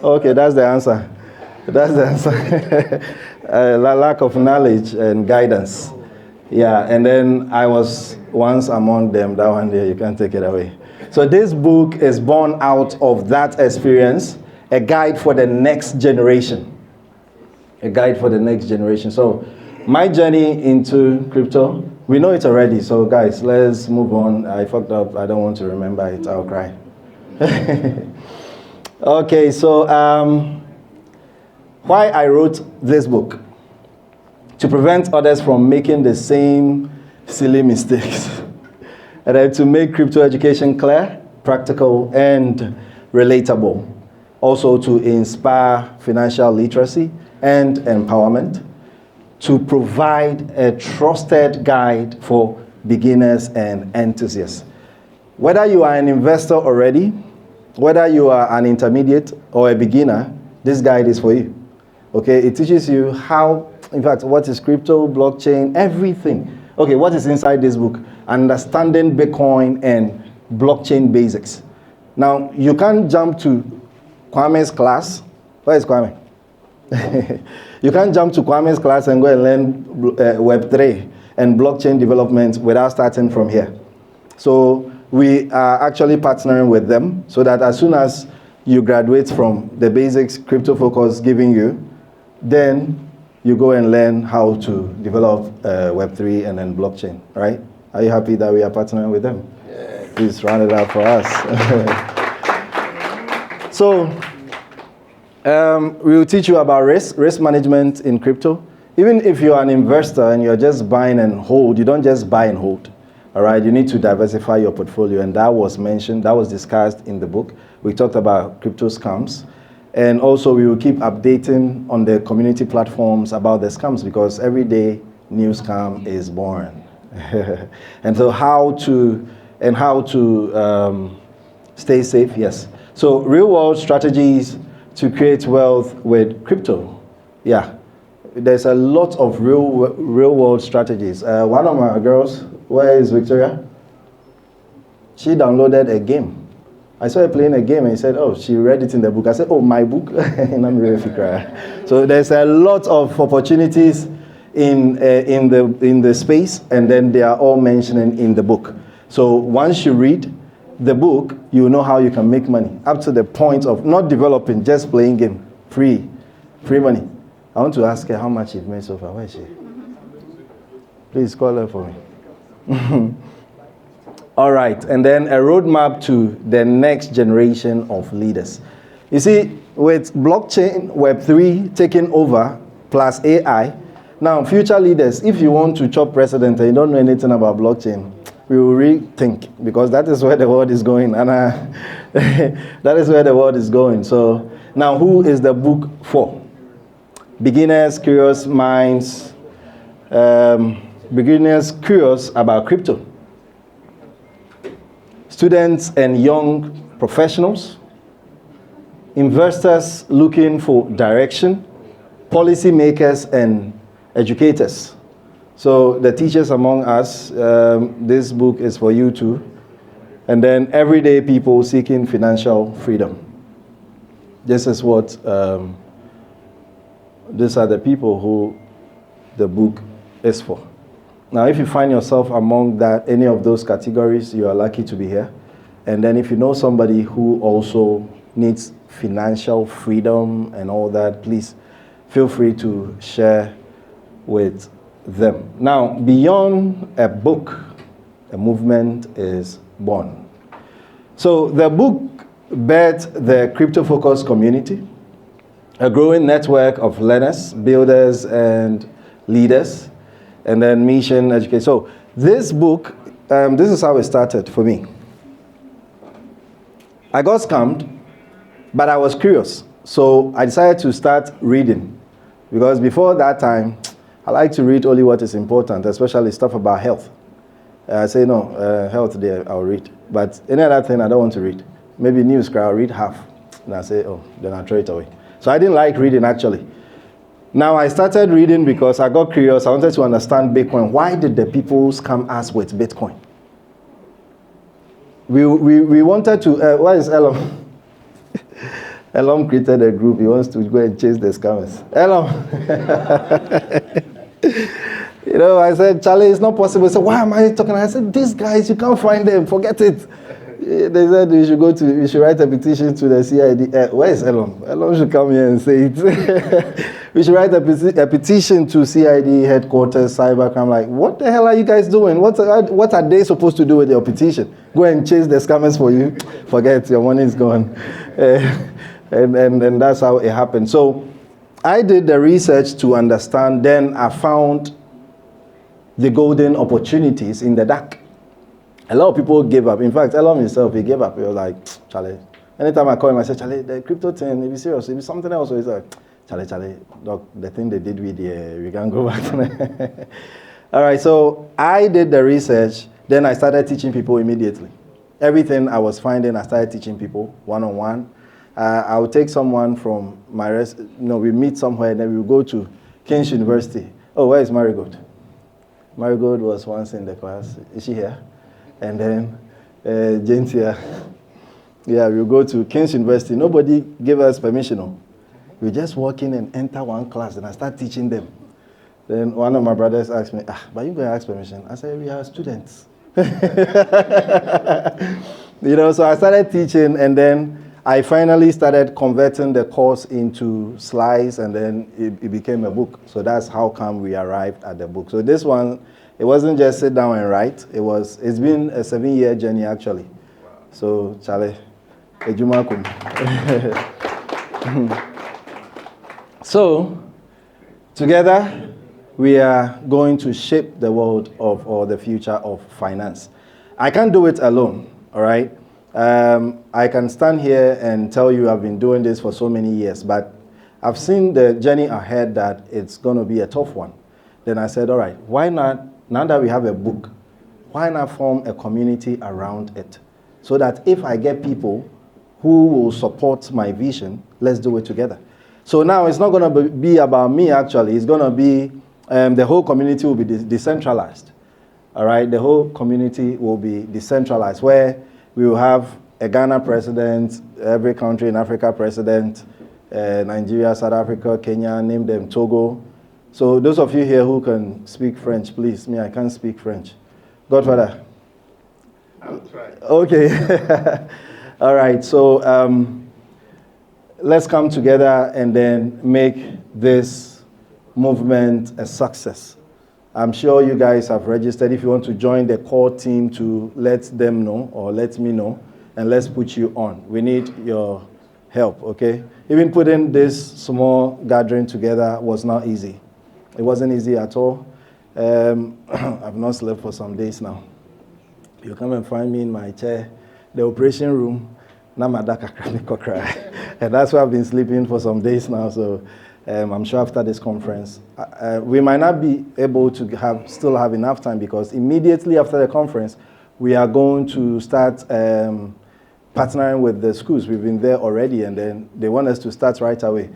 [SPEAKER 12] okay, that's the answer. That's the answer. Lack of knowledge and guidance. Yeah, and then I was once among them. That one there, you can't take it away. So this book is born out of that experience, a guide for the next generation. A guide for the next generation. So my journey into crypto, we know it already. So guys, let's move on. I fucked up. I don't want to remember it. I'll cry. Okay, so why I wrote this book? To prevent others from making the same silly mistakes. And then to make crypto education clear, practical, and relatable. Also to inspire financial literacy and empowerment. To provide a trusted guide for beginners, and enthusiasts. Whether you are an investor already, whether you are an intermediate or a beginner, this guide is for you. Okay, it teaches you how, in fact, what is crypto, blockchain, everything. Okay, what is inside this book? Understanding Bitcoin and blockchain basics. Now, you can't jump to Kwame's class. Where is Kwame? You can't jump to Kwame's class and go and learn Web3 and blockchain development without starting from here. So we are actually partnering with them so that as soon as you graduate from the basics crypto focus giving you, then you go and learn how to develop Web3 and then blockchain, right? Are you happy that we are partnering with them? Yeah. Please round it up for us. So, we will teach you about risk management in crypto. Even if you're an investor and you're just buying and hold, you don't just buy and hold. All right, you need to diversify your portfolio, and that was mentioned, that was discussed in the book. We talked about crypto scams, and also we will keep updating on the community platforms about the scams because every day new scam is born. And so how to stay safe, yes. So real world strategies to create wealth with crypto. Yeah, there's a lot of real world strategies. One of my girls, where is Victoria? She downloaded a game. I saw her playing a game and he said, oh, she read it in the book. I said, oh, my book? And I'm really fikra. So there's a lot of opportunities in the space, and then they are all mentioned in the book. So once you read the book, you know how you can make money, up to the point of not developing, just playing game, free money. I want to ask her how much you've made so far. Where is she? Please call her for me. All right, and then a roadmap to the next generation of leaders. You see, with blockchain, Web3 taking over, plus AI, now future leaders, if you want to chop president and you don't know anything about blockchain, we will rethink, because that is where the world is going, and that is where the world is going. So now, who is the book for? Beginners, curious minds, beginners curious about crypto, students and young professionals, investors looking for direction, policy makers and educators. So the teachers among us, this book is for you too. And then everyday people seeking financial freedom. This is what, these are the people who the book is for. Now, if you find yourself among any of those categories, you are lucky to be here. And then if you know somebody who also needs financial freedom and all that, please feel free to share with them. Now, beyond a book, a movement is born. So the book birthed the crypto-focused community, a growing network of learners, builders, and leaders, and then mission education. So this book, this is how it started for me. I got scammed, but I was curious. So I decided to start reading, because before that time, I like to read only what is important, especially stuff about health. I say, no, health there, I'll read. But any other thing, I don't want to read. Maybe news, I'll read half. And I say, oh, then I'll throw it away. So I didn't like reading, actually. Now I started reading because I got curious. I wanted to understand Bitcoin. Why did the people scam us with Bitcoin? We wanted to, where is Elorm? Elorm created a group. He wants to go and chase the scammers. Elorm. You know, I said, Charlie, it's not possible. He said, why am I talking? I said, these guys, you can't find them. Forget it. They said you should write a petition to the CID. Where is Elorm? Elorm should come here and say it. We should write a petition to CID headquarters, cybercrime. I'm like, what the hell are you guys doing? What are they supposed to do with your petition? Go and chase the scammers for you? Forget, your money is gone. And that's how it happened. So I did the research to understand. Then I found the golden opportunities in the dark. A lot of people gave up. In fact, Elorm himself, he gave up. He was like, Charlie. Anytime I call him, I say, Charlie, the crypto thing, if you serious, if it's something else. So he's like, Charlie, look, the thing they did with the, we can't go back. All right, so I did the research, then I started teaching people immediately. Everything I was finding, I started teaching people one-on-one. I would take someone from we meet somewhere, and then we would go to King's University. Oh, where is Marigold? Marigold was once in the class. Is she here? And then Jane's here. Yeah, we would go to King's University. Nobody gave us permission. No. We just walk in and enter one class, and I start teaching them. Then one of my brothers asked me, but you going to ask permission? I said, we are students. So I started teaching, and then I finally started converting the course into slides, and then it became a book. So that's how come we arrived at the book. So this one, it wasn't just sit down and write. It's been a 7-year journey, actually. So, Charlie, ejumakum. So, together, we are going to shape the world or the future of finance. I can't do it alone, all right? I can stand here and tell you I've been doing this for so many years, but I've seen the journey ahead that it's going to be a tough one. Then I said, all right, why not, now that we have a book, why not form a community around it? So that if I get people who will support my vision, let's do it together. So now it's not going to be about me, actually. It's going to be the whole community will be decentralized. All right, the whole community will be decentralized, where we will have a Ghana president, every country in Africa president, Nigeria, South Africa, Kenya, name them, Togo. So those of you here who can speak French, please. Me, I can't speak French. Godfather?
[SPEAKER 2] I'll try.
[SPEAKER 12] Okay. All right, so let's come together and then make this movement a success. I'm sure you guys have registered. If you want to join the core team, to let them know or let me know, and let's put you on. We need your help, okay? Even putting this small gathering together was not easy. It wasn't easy at all. I've not slept for some days now. You come and find me in my chair, the operation room, and that's why I've been sleeping for some days now. So I'm sure after this conference, we might not be able to still have enough time, because immediately after the conference, we are going to start partnering with the schools. We've been there already, and then they want us to start right away.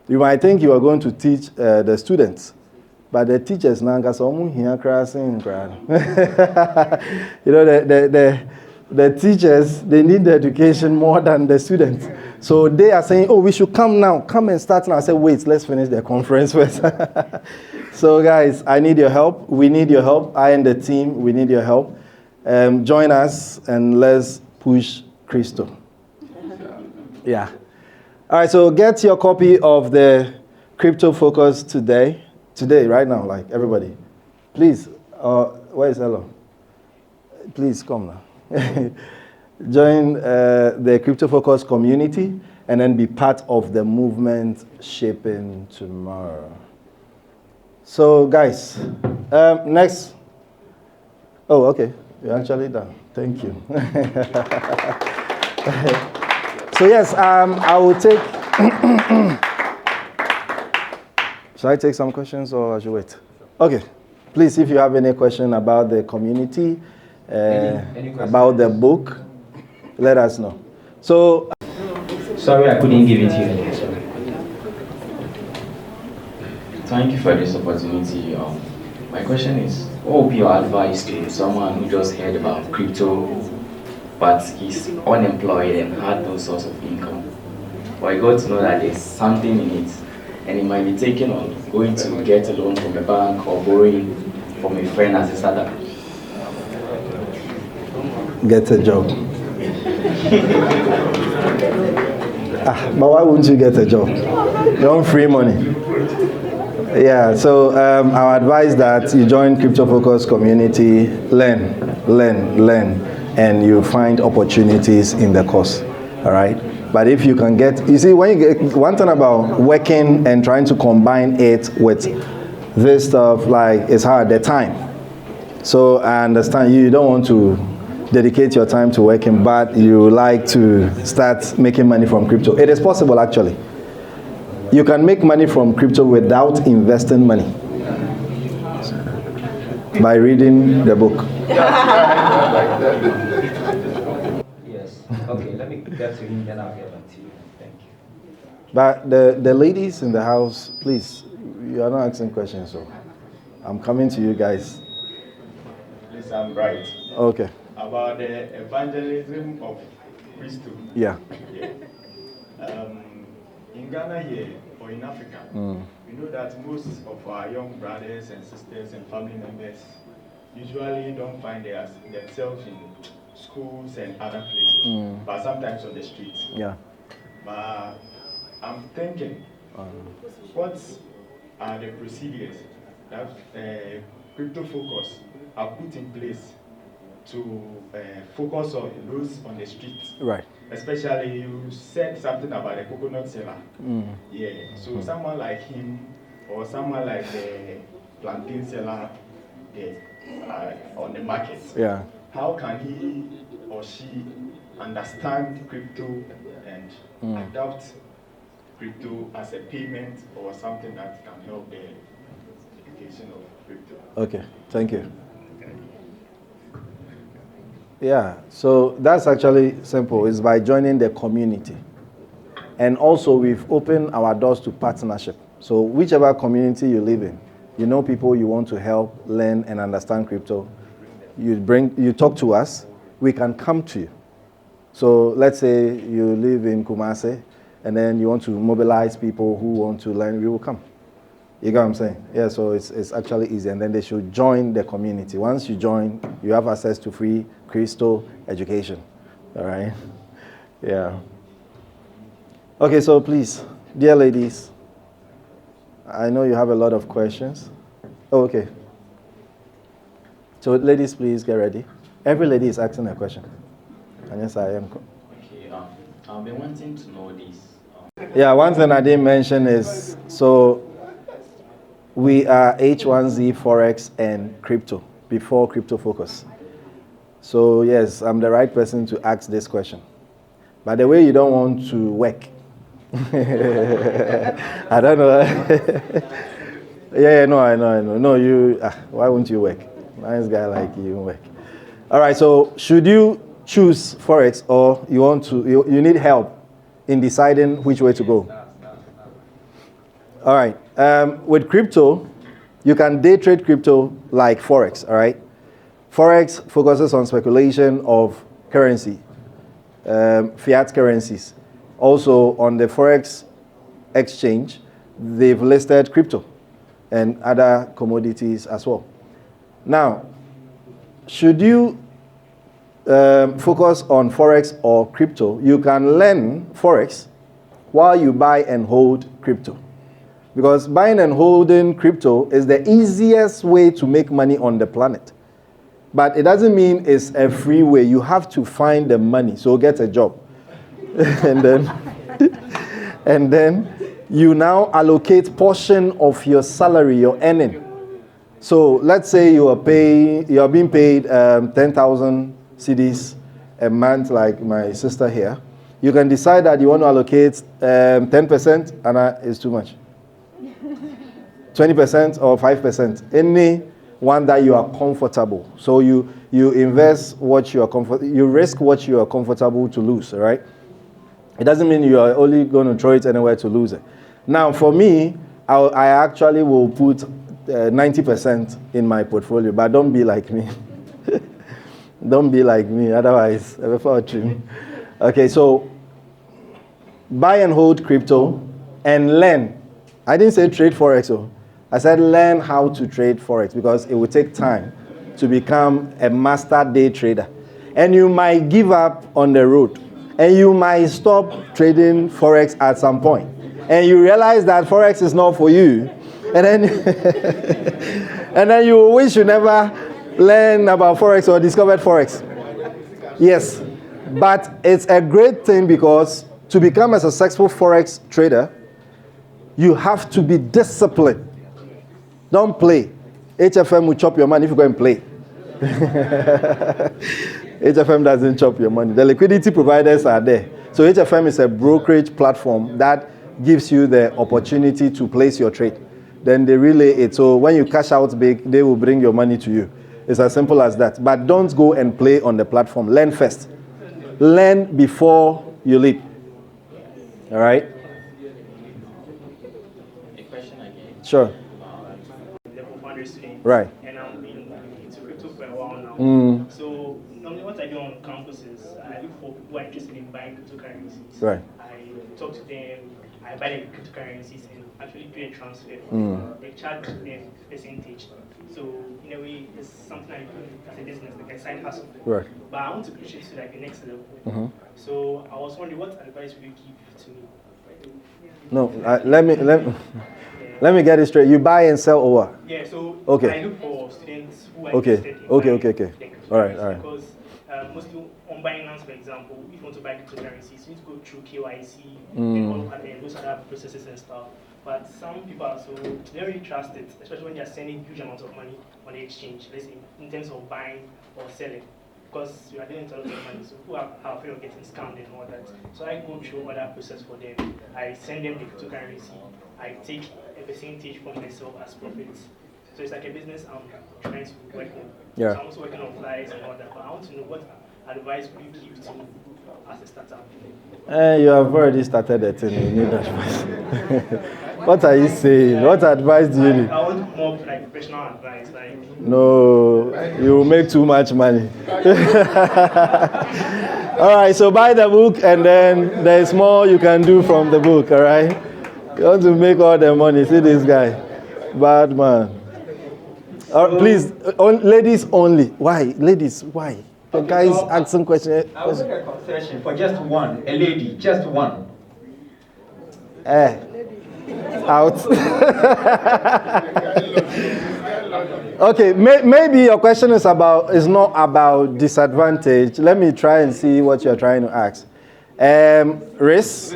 [SPEAKER 12] You might think you are going to teach the students, but the teachers now, the teachers, they need the education more than the students. So they are saying, oh, we should come now. Come and start now. I said, wait, let's finish the conference first. So guys, I need your help. We need your help. I and the team, we need your help. Join us and let's push Christo. Yeah. All right, so get your copy of the Crypto Focus today, right now, like everybody. Please, where is Elorm? Please come now. Join the Crypto Focus community and then be part of the movement shaping tomorrow. So guys, next. Oh, okay. You're actually done. Thank you. So yes, I will take. Should I take some questions or I should wait? Okay. Please, if you have any question about the community, about the book, let us know. So,
[SPEAKER 13] sorry I couldn't give it to you. Thank you for this opportunity. My question is, what would be your advice to someone who just heard about crypto, but he's unemployed and had no source of income? But he got to know that there's something in it, and he might be taking on going to get a loan from a bank or borrowing from a friend as a startup.
[SPEAKER 12] Get a job. But why wouldn't you get a job? You want free money. Yeah, so I advise that you join Crypto Focus community, learn, and you find opportunities in the course, all right? But if you can you see, when you get, one thing about working and trying to combine it with this stuff, like, it's hard, the time. So I understand you don't want to dedicate your time to working, but you like to start making money from crypto. It is possible, actually. You can make money from crypto without investing money. by reading the book.
[SPEAKER 3] Yes. Okay, let me get to him, then I'll get back to you. Thank you.
[SPEAKER 12] But the ladies in the house, please, you are not asking questions, so I'm coming to you guys.
[SPEAKER 6] Please, I'm right.
[SPEAKER 12] Okay.
[SPEAKER 6] About the evangelism of Christo.
[SPEAKER 12] Yeah.
[SPEAKER 6] In Ghana here, or in Africa, we know that most of our young brothers and sisters and family members usually don't find themselves in schools and other places, but sometimes on the streets.
[SPEAKER 12] Yeah.
[SPEAKER 6] But I'm thinking, what are the procedures that Crypto Focus are put in place to focus on those on the streets?
[SPEAKER 12] Right.
[SPEAKER 6] Especially, you said something about the coconut seller. Yeah. So someone like him, or someone like the plantain seller, on the market.
[SPEAKER 12] Yeah.
[SPEAKER 6] How can he or she understand crypto and adopt crypto as a payment or something that can help the education of crypto?
[SPEAKER 12] Okay. Thank you. Yeah, so that's actually simple. It's by joining the community. And also, we've opened our doors to partnership. So whichever community you live in, you know people you want to help learn and understand crypto, you talk to us, we can come to you. So let's say you live in Kumasi, and then you want to mobilize people who want to learn, we will come. You get what I'm saying? Yeah, so it's actually easy. And then they should join the community. Once you join, you have access to free crystal education. All right? Yeah. Okay, so please, dear ladies, I know you have a lot of questions. Oh, okay. So ladies, please get ready. Every lady is asking a question. And yes, I am.
[SPEAKER 13] Okay, I've been wanting to know this.
[SPEAKER 12] Yeah, one thing I didn't mention is, so we are H1Z, Forex, and crypto, before Crypto Focus. So yes, I'm the right person to ask this question. By the way, you don't want to work. I don't know. No, I know. No, you, why won't you work? Nice guy like you work. All right, so should you choose Forex or you need help in deciding which way to go? All right. With crypto, you can day trade crypto like Forex, all right? Forex focuses on speculation of currency, fiat currencies. Also, on the Forex exchange, they've listed crypto and other commodities as well. Now, should you focus on Forex or crypto, you can learn Forex while you buy and hold crypto. Because buying and holding crypto is the easiest way to make money on the planet. But it doesn't mean it's a free way. You have to find the money. So get a job. and then you now allocate portion of your salary, your earning. So let's say you are being paid 10,000 cedis a month, like my sister here. You can decide that you want to allocate 10%, and it's too much. 20% or 5%, any one that you are comfortable. So you invest what you are you risk what you are comfortable to lose, right? It doesn't mean you are only going to throw it anywhere to lose it. Now, for me, I actually will put 90% in my portfolio, but don't be like me. Don't be like me, otherwise, before trim. Okay, so buy and hold crypto and learn. I didn't say trade Forex, I said learn how to trade Forex because it will take time to become a master day trader. And you might give up on the road. And you might stop trading Forex at some point. And you realize that Forex is not for you. And then, and then you wish you never learned about Forex or discovered Forex. Yes. But it's a great thing because to become a successful Forex trader, you have to be disciplined. Don't play. HFM will chop your money if you go and play. HFM doesn't chop your money. The liquidity providers are there. So HFM is a brokerage platform that gives you the opportunity to place your trade. then they relay it. So when you cash out big, they will bring your money to you. It's as simple as that. But don't go and play on the platform. Learn first. Learn before you leap. All right?
[SPEAKER 14] A question again.
[SPEAKER 12] Sure. Right.
[SPEAKER 14] And I've been into crypto for a while now. So normally what I do on campus is I look for people who are interested in buying cryptocurrencies.
[SPEAKER 12] Right.
[SPEAKER 14] I talk to them, I buy the cryptocurrencies and actually do a transfer. They charge them percentage. So in a way, it's something I do as a business, like a side hustle.
[SPEAKER 12] Right.
[SPEAKER 14] But I want to push it to like the next level. So I was wondering, what advice would you give to me?
[SPEAKER 12] No, let me get it straight. You buy and sell or what?
[SPEAKER 14] Yeah, so
[SPEAKER 12] okay.
[SPEAKER 14] I look for students who are
[SPEAKER 12] okay.
[SPEAKER 14] interested in
[SPEAKER 12] Okay. All right.
[SPEAKER 14] Because mostly on Binance, for example, if you want to buy cryptocurrencies, you need to go through KYC and all those other processes and stuff. But some people are so they don't really trust it, especially when they are sending huge amounts of money on the exchange, let's say in terms of buying or selling. Because you are dealing with a lot of money, so who are afraid of getting scammed and all that. So I go through other process for them. I send them the cryptocurrency. I take a percentage from myself as profits. So it's like a business I'm trying to work on.
[SPEAKER 12] Yeah.
[SPEAKER 14] So I'm also working on flyers and all that. But I want to know what advice would you give to me as a startup?
[SPEAKER 12] You have already started it. You need advice. What are you saying? What advice do you need?
[SPEAKER 14] I want more like professional advice.
[SPEAKER 12] No, you will make too much money. All right, so buy the book and then there's more you can do from the book, all right? You want to make all the money. See this guy. Bad man. Please, ladies only. Why? Ladies, why? The guys asking questions.
[SPEAKER 15] I will make a concession for just one, a lady, just one.
[SPEAKER 12] Out. Okay, maybe your question is not about disadvantage. Let me try and see what you're trying to ask. Risk?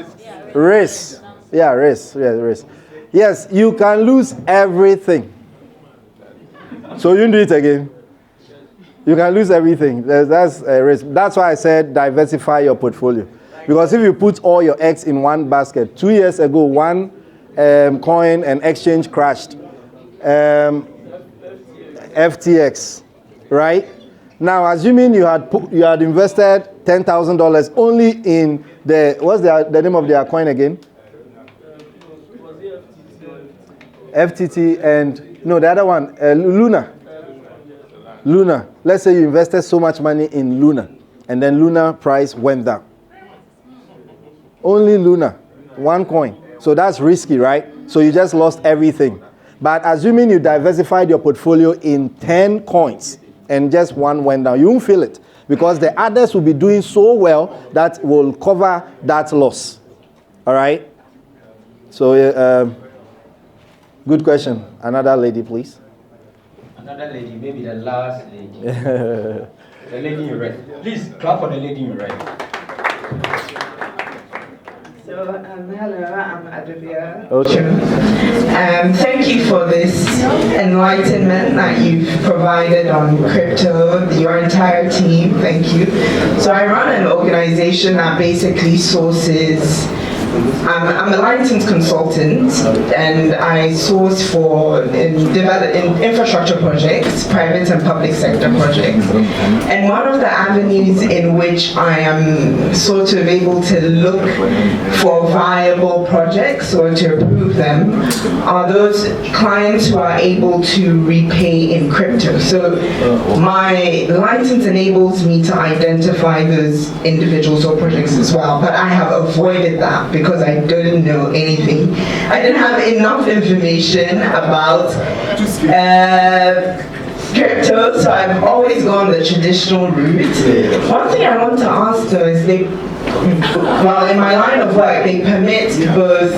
[SPEAKER 12] Risk. Yeah, risk. Yeah, risk. Yes, you can lose everything. So you do it again. You can lose everything. That's a risk. That's why I said diversify your portfolio. Because if you put all your eggs in one basket, 2 years ago, one coin and exchange crashed. FTX, right? Now, assuming you had invested $10,000 only in what's the name of their coin again? FTT and no, the other one, Luna. Luna. Let's say you invested so much money in Luna, and then Luna price went down. Only Luna, one coin. So that's risky, right? So you just lost everything. But assuming you diversified your portfolio in 10 coins and just one went down, you won't feel it because the others will be doing so well that will cover that loss. All right? So, good question. Another lady, please.
[SPEAKER 15] Another lady, maybe the last lady. The lady in red. Please clap for the lady in red.
[SPEAKER 16] So, hello, I'm Adobia.
[SPEAKER 12] Okay.
[SPEAKER 16] Thank you for this enlightenment that you've provided on crypto, your entire team. Thank you. So I run an organization that basically sources. I'm a licensed consultant, and I source for in infrastructure projects, private and public sector projects. And one of the avenues in which I am sort of able to look for viable projects or to approve them are those clients who are able to repay in crypto. So my license enables me to identify those individuals or projects as well, but I have avoided that because I didn't know anything. I didn't have enough information about crypto, so I've always gone the traditional route. One thing I want to ask though is in my line of work, they permit both,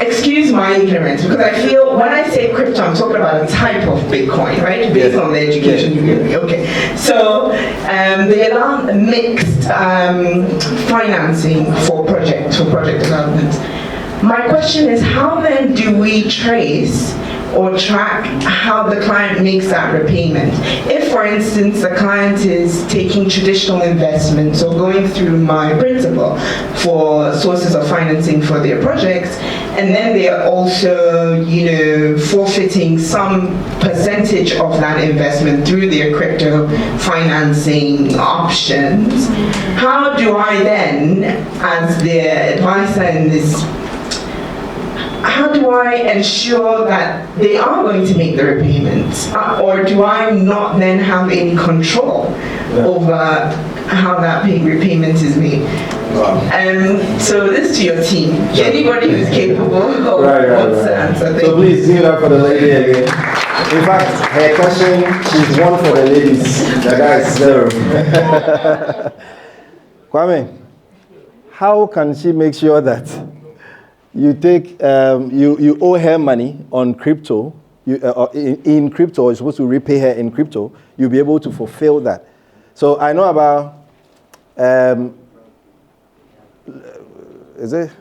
[SPEAKER 16] excuse my ignorance, because I feel when I say crypto, I'm talking about a type of Bitcoin, right? Based on the education you give me. Okay. So they allow mixed financing for project development. My question is, how then do we trace or track how the client makes that repayment. If, for instance, the client is taking traditional investments or going through my principal for sources of financing for their projects, and then they are also, forfeiting some percentage of that investment through their crypto financing options, how do I then, as the advisor in this, how do I ensure that they are going to make the repayments? Or do I not then have any control over how that repayment is made? So this to your team. Anybody who's capable of wants to answer.
[SPEAKER 12] So please give it up for the lady again. In fact, her question, she's one for the ladies. The guys, zero. Kwame, how can she make sure that you take, you owe her money on crypto, in crypto, you're supposed to repay her in crypto, you'll be able to fulfill that. So I know about, is it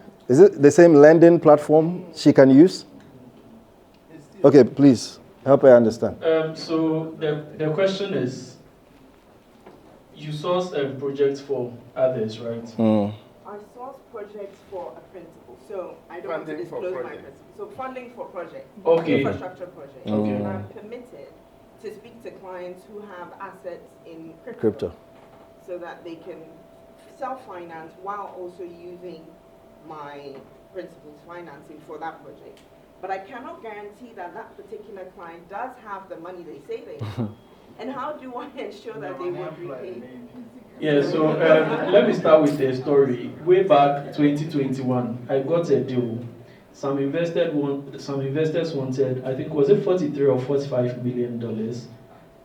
[SPEAKER 12] the same lending platform she can use? Okay, please, help her understand.
[SPEAKER 9] So the question is, you source projects for others, right?
[SPEAKER 16] I source projects for a principal, so I don't want to disclose my principal. So funding for projects, infrastructure projects. And I'm permitted to speak to clients who have assets in crypto. So that they can self-finance while also using my principal's financing for that project. But I cannot guarantee that that particular client does have the money they say they have. And how do I ensure that they will repay?
[SPEAKER 9] Yeah, so let me start with the story. Way back 2021, I got a deal. Some investors wanted, I think, was it 43 or $45 million?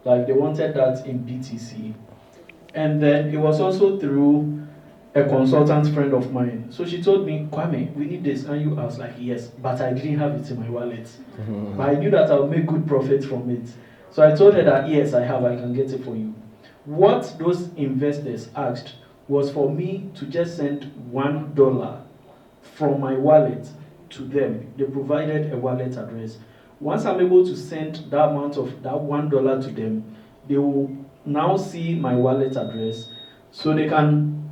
[SPEAKER 9] Like they wanted that in BTC. And then it was also through a consultant friend of mine. So she told me, Kwame, we need this. And I was like, yes, but I didn't have it in my wallet. But I knew that I'll make good profit from it. So I told her that, yes, I can get it for you. What those investors asked was for me to just send $1 from my wallet to them. They provided a wallet address. Once I'm able to send that amount of that $1 to them, they will now see my wallet address, so they can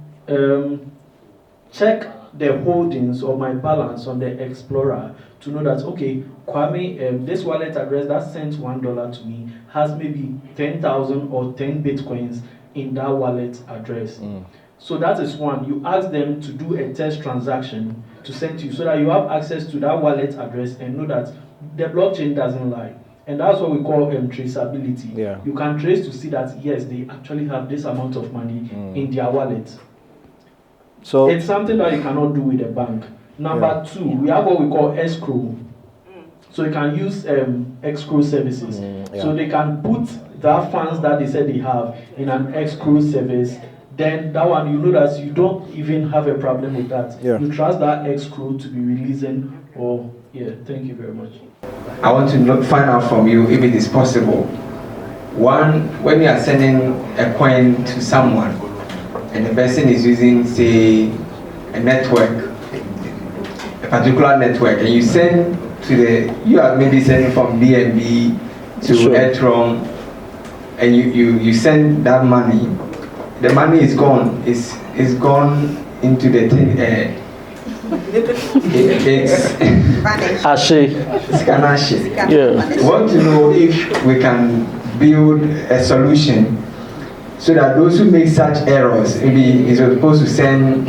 [SPEAKER 9] check the holdings or my balance on the Explorer to know that, okay, Kwame, this wallet address that sent $1 to me has maybe 10,000 or 10 Bitcoins in that wallet address. So that is one. You ask them to do a test transaction to send to you so that you have access to that wallet address and know that the blockchain doesn't lie. And that's what we call traceability. You can trace to see that, yes, they actually have this amount of money in their wallet. So it's something that you cannot do with a bank. Number two, we have what we call escrow. So you can use escrow services. So they can put that funds that they said they have in an escrow service. Then that one, you know that you don't even have a problem with that. You trust that escrow to be releasing or, thank you very much.
[SPEAKER 15] I want to find out from you if it is possible. One, when you are sending a coin to someone and the person is using, say, a network, a particular network, and you send to you are maybe sending from BNB to Elorm, and you send that money, the money is gone. It's gone into the thing. It's
[SPEAKER 9] Ashe.
[SPEAKER 15] I want to know if we can build a solution so that those who make such errors, maybe is supposed to send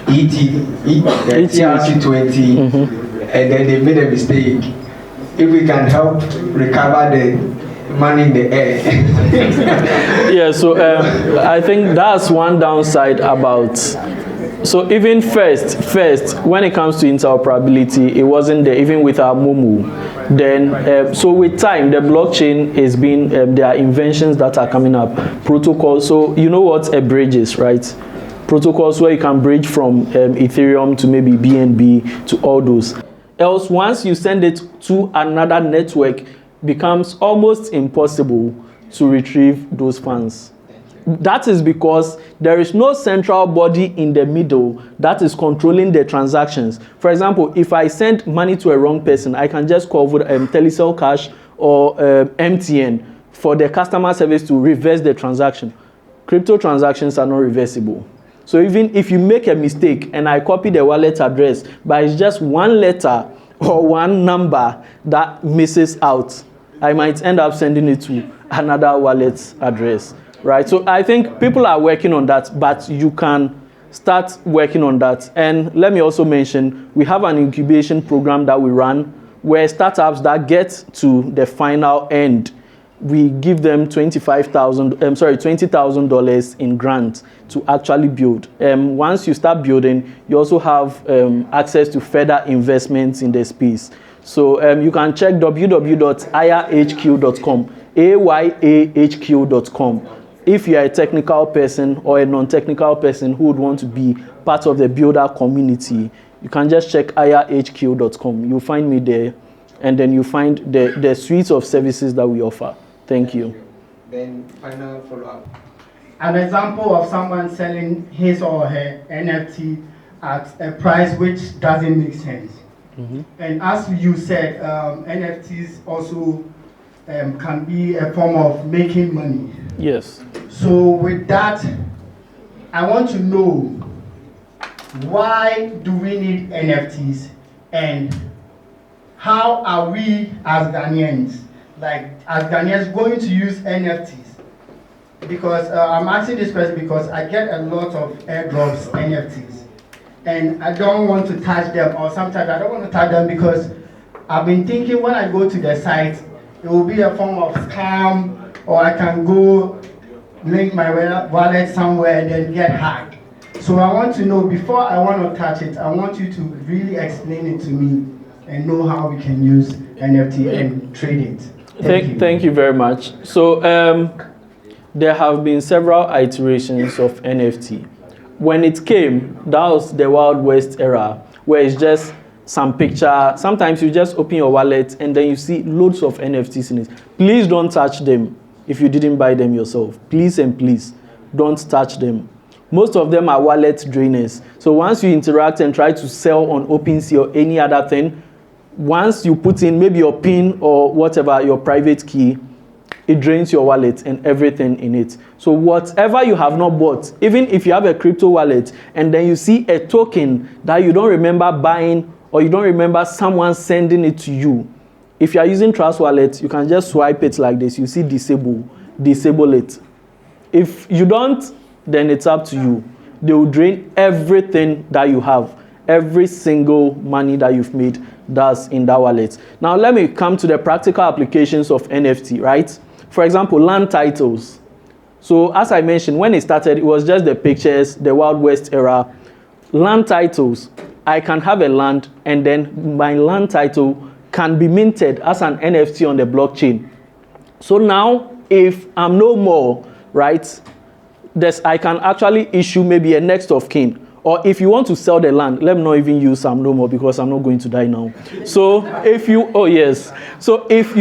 [SPEAKER 15] TRC20 and then they made a mistake. If we can help recover the money in the air.
[SPEAKER 9] So I think that's one downside about. So even first, when it comes to interoperability, it wasn't there, even with our Momo. Then, so with time, the blockchain is being, there are inventions that are coming up, protocols. So you know what a bridge is, right? Protocols where you can bridge from Ethereum to maybe BNB to all those. Else, once you send it to another network, becomes almost impossible to retrieve those funds. That is because there is no central body in the middle that is controlling the transactions. For example, if I send money to a wrong person, I can just call Telecel Cash or MTN for the customer service to reverse the transaction. Crypto transactions are not reversible. So even if you make a mistake and I copy the wallet address, but it's just one letter or one number that misses out, I might end up sending it to another wallet address, right? So I think people are working on that, but you can start working on that. And let me also mention, we have an incubation program that we run where startups that get to the final end, we give them $20,000 in grant to actually build. Once you start building, you also have access to further investments in the space. So you can check www.ayahq.com, ayahq.com. If you are a technical person or a non-technical person who would want to be part of the builder community, you can just check ayahq.com. You'll find me there, and then you find the suite of services that we offer. Thank you.
[SPEAKER 15] Then final follow-up.
[SPEAKER 2] An example of someone selling his or her NFT at a price which doesn't make sense.
[SPEAKER 9] Mm-hmm.
[SPEAKER 2] And as you said, NFTs also can be a form of making money.
[SPEAKER 9] Yes.
[SPEAKER 2] So with that, I want to know, why do we need NFTs, and how are we as Ghanaians, going to use NFTs? Because I'm asking this question because I get a lot of airdrops NFTs, and I don't want to touch them, or sometimes I don't want to touch them because I've been thinking when I go to the site, it will be a form of scam, or I can go link my wallet somewhere and then get hacked. So I want to know, before I want to touch it, I want you to really explain it to me and know how we can use NFT and trade it.
[SPEAKER 9] Thank you very much. So there have been several iterations of NFT. When it came, that was the Wild West era, where it's just some picture. Sometimes you just open your wallet and then you see loads of NFTs in it. Please don't touch them if you didn't buy them yourself. Please and please don't touch them. Most of them are wallet drainers. So once you interact and try to sell on OpenSea or any other thing, once you put in maybe your PIN or whatever, your private key, it drains your wallet and everything in it. So whatever you have not bought, even if you have a crypto wallet and then you see a token that you don't remember buying or you don't remember someone sending it to you, if you are using Trust Wallet, you can just swipe it like this. You see disable it. If you don't, then it's up to you. They will drain everything that you have, every single money that you've made that's in that wallet. Now let me come to the practical applications of NFT, right? For example, land titles. So as I mentioned, when it started, it was just the pictures, the Wild West era. Land titles, I can have a land and then my land title can be minted as an NFT on the blockchain. So now, if I'm no more, right, I can actually issue maybe a next of kin. Or if you want to sell the land, let me not even use I'm no more because I'm not going to die now. So if you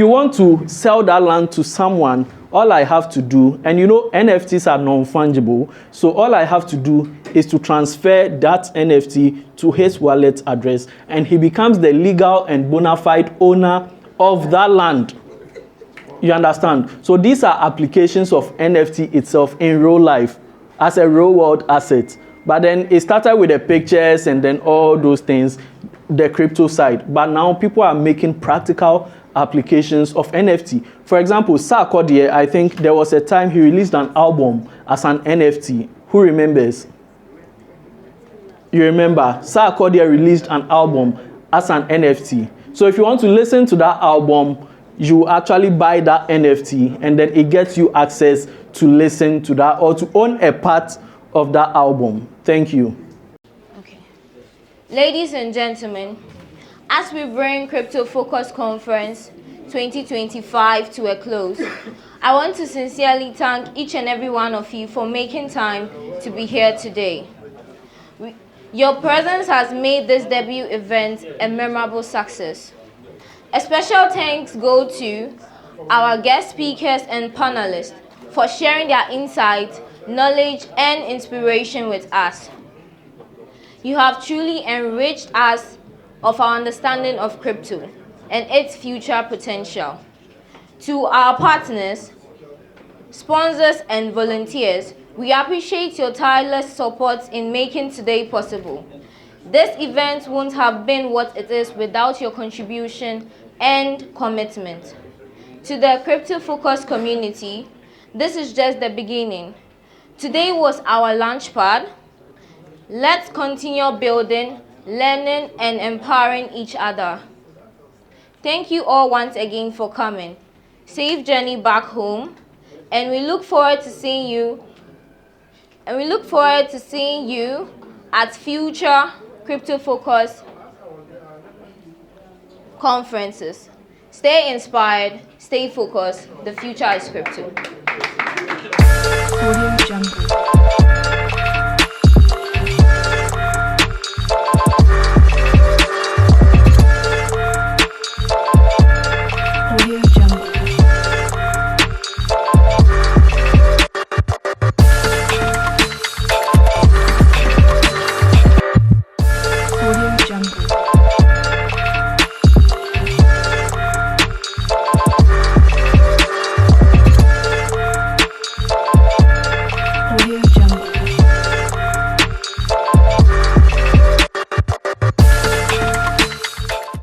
[SPEAKER 9] want to sell that land to someone, all I have to do, and NFTs are non-fungible, so all I have to do is to transfer that NFT to his wallet address, and he becomes the legal and bona fide owner of that land. You understand? So these are applications of NFT itself in real life as a real world asset. But then it started with the pictures and then all those things, the crypto side. But now people are making practical applications of NFT. For example, Sarkodie, I think there was a time he released an album as an NFT. Who remembers? You remember? Sarkodie released an album as an NFT. So if you want to listen to that album, you actually buy that NFT and then it gets you access to listen to that or to own a part of that album. Thank you.
[SPEAKER 4] Okay. Ladies and gentlemen, as we bring Crypto Focus Conference 2025 to a close, I want to sincerely thank each and every one of you for making time to be here today. Your presence has made this debut event a memorable success. A special thanks go to our guest speakers and panelists for sharing their insights knowledge, and inspiration with us. You have truly enriched us of our understanding of crypto and its future potential. To our partners, sponsors, and volunteers, we appreciate your tireless support in making today possible. This event wouldn't have been what it is without your contribution and commitment. To the crypto-focused community, this is just the beginning. Today was our launchpad. Let's continue building, learning, and empowering each other. Thank you all once again for coming. Safe journey back home, and we look forward to seeing you. At future crypto-focused conferences. Stay inspired, stay focused. The future is crypto.
[SPEAKER 17] Audio Jungle.